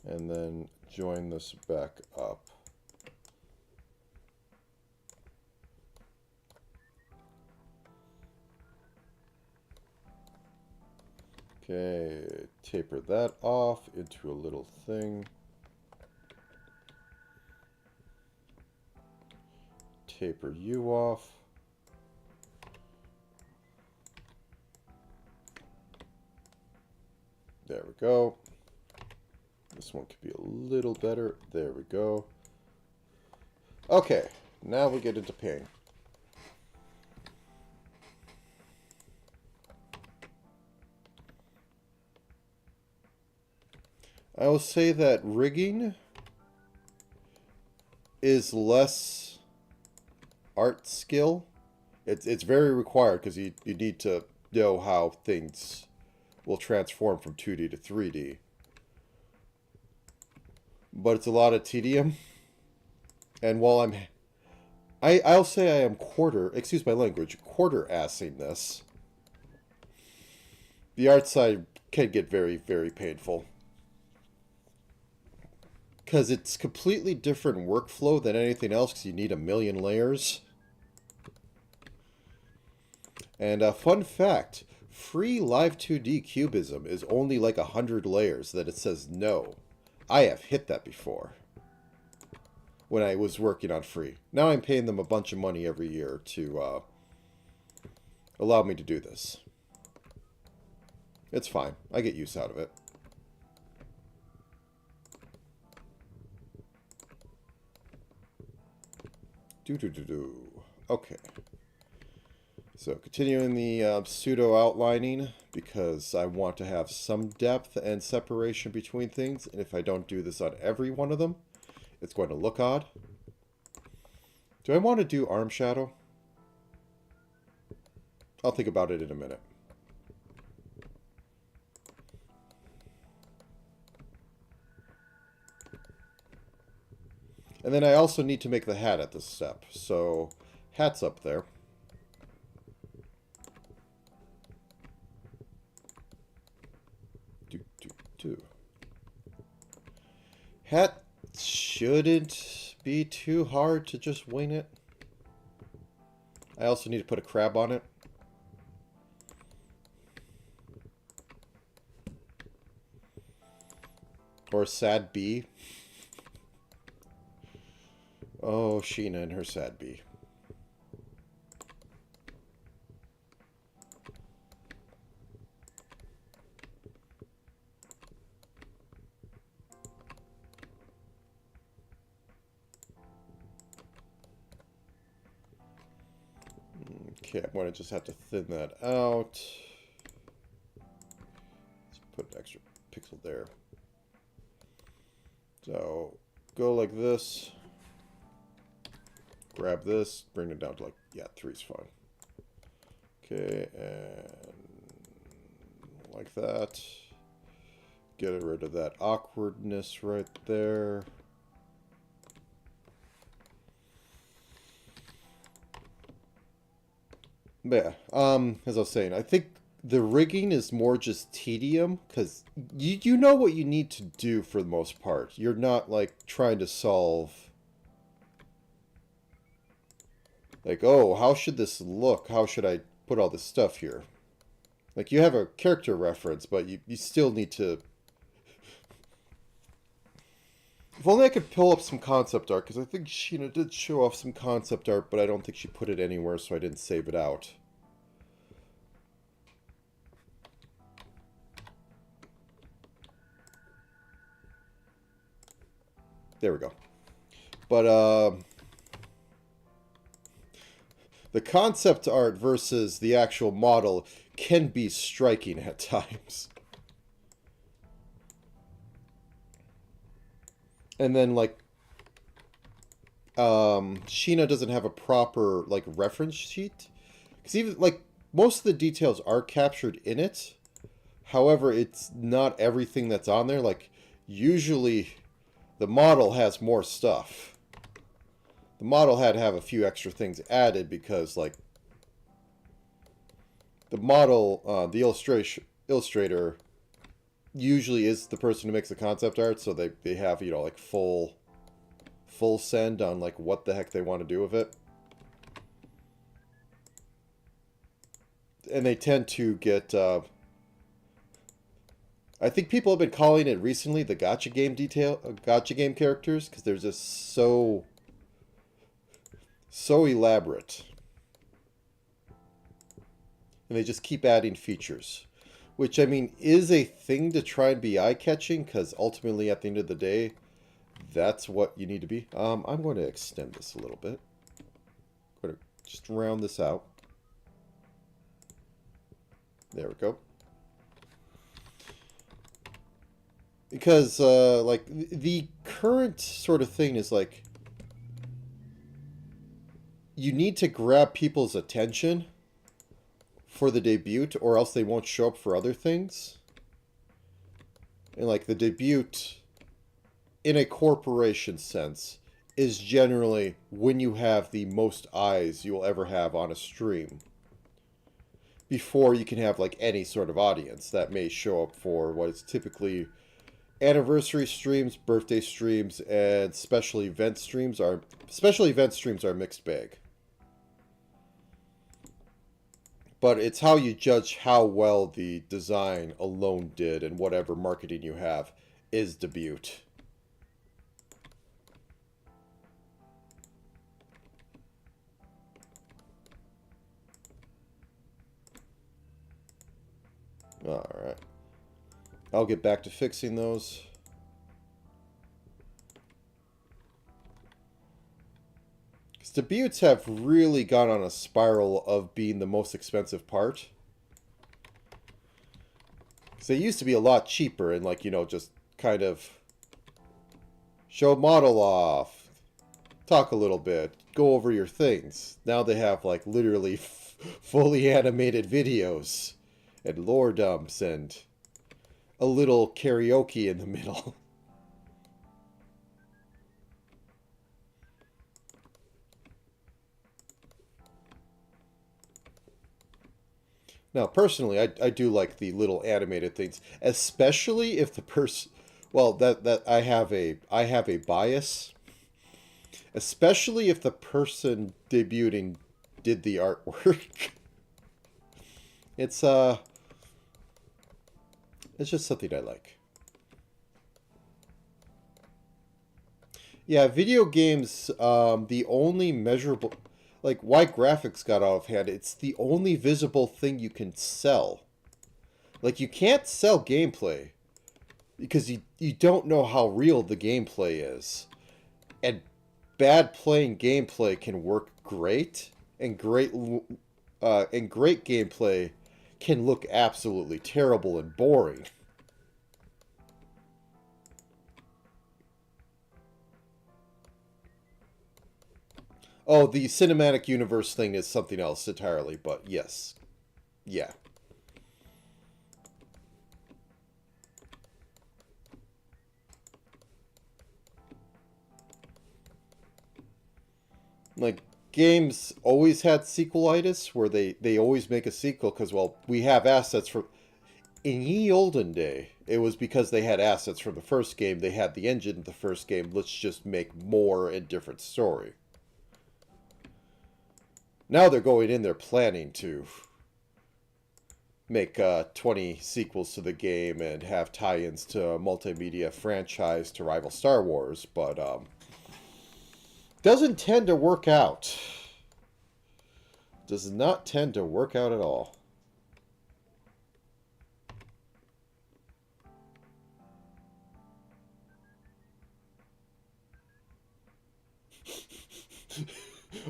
And then join this back up. Okay, taper that off into a little thing. Taper you off. There we go. This one could be a little better. There we go. Okay, now we get into painting. I will say that rigging is less art skill. It's very required because you need to know how things will transform from 2D to 3D. But it's a lot of tedium. And while I'll say I am excuse my language, quarter-assing this, the art side can get very, very painful. Because it's completely different workflow than anything else, because you need a million layers. And a fun fact, free Live 2D Cubism is only like 100 layers that it says no. I have hit that before when I was working on free. Now I'm paying them a bunch of money every year to allow me to do this. It's fine. I get use out of it. Okay. So continuing the pseudo outlining, because I want to have some depth and separation between things, and if I don't do this on every one of them, it's going to look odd. Do I want to do arm shadow? I'll think about it in a minute. And then I also need to make the hat at this step. So, hat's up there. Hat shouldn't be too hard to just wing it. I also need to put a crab on it. Or a sad bee. Oh, Sheena and her sad bee. Okay, I'm going to just have to thin that out. Let's put an extra pixel there. So, go like this. Grab this, bring it down to like, yeah, 3's fine. Okay, and like that. Get rid of that awkwardness right there. But yeah, as I was saying, I think the rigging is more just tedium, because you know what you need to do for the most part. You're not, like, trying to solve... Like, oh, how should this look? How should I put all this stuff here? Like, you have a character reference, but you still need to... If only I could pull up some concept art, because I think Sheena did show off some concept art, but I don't think she put it anywhere, so I didn't save it out. There we go. But the concept art versus the actual model can be striking at times. And then, like, Sheena doesn't have a proper, like, reference sheet. Because even, like, most of the details are captured in it. However, it's not everything that's on there. Like, usually the model has more stuff. The model had to have a few extra things added because, like, the model, the illustrator usually is the person who makes the concept art, so they have, you know, like, full send on, like, what the heck they want to do with it. And they tend to get, I think people have been calling it recently the gotcha game characters, because they're just so elaborate. And they just keep adding features. Which, I mean, is a thing to try and be eye-catching, because ultimately, at the end of the day, that's what you need to be. I'm going to extend this a little bit. I'm going to just round this out. There we go. Because, like, the current sort of thing is, like, you need to grab people's attention for the debut, or else they won't show up for other things. And, like, the debut, in a corporation sense, is generally when you have the most eyes you'll ever have on a stream. Before you can have, like, any sort of audience that may show up for what is typically anniversary streams, birthday streams, and special event streams are a mixed bag. But it's how you judge how well the design alone did, and whatever marketing you have is debut. Alright. I'll get back to fixing those. Because debuts have really gone on a spiral of being the most expensive part. Because they used to be a lot cheaper and, like, you know, just kind of show model off, talk a little bit, go over your things. Now they have, like, literally fully animated videos and lore dumps and a little karaoke in the middle. Now, personally, I do like the little animated things, especially if the person, well, that I have a bias, especially if the person debuting did the artwork. It's just something I like. Yeah, video games, the only measurable, like, why graphics got out of hand, it's the only visible thing you can sell. Like, you can't sell gameplay because you don't know how real the gameplay is. And bad playing gameplay can work great, and great gameplay can look absolutely terrible and boring. Oh, the cinematic universe thing is something else entirely, but yes. Yeah. Like, games always had sequelitis, where they always make a sequel because, well, we have assets from... In ye olden day, it was because they had assets from the first game, they had the engine of the first game, let's just make more and different story. Now they're going in there planning to make 20 sequels to the game and have tie-ins to a multimedia franchise to rival Star Wars, but doesn't tend to work out. Does not tend to work out at all.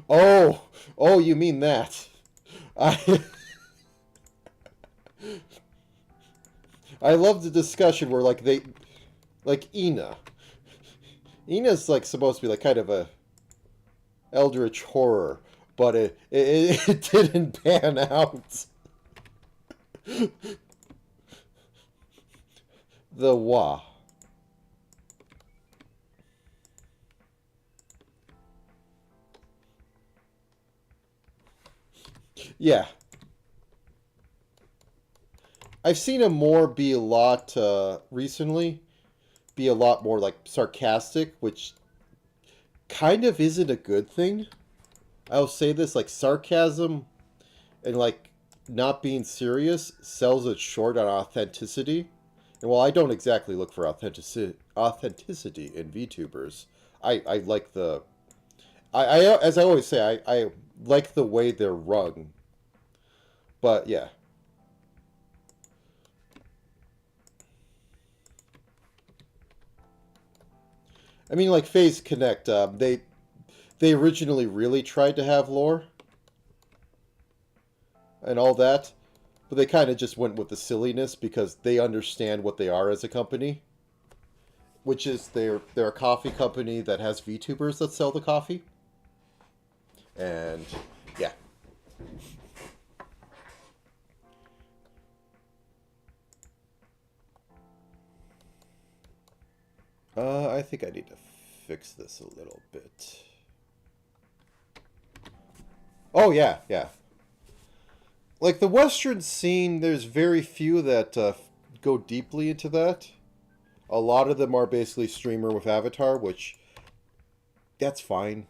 Oh, oh, you mean that? I I love the discussion where like they like Ina. Ina's like supposed to be like kind of a eldritch horror, but it didn't pan out. The Wa. Yeah. I've seen him more be a lot recently, be a lot more like sarcastic, which kind of isn't a good thing. I'll say this, like sarcasm and like not being serious sells it short on authenticity. And while I don't exactly look for authenticity in VTubers, I like the I as I always say, I like the way they're run. But yeah. I mean like Phase Connect, they originally really tried to have lore and all that, but they kind of just went with the silliness because they understand what they are as a company, which is they're a coffee company that has VTubers that sell the coffee. And yeah. I think I need to fix this a little bit. Oh yeah, yeah. Like the Western scene, there's very few that go deeply into that. A lot of them are basically streamer with avatar, which that's fine.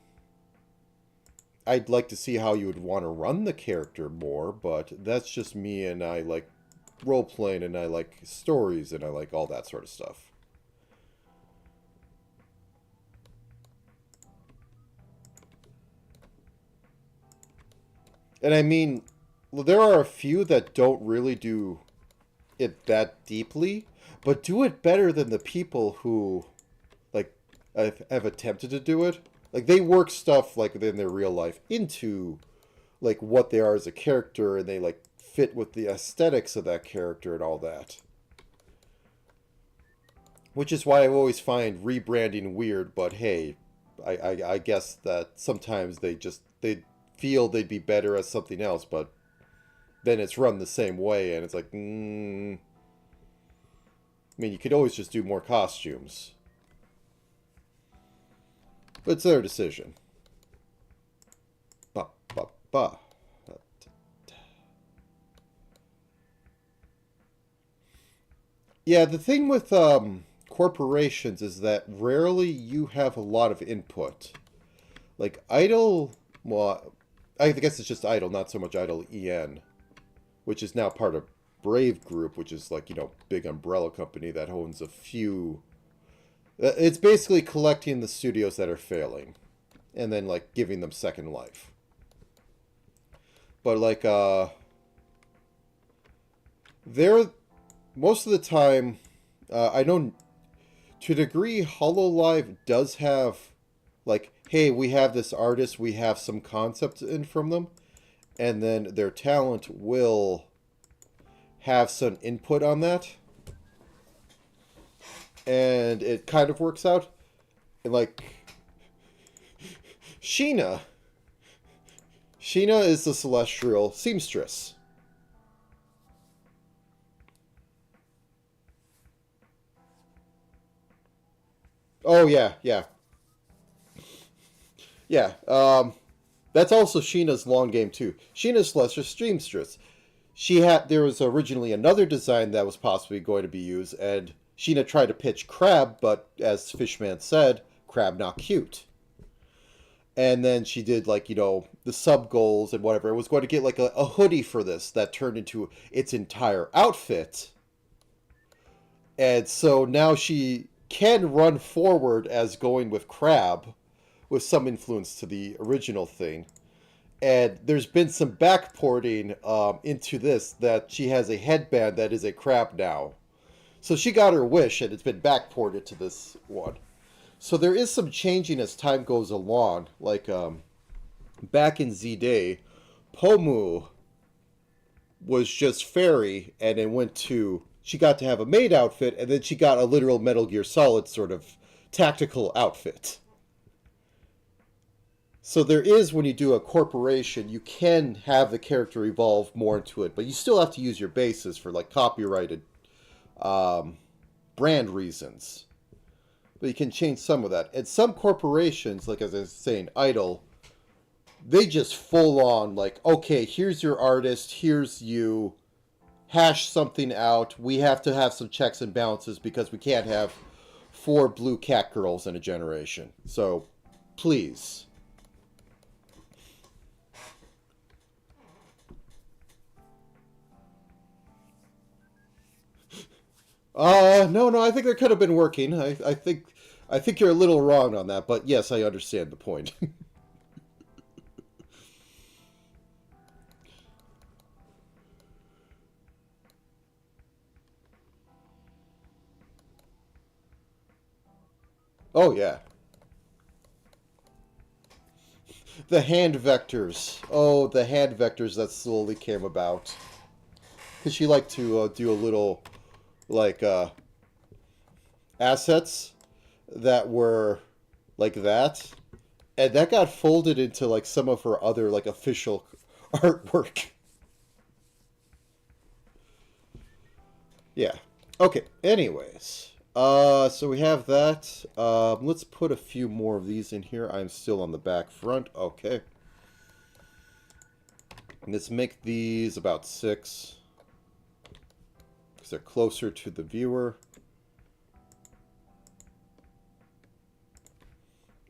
I'd like to see how you would want to run the character more, but that's just me, and I like role playing, and I like stories, and I like all that sort of stuff. And I mean, there are a few that don't really do it that deeply, but do it better than the people who like have attempted to do it. Like they work stuff like within their real life into like what they are as a character, and they like fit with the aesthetics of that character and all that. Which is why I always find rebranding weird, but hey, I guess that sometimes they feel they'd be better as something else, but then it's run the same way, and it's like, I mean, you could always just do more costumes. But it's their decision. Ba, ba, ba. Yeah, the thing with corporations is that rarely you have a lot of input. Like Idle, well, I guess it's just Idle, not so much Idle EN, which is now part of Brave Group, which is like, big umbrella company that owns a few. It's basically collecting the studios that are failing and then like giving them second life. But like they're most of the time I know to a degree HoloLive does have like, hey, we have this artist, we have some concepts in from them, and then their talent will have some input on that, and it kind of works out. And like Sheena is the celestial seamstress. Oh yeah, yeah, yeah. That's also Sheena's long game too. Sheena's celestial seamstress. There was originally another design that was possibly going to be used, and Sheena tried to pitch Crab, but as Fishman said, Crab not cute. And then she did like, the sub goals and whatever. It was going to get like a hoodie for this that turned into its entire outfit. And so now she can run forward as going with Crab with some influence to the original thing. And there's been some backporting into this that she has a headband that is a Crab now. So she got her wish, and it's been backported to this one. So there is some changing as time goes along. Like, back in Z-Day, Pomu was just fairy, and it went to... She got to have a maid outfit, and then she got a literal Metal Gear Solid sort of tactical outfit. So there is, when you do a corporation, you can have the character evolve more into it, but you still have to use your bases for like copyrighted brand reasons. But you can change some of that. And some corporations, like as I was saying, Idol, they just full on like, okay, here's your artist, here's you, hash something out. We have to have some checks and balances because we can't have 4 blue cat girls in a generation. So, please. No, I think they could have been working. I think you're a little wrong on that, but yes, I understand the point. Oh, yeah. The hand vectors. Oh, the hand vectors that slowly came about. Because she liked to do a little, like, assets that were like that. And that got folded into, like, some of her other, like, official artwork. Yeah. Okay, anyways. So we have that. Let's put a few more of these in here. I'm still on the back front. Okay. Let's make these about 6. Because they're closer to the viewer.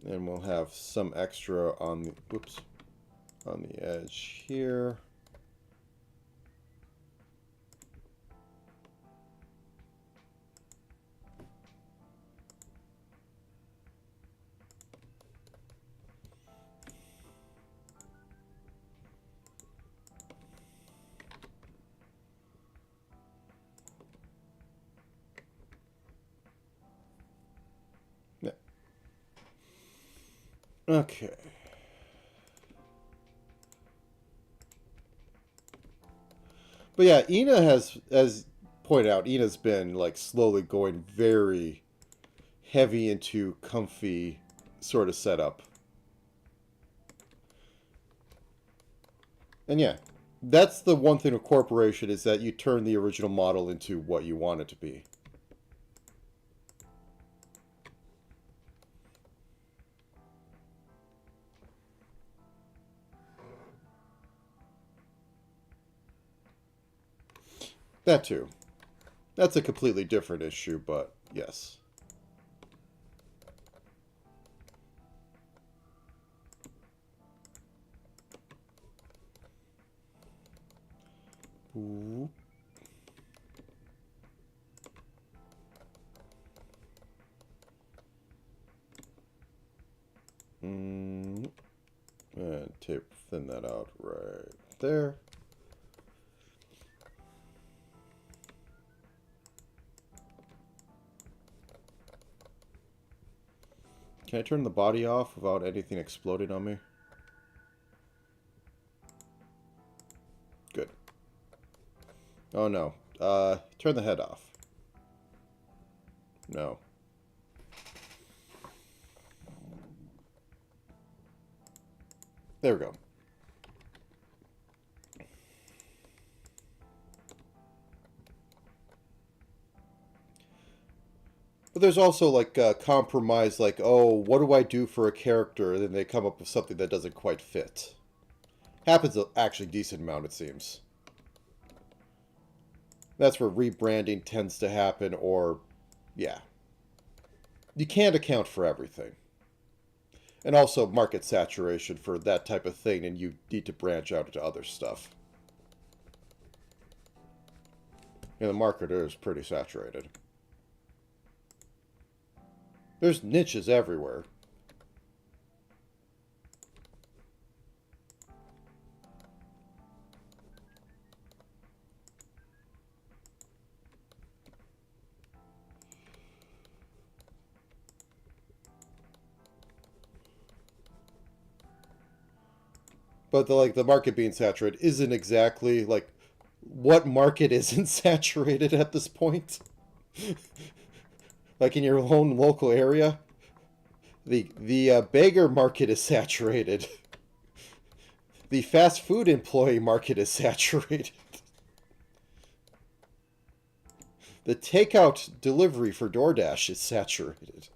And we'll have some extra on the, whoops, on the edge here. Okay. But yeah, Ina has, as pointed out, Ina's been like slowly going very heavy into comfy sort of setup. And yeah, that's the one thing with Corporation is that you turn the original model into what you want it to be. That too. That's a completely different issue, but yes. Ooh. And tape thin that out right there. Can I turn the body off without anything exploding on me? Good. Oh no. Turn the head off. No. There we go. But there's also like compromise, like, oh, what do I do for a character? And then they come up with something that doesn't quite fit. Happens actually decent amount, it seems. That's where rebranding tends to happen, or, yeah. You can't account for everything. And also market saturation for that type of thing, and you need to branch out into other stuff. And the market is pretty saturated. There's niches everywhere. But the market being saturated isn't exactly like what market isn't saturated at this point. Like in your own local area, the beggar market is saturated. The fast food employee market is saturated. The takeout delivery for DoorDash is saturated.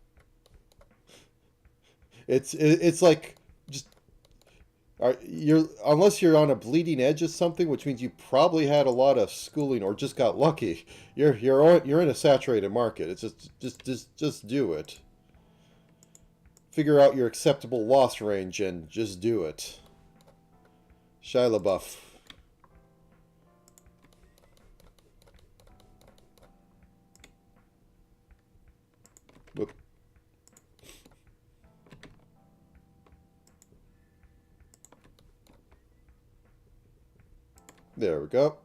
It's like just you're unless you're on a bleeding edge of something, which means you probably had a lot of schooling or just got lucky. You're in a saturated market. It's just do it. Figure out your acceptable loss range and just do it. Shia LaBeouf. Whoop. There we go.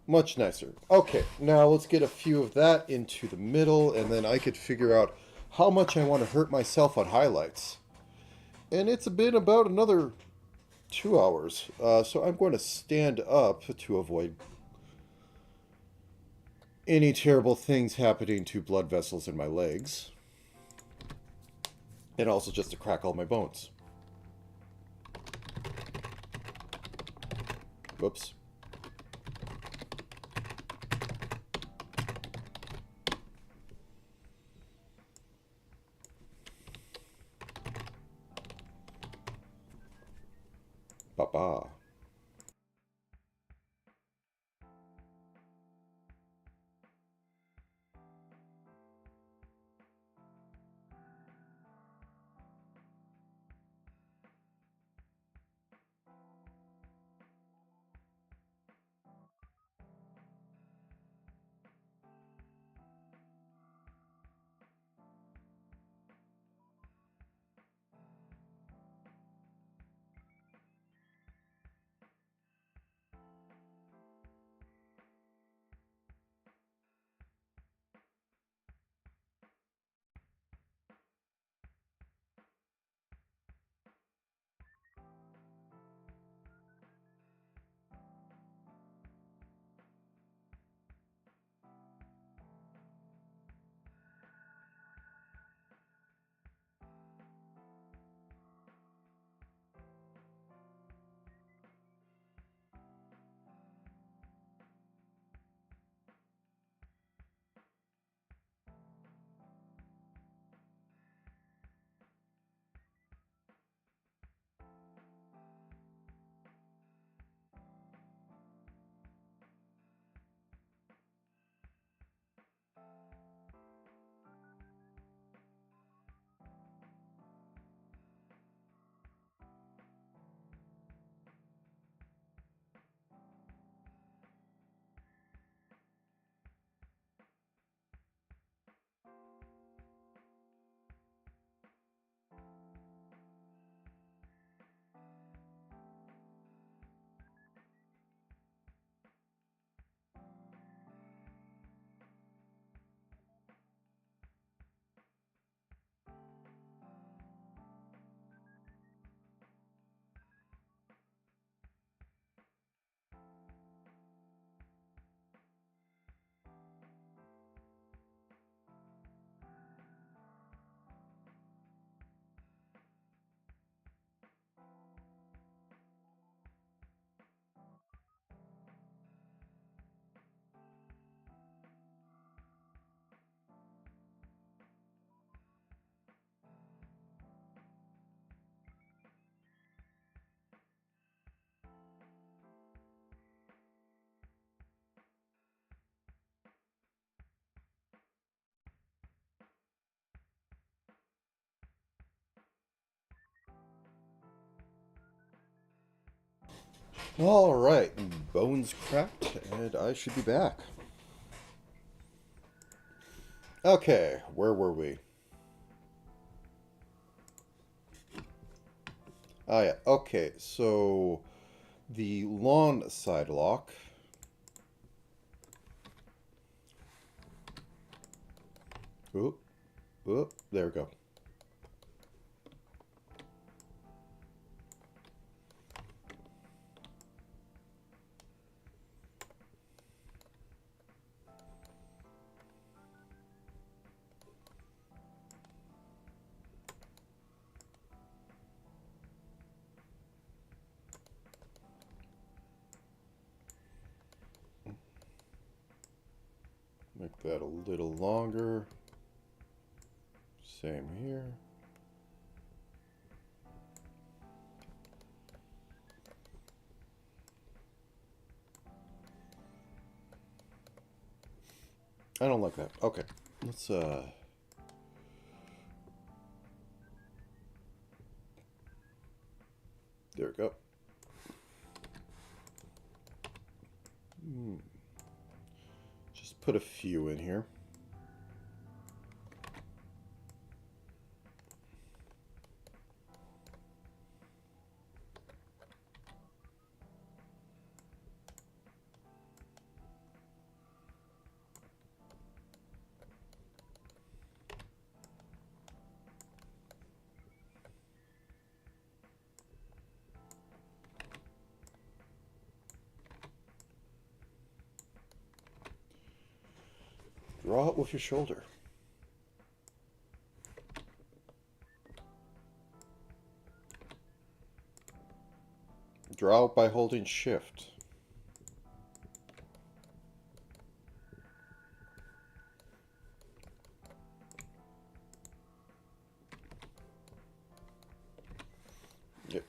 Much nicer. Okay, now let's get a few of that into the middle, and then I could figure out how much I want to hurt myself on highlights. And it's been about another 2 hours, so I'm going to stand up to avoid any terrible things happening to blood vessels in my legs. And also just to crack all my bones. Whoops. Ba-ba. All right, bones cracked, and I should be back. Okay, where were we? Oh yeah, okay, so the lawn side lock. Oop, oop, there we go. Make that a little longer. Same here. I don't like that. Okay. Let's there we go. Just put a few in here. Draw it with your shoulder. Draw it by holding shift. Yep.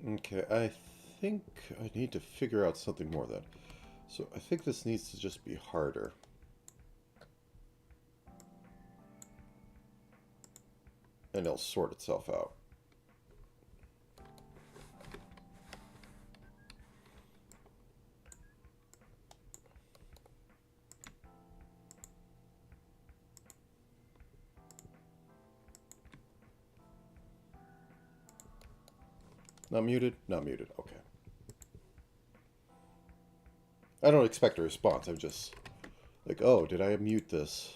Okay, I think I need to figure out something more then. So I think this needs to just be harder. And it'll sort itself out. Not muted? Not muted. Okay. I don't expect a response. I'm just like, oh, did I mute this?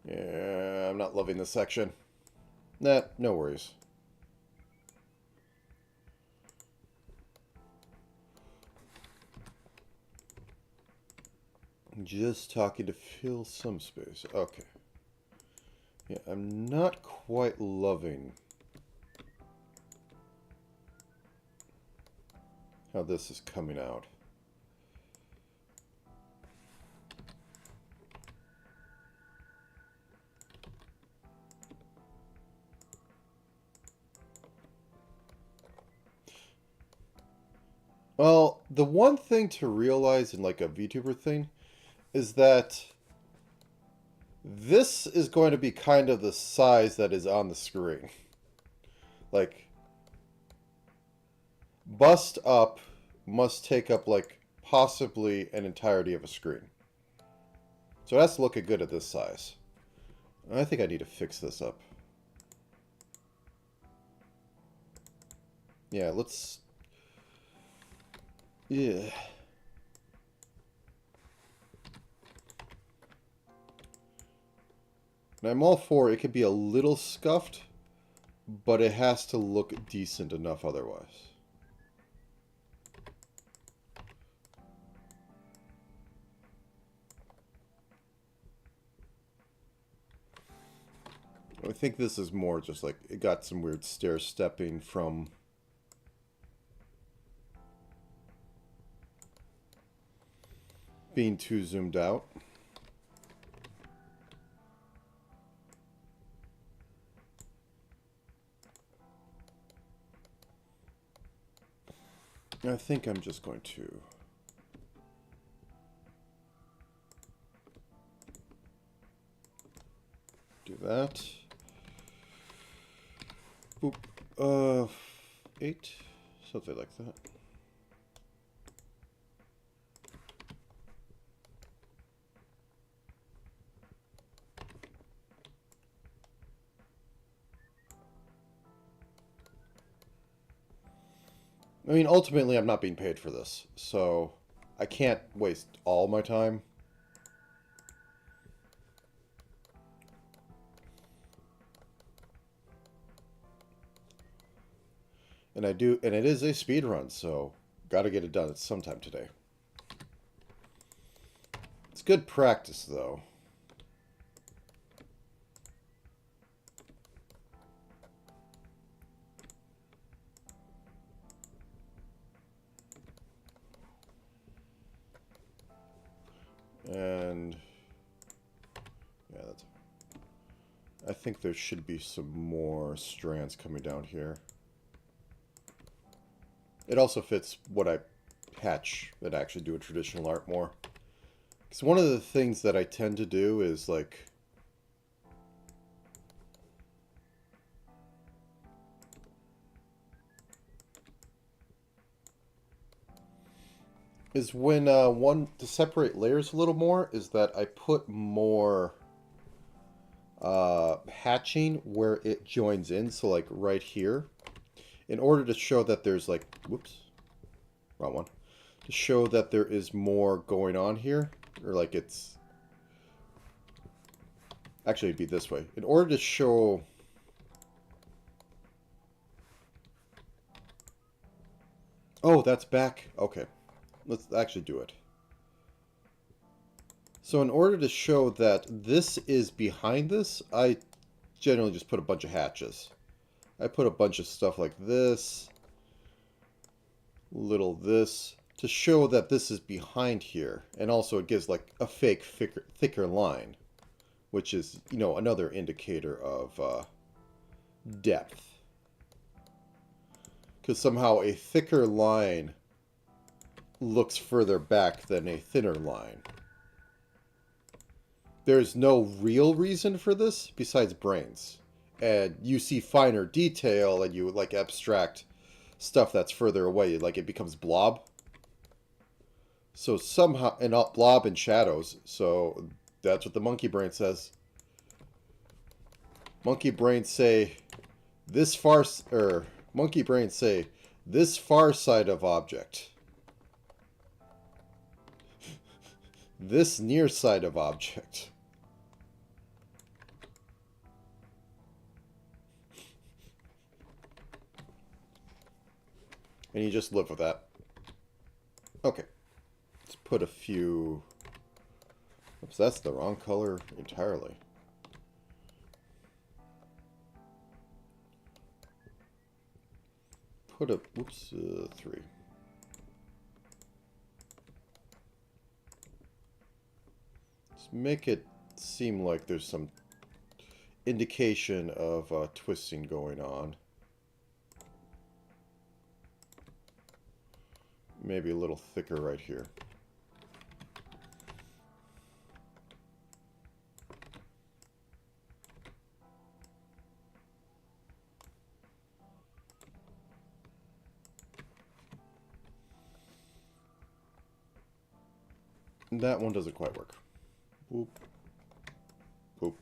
Yeah, I'm not loving this section. Nah, no worries. I'm just talking to fill some space. Okay. Yeah, I'm not quite loving how this is coming out. Well, the one thing to realize in like a VTuber thing is that this is going to be kind of the size that is on the screen. Like, bust up must take up like possibly an entirety of a screen. So it has to look good at this size. I think I need to fix this up. Yeah, let's... Yeah. And I'm all for it could be a little scuffed, but it has to look decent enough otherwise. I think this is more just like, it got some weird stair-stepping from being too zoomed out. I think I'm just going to do that. Boop. 8, something like that. I mean, ultimately, I'm not being paid for this, so I can't waste all my time. And it is a speed run, so gotta get it done sometime today. It's good practice, though. And yeah, I think there should be some more strands coming down here. It also fits what I hatch and actually do a traditional art more. Because one of the things that I tend to do is like when to separate layers a little more is that I put more hatching where it joins in, so like right here, in order to show that there's like, whoops, wrong one, to show that there is more going on here, or like it's, actually it'd be this way, in order to show, oh, that's back, okay, let's actually do it. So in order to show that this is behind this, I generally just put a bunch of hatches. I put a bunch of stuff like this, little this, to show that this is behind here. And also it gives like a fake thicker line, which is, you know, another indicator of depth. Because somehow a thicker line looks further back than a thinner line. There's no real reason for this besides brains. And you see finer detail and you like abstract stuff that's further away, like it becomes blob. So somehow, and not blob and shadows, so that's what the monkey brain says. Monkey brains say this far, or monkey brains say this far side of object. This near side of object. And you just live with that. Okay. Let's put a few... Oops, that's the wrong color entirely. Put a... Oops, 3. Let's make it seem like there's some indication of twisting going on. Maybe a little thicker right here. That one doesn't quite work. Boop. Boop.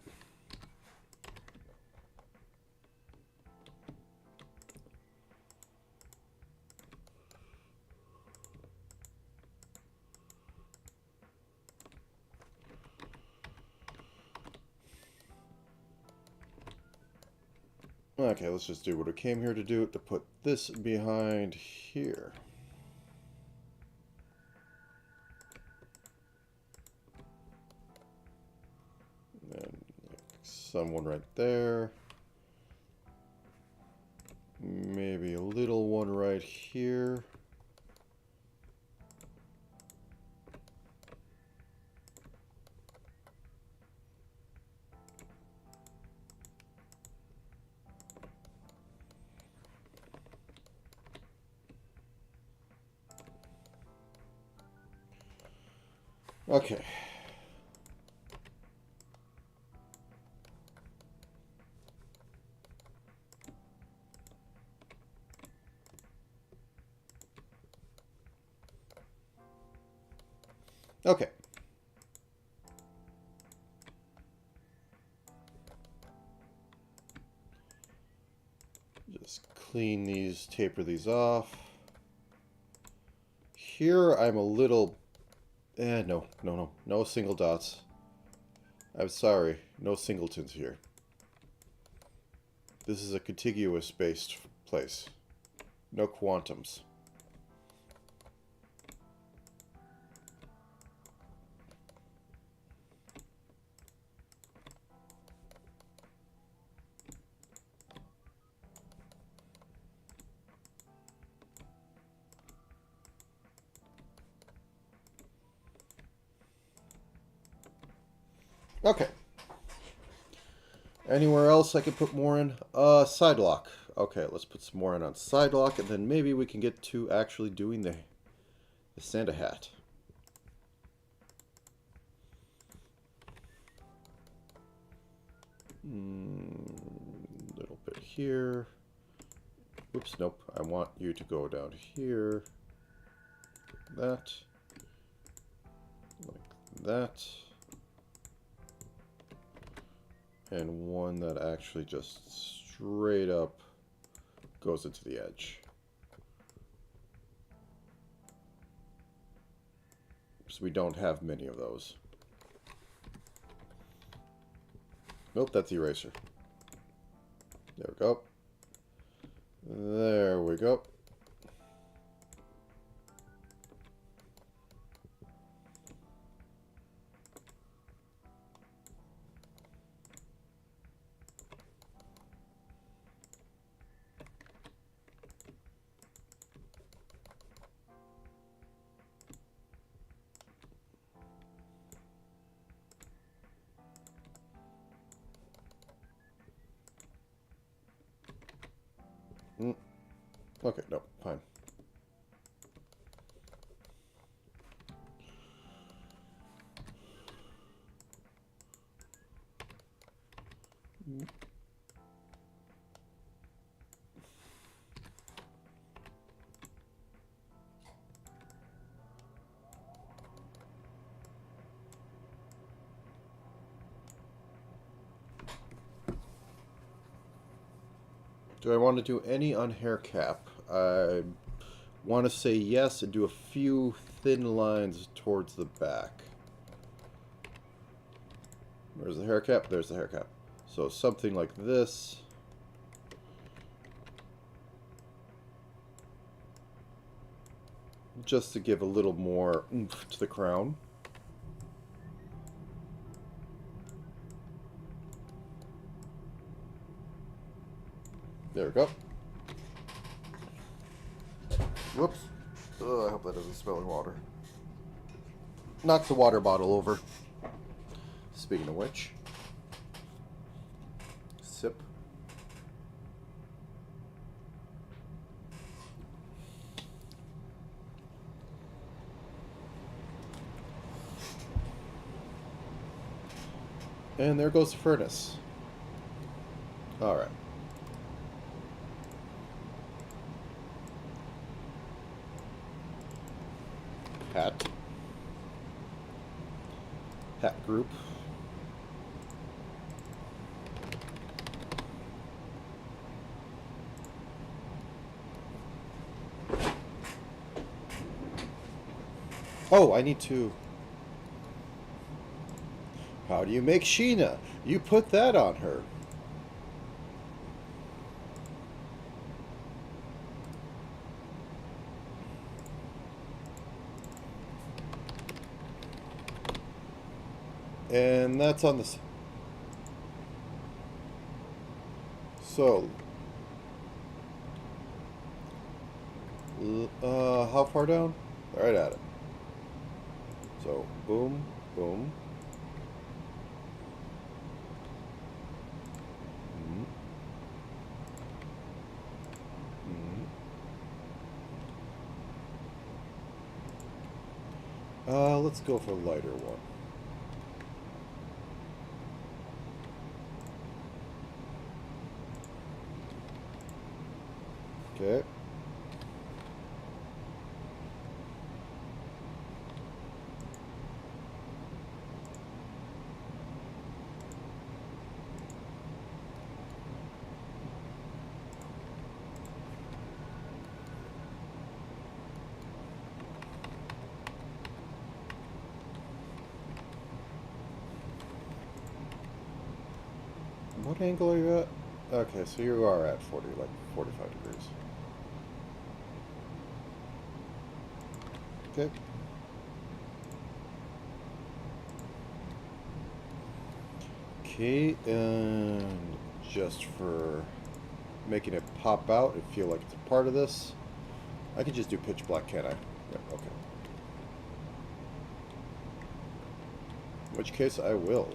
Okay, let's just do what I came here to do, to put this behind here. And someone right there. Maybe a little one right here. Okay. Okay. Just clean these, taper these off. Here I'm a little... no single dots. I'm sorry, no singletons here. This is a contiguous-based place. No quantums. Okay. Anywhere else I can put more in? Side lock. Okay, let's put some more in on side lock, and then maybe we can get to actually doing the Santa hat. Little bit here. Oops, nope. I want you to go down here. That. Like that. And one that actually just straight up goes into the edge. So we don't have many of those. Nope, that's the eraser. There we go. There we go. Okay, no, fine. Do I want to do any on hair cap? I want to say yes and do a few thin lines towards the back. Where's the hair cap? There's the hair cap. So something like this. Just to give a little more oomph to the crown. There we go. Whoops. Ugh, I hope that doesn't spill in water. Knocked the water bottle over. Speaking of which. Sip. And there goes the furnace. Alright. Hat. Hat group. Oh, I need to... How do you make Sheena? You put that on her. And that's on this. So, how far down? Right at it. So, boom, boom. Let's go for a lighter one. Okay. What angle are you at? Okay, so you are at 40, like 45 degrees. Okay. Okay, and just for making it pop out and feel like it's a part of this, I can just do pitch black, can't I? Yep, okay. In which case I will.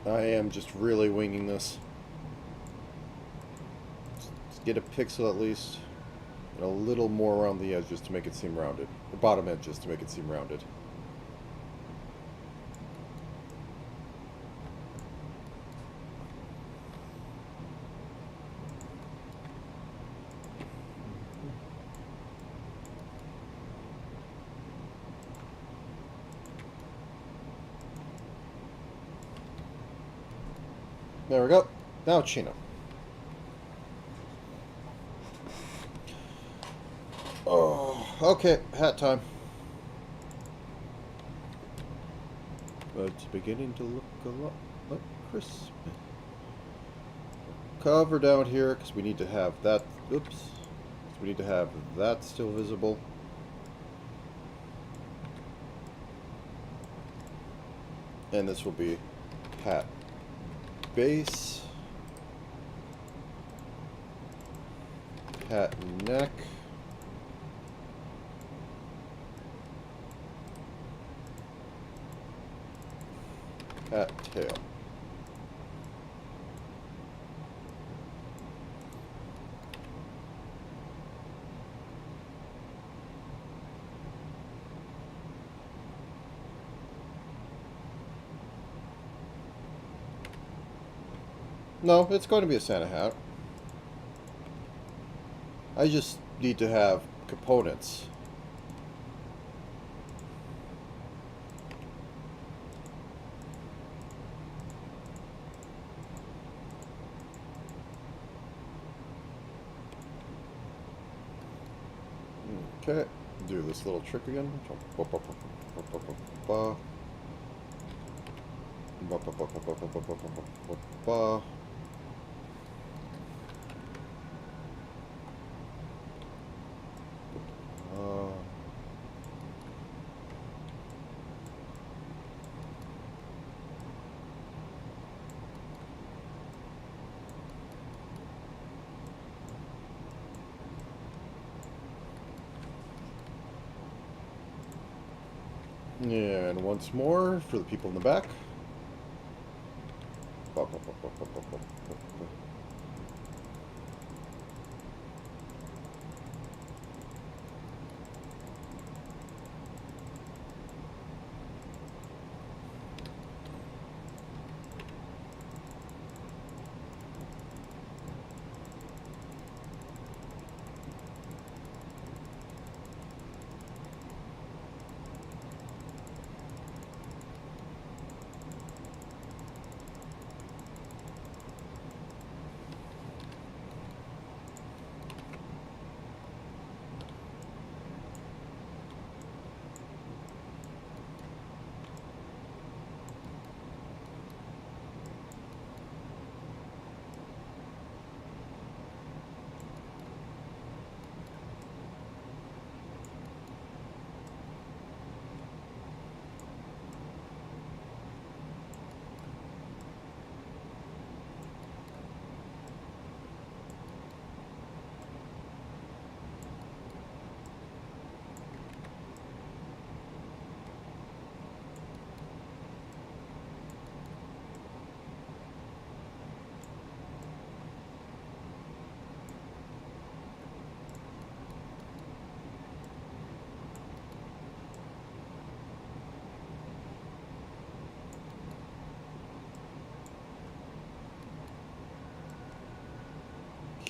I am just really winging this. Just get a pixel at least. And a little more around the edges to make it seem rounded. The bottom edges to make it seem rounded. There we go. Now Chino. Oh, okay, hat time. It's beginning to look a lot like Christmas. Cover down here because we need to have that. Oops. We need to have that still visible. And this will be hat base, hat neck, hat tail. No, it's going to be a Santa hat. I just need to have components. Okay, do this little trick again. And once more for the people in the back.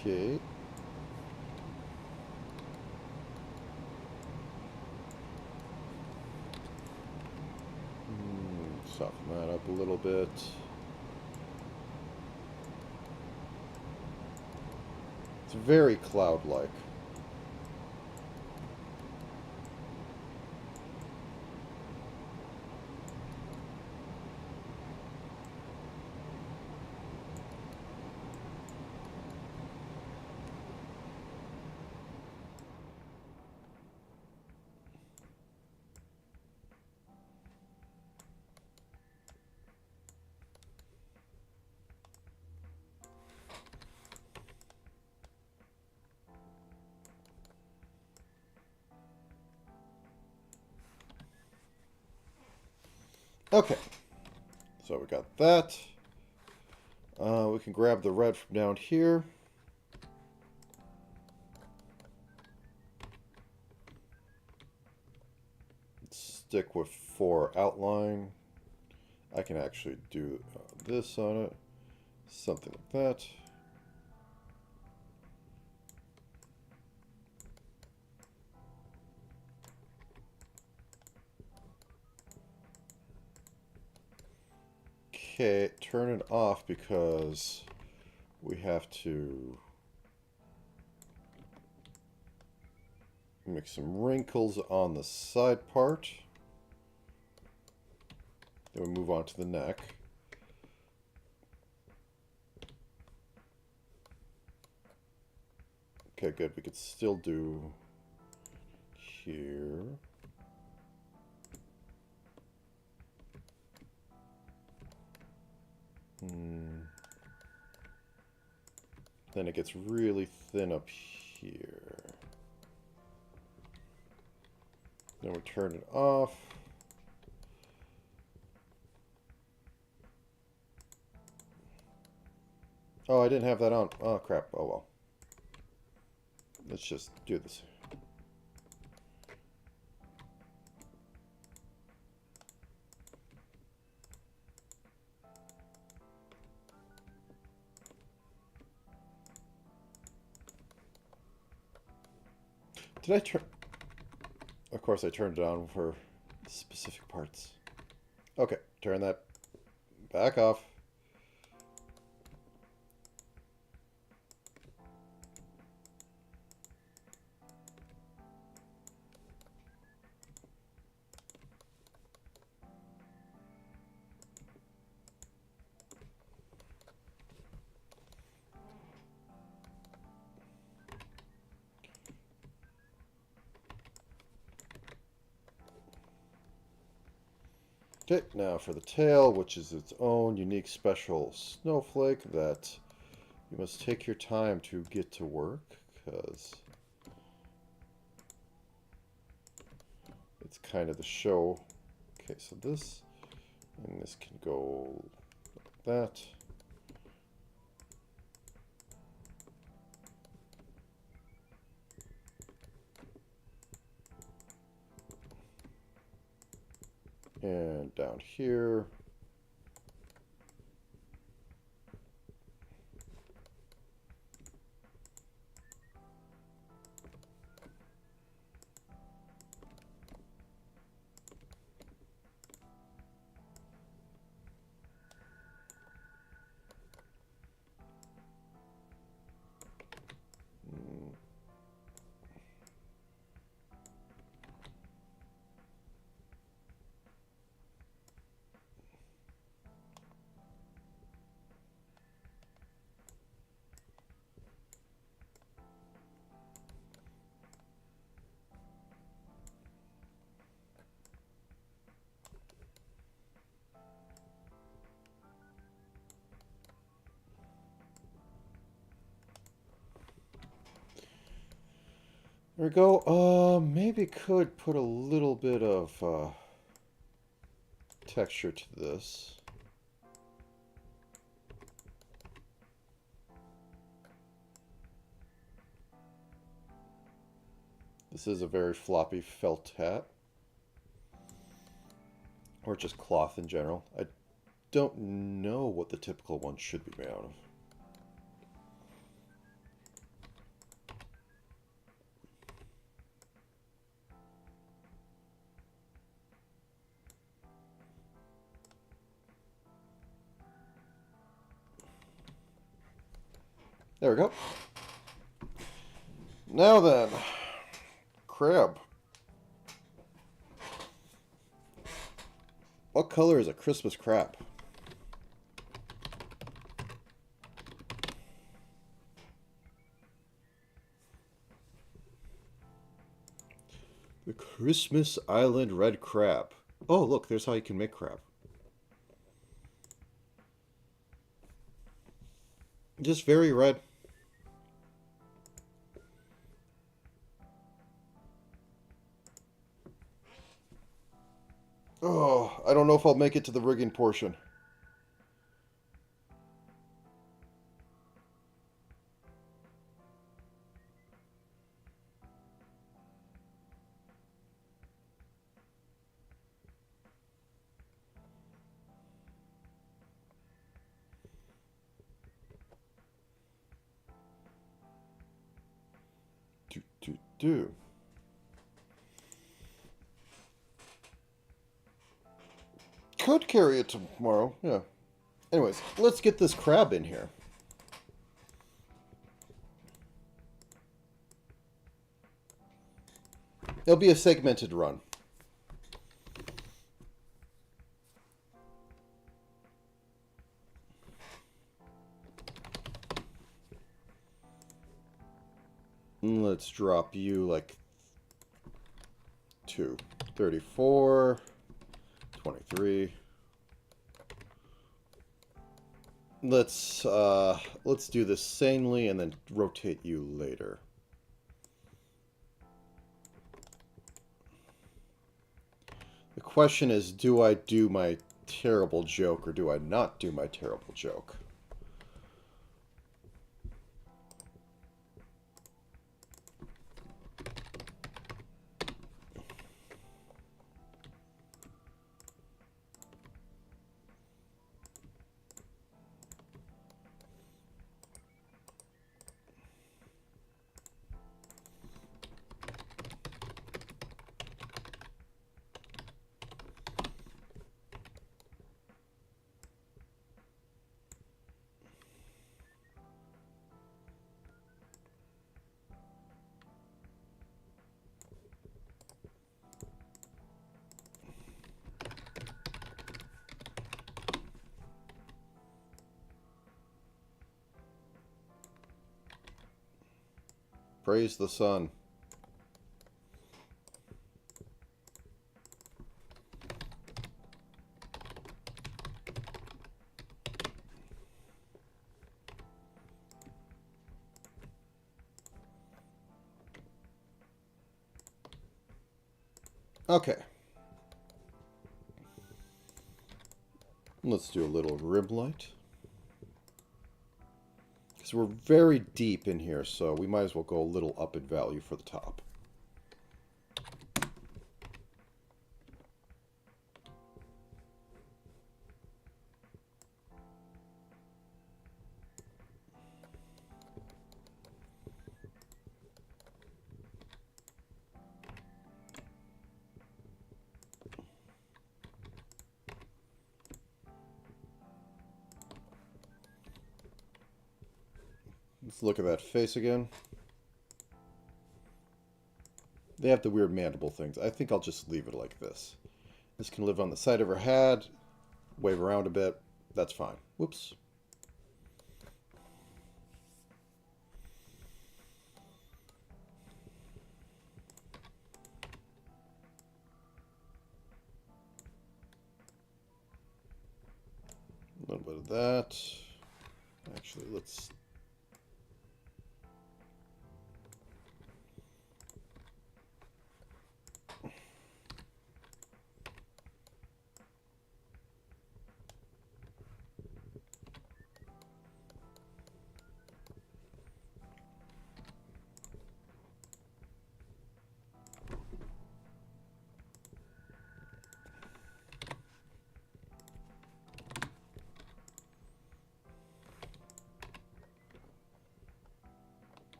Okay. Soften that up a little bit. It's very cloud-like. Okay, so we got that. We can grab the red from down here. Stick with 4 outline. I can actually do this on it. Something like that. Okay, turn it off because we have to make some wrinkles on the side part. Then we move on to the neck. Okay, good. We could still do here. Then it gets really thin up here. Then we turn it off. Oh, I didn't have that on. Oh, crap. Oh, well. Let's just do this. Did I turn... Of course, I turned it on for specific parts. Okay, turn that back off. Okay, now for the tail, which is its own unique special snowflake that you must take your time to get to work, because it's kind of the show. Okay, so this, and this can go like that. And down here. There we go. Maybe could put a little bit of texture to this. This is a very floppy felt hat. Or just cloth in general. I don't know what the typical one should be made out of. There we go. Now then, crab. What color is a Christmas crab? The Christmas Island red crab. Oh, look, there's how you can make crab. Just very red. Oh, I don't know if I'll make it to the rigging portion. Do. Could carry it tomorrow, yeah. Anyways, let's get this crab in here. It'll be a segmented run. Let's drop you like 2. 34. 23. Let's do this sanely and then rotate you later. The question is, do I do my terrible joke or do I not do my terrible joke? Praise the sun. Okay. Let's do a little rim light. Because we're very deep in here, so we might as well go a little up in value for the top. Let's look at that face again. They have the weird mandible things. I think I'll just leave it like this. This can live on the side of her head, wave around a bit. That's fine. Whoops. A little bit of that. Actually, let's...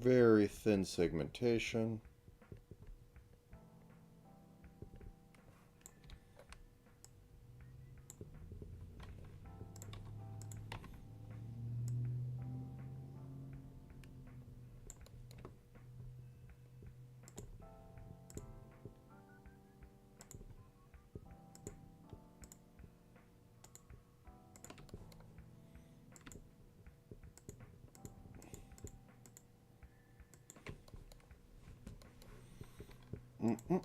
very thin segmentation. Mm-mm.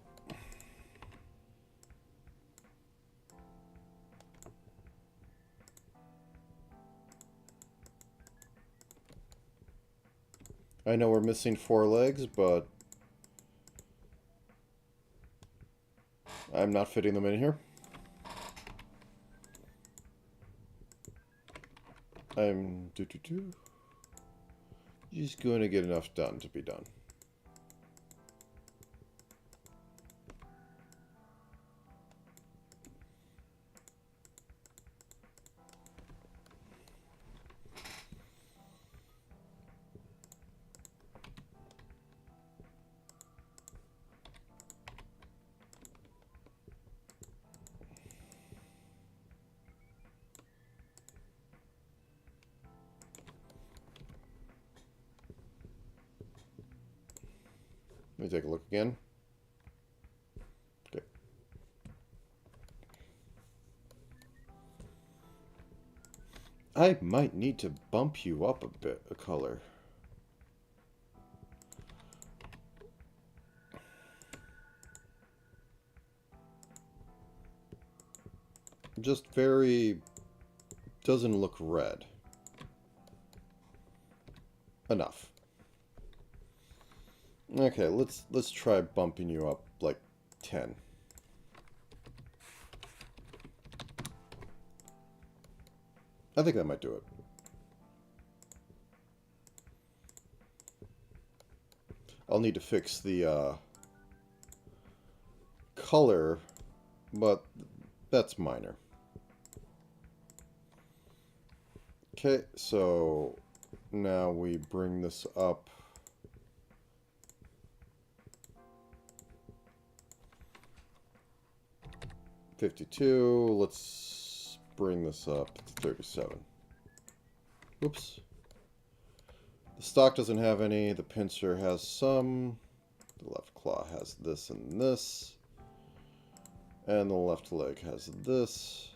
I know we're missing 4 legs, but I'm not fitting them in here. I'm just going to get enough done to be done. Let me take a look again. Okay. I might need to bump you up a bit, a color. Just very doesn't look red enough. Okay, let's try bumping you up like 10. I think that might do it. I'll need to fix the color, but that's minor. Okay, so now we bring this up. $52. Let's bring this up to 37. Oops. The stock doesn't have any. The pincer has some. The left claw has this and this. And the left leg has this.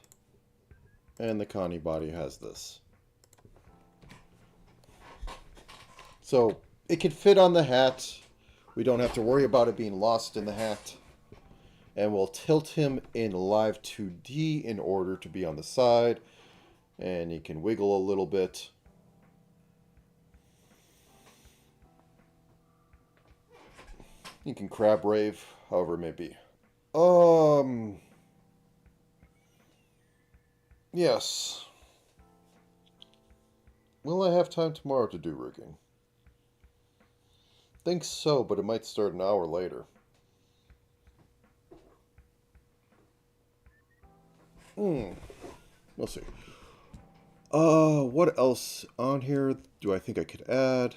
And the Connie body has this. So it can fit on the hat. We don't have to worry about it being lost in the hat. And we'll tilt him in live 2D in order to be on the side. And he can wiggle a little bit. You can crab rave, however it may be. Yes. Will I have time tomorrow to do rigging? Think so, but it might start an hour later. We'll see. What else on here do I think I could add?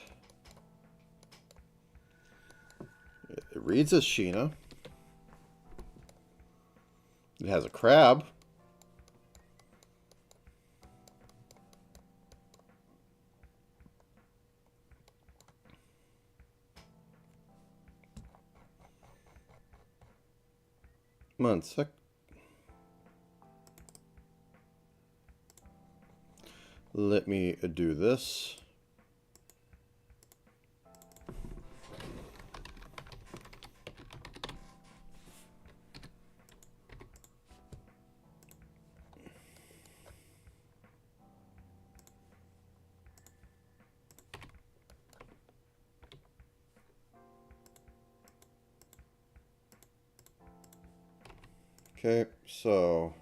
It reads as Sheena. It has a crab. Come on, sec. Let me do this. Okay, so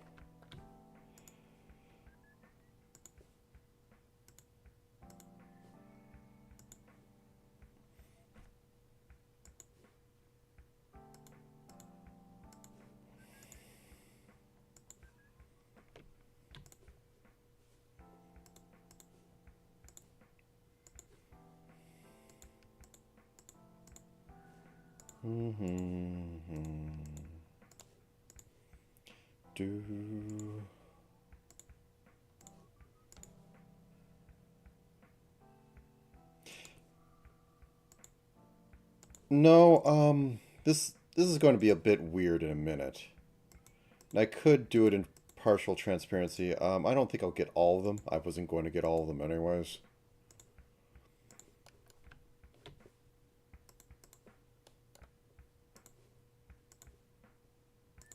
do no, this is going to be a bit weird in a minute. And I could do it in partial transparency. I don't think I'll get all of them. I wasn't going to get all of them anyways.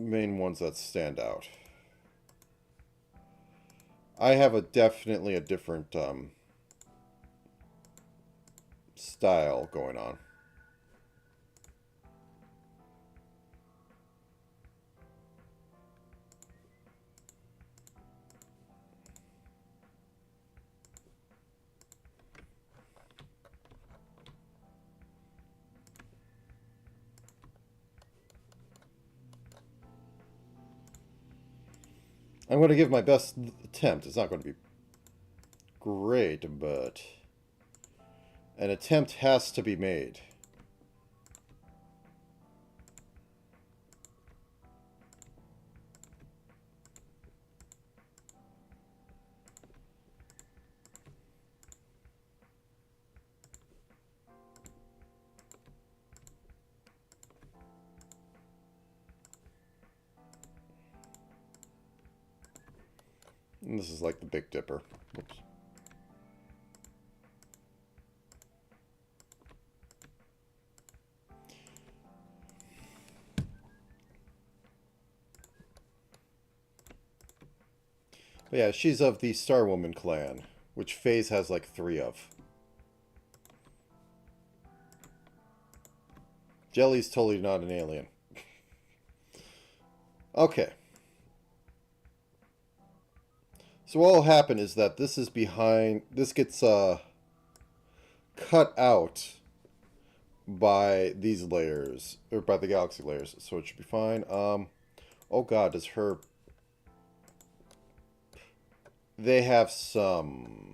main ones that stand out. I have definitely a different style going on. I'm going to give my best attempt. It's not going to be great, but an attempt has to be made. And this is like the Big Dipper. Oops. But yeah, she's of the Star Woman clan, which Phase has like 3 of. Jelly's totally not an alien. Okay. So what will happen is that this is behind... This gets cut out by these layers, or by the galaxy layers, so it should be fine. Oh god, does her... They have some...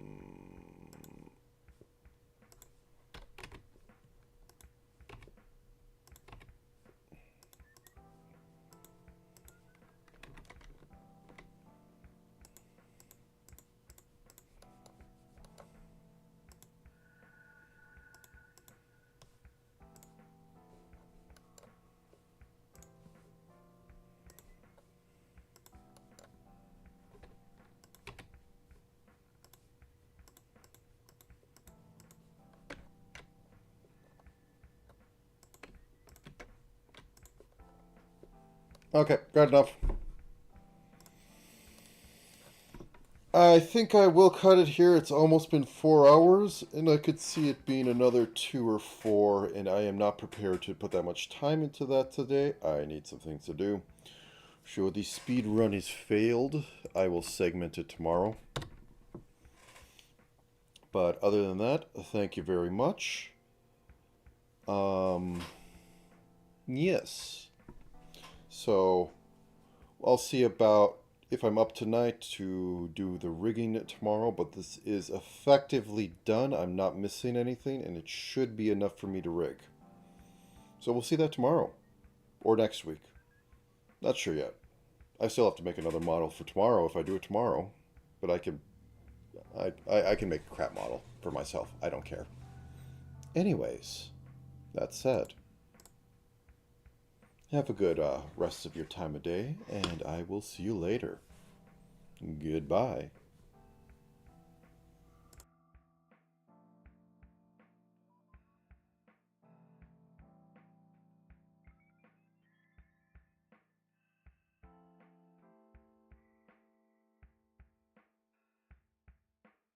Okay, got enough. I think I will cut it here. It's almost been 4 hours, and I could see it being another 2 or 4, and I am not prepared to put that much time into that today. I need some things to do. Sure, the speed run is failed. I will segment it tomorrow. But other than that, thank you very much. Yes. So, I'll see about if I'm up tonight to do the rigging tomorrow, but this is effectively done. I'm not missing anything, and it should be enough for me to rig. So we'll see that tomorrow, or next week. Not sure yet. I still have to make another model for tomorrow if I do it tomorrow, but I can make a crap model for myself. I don't care. Anyways, that said, have a good rest of your time of day, and I will see you later. Goodbye.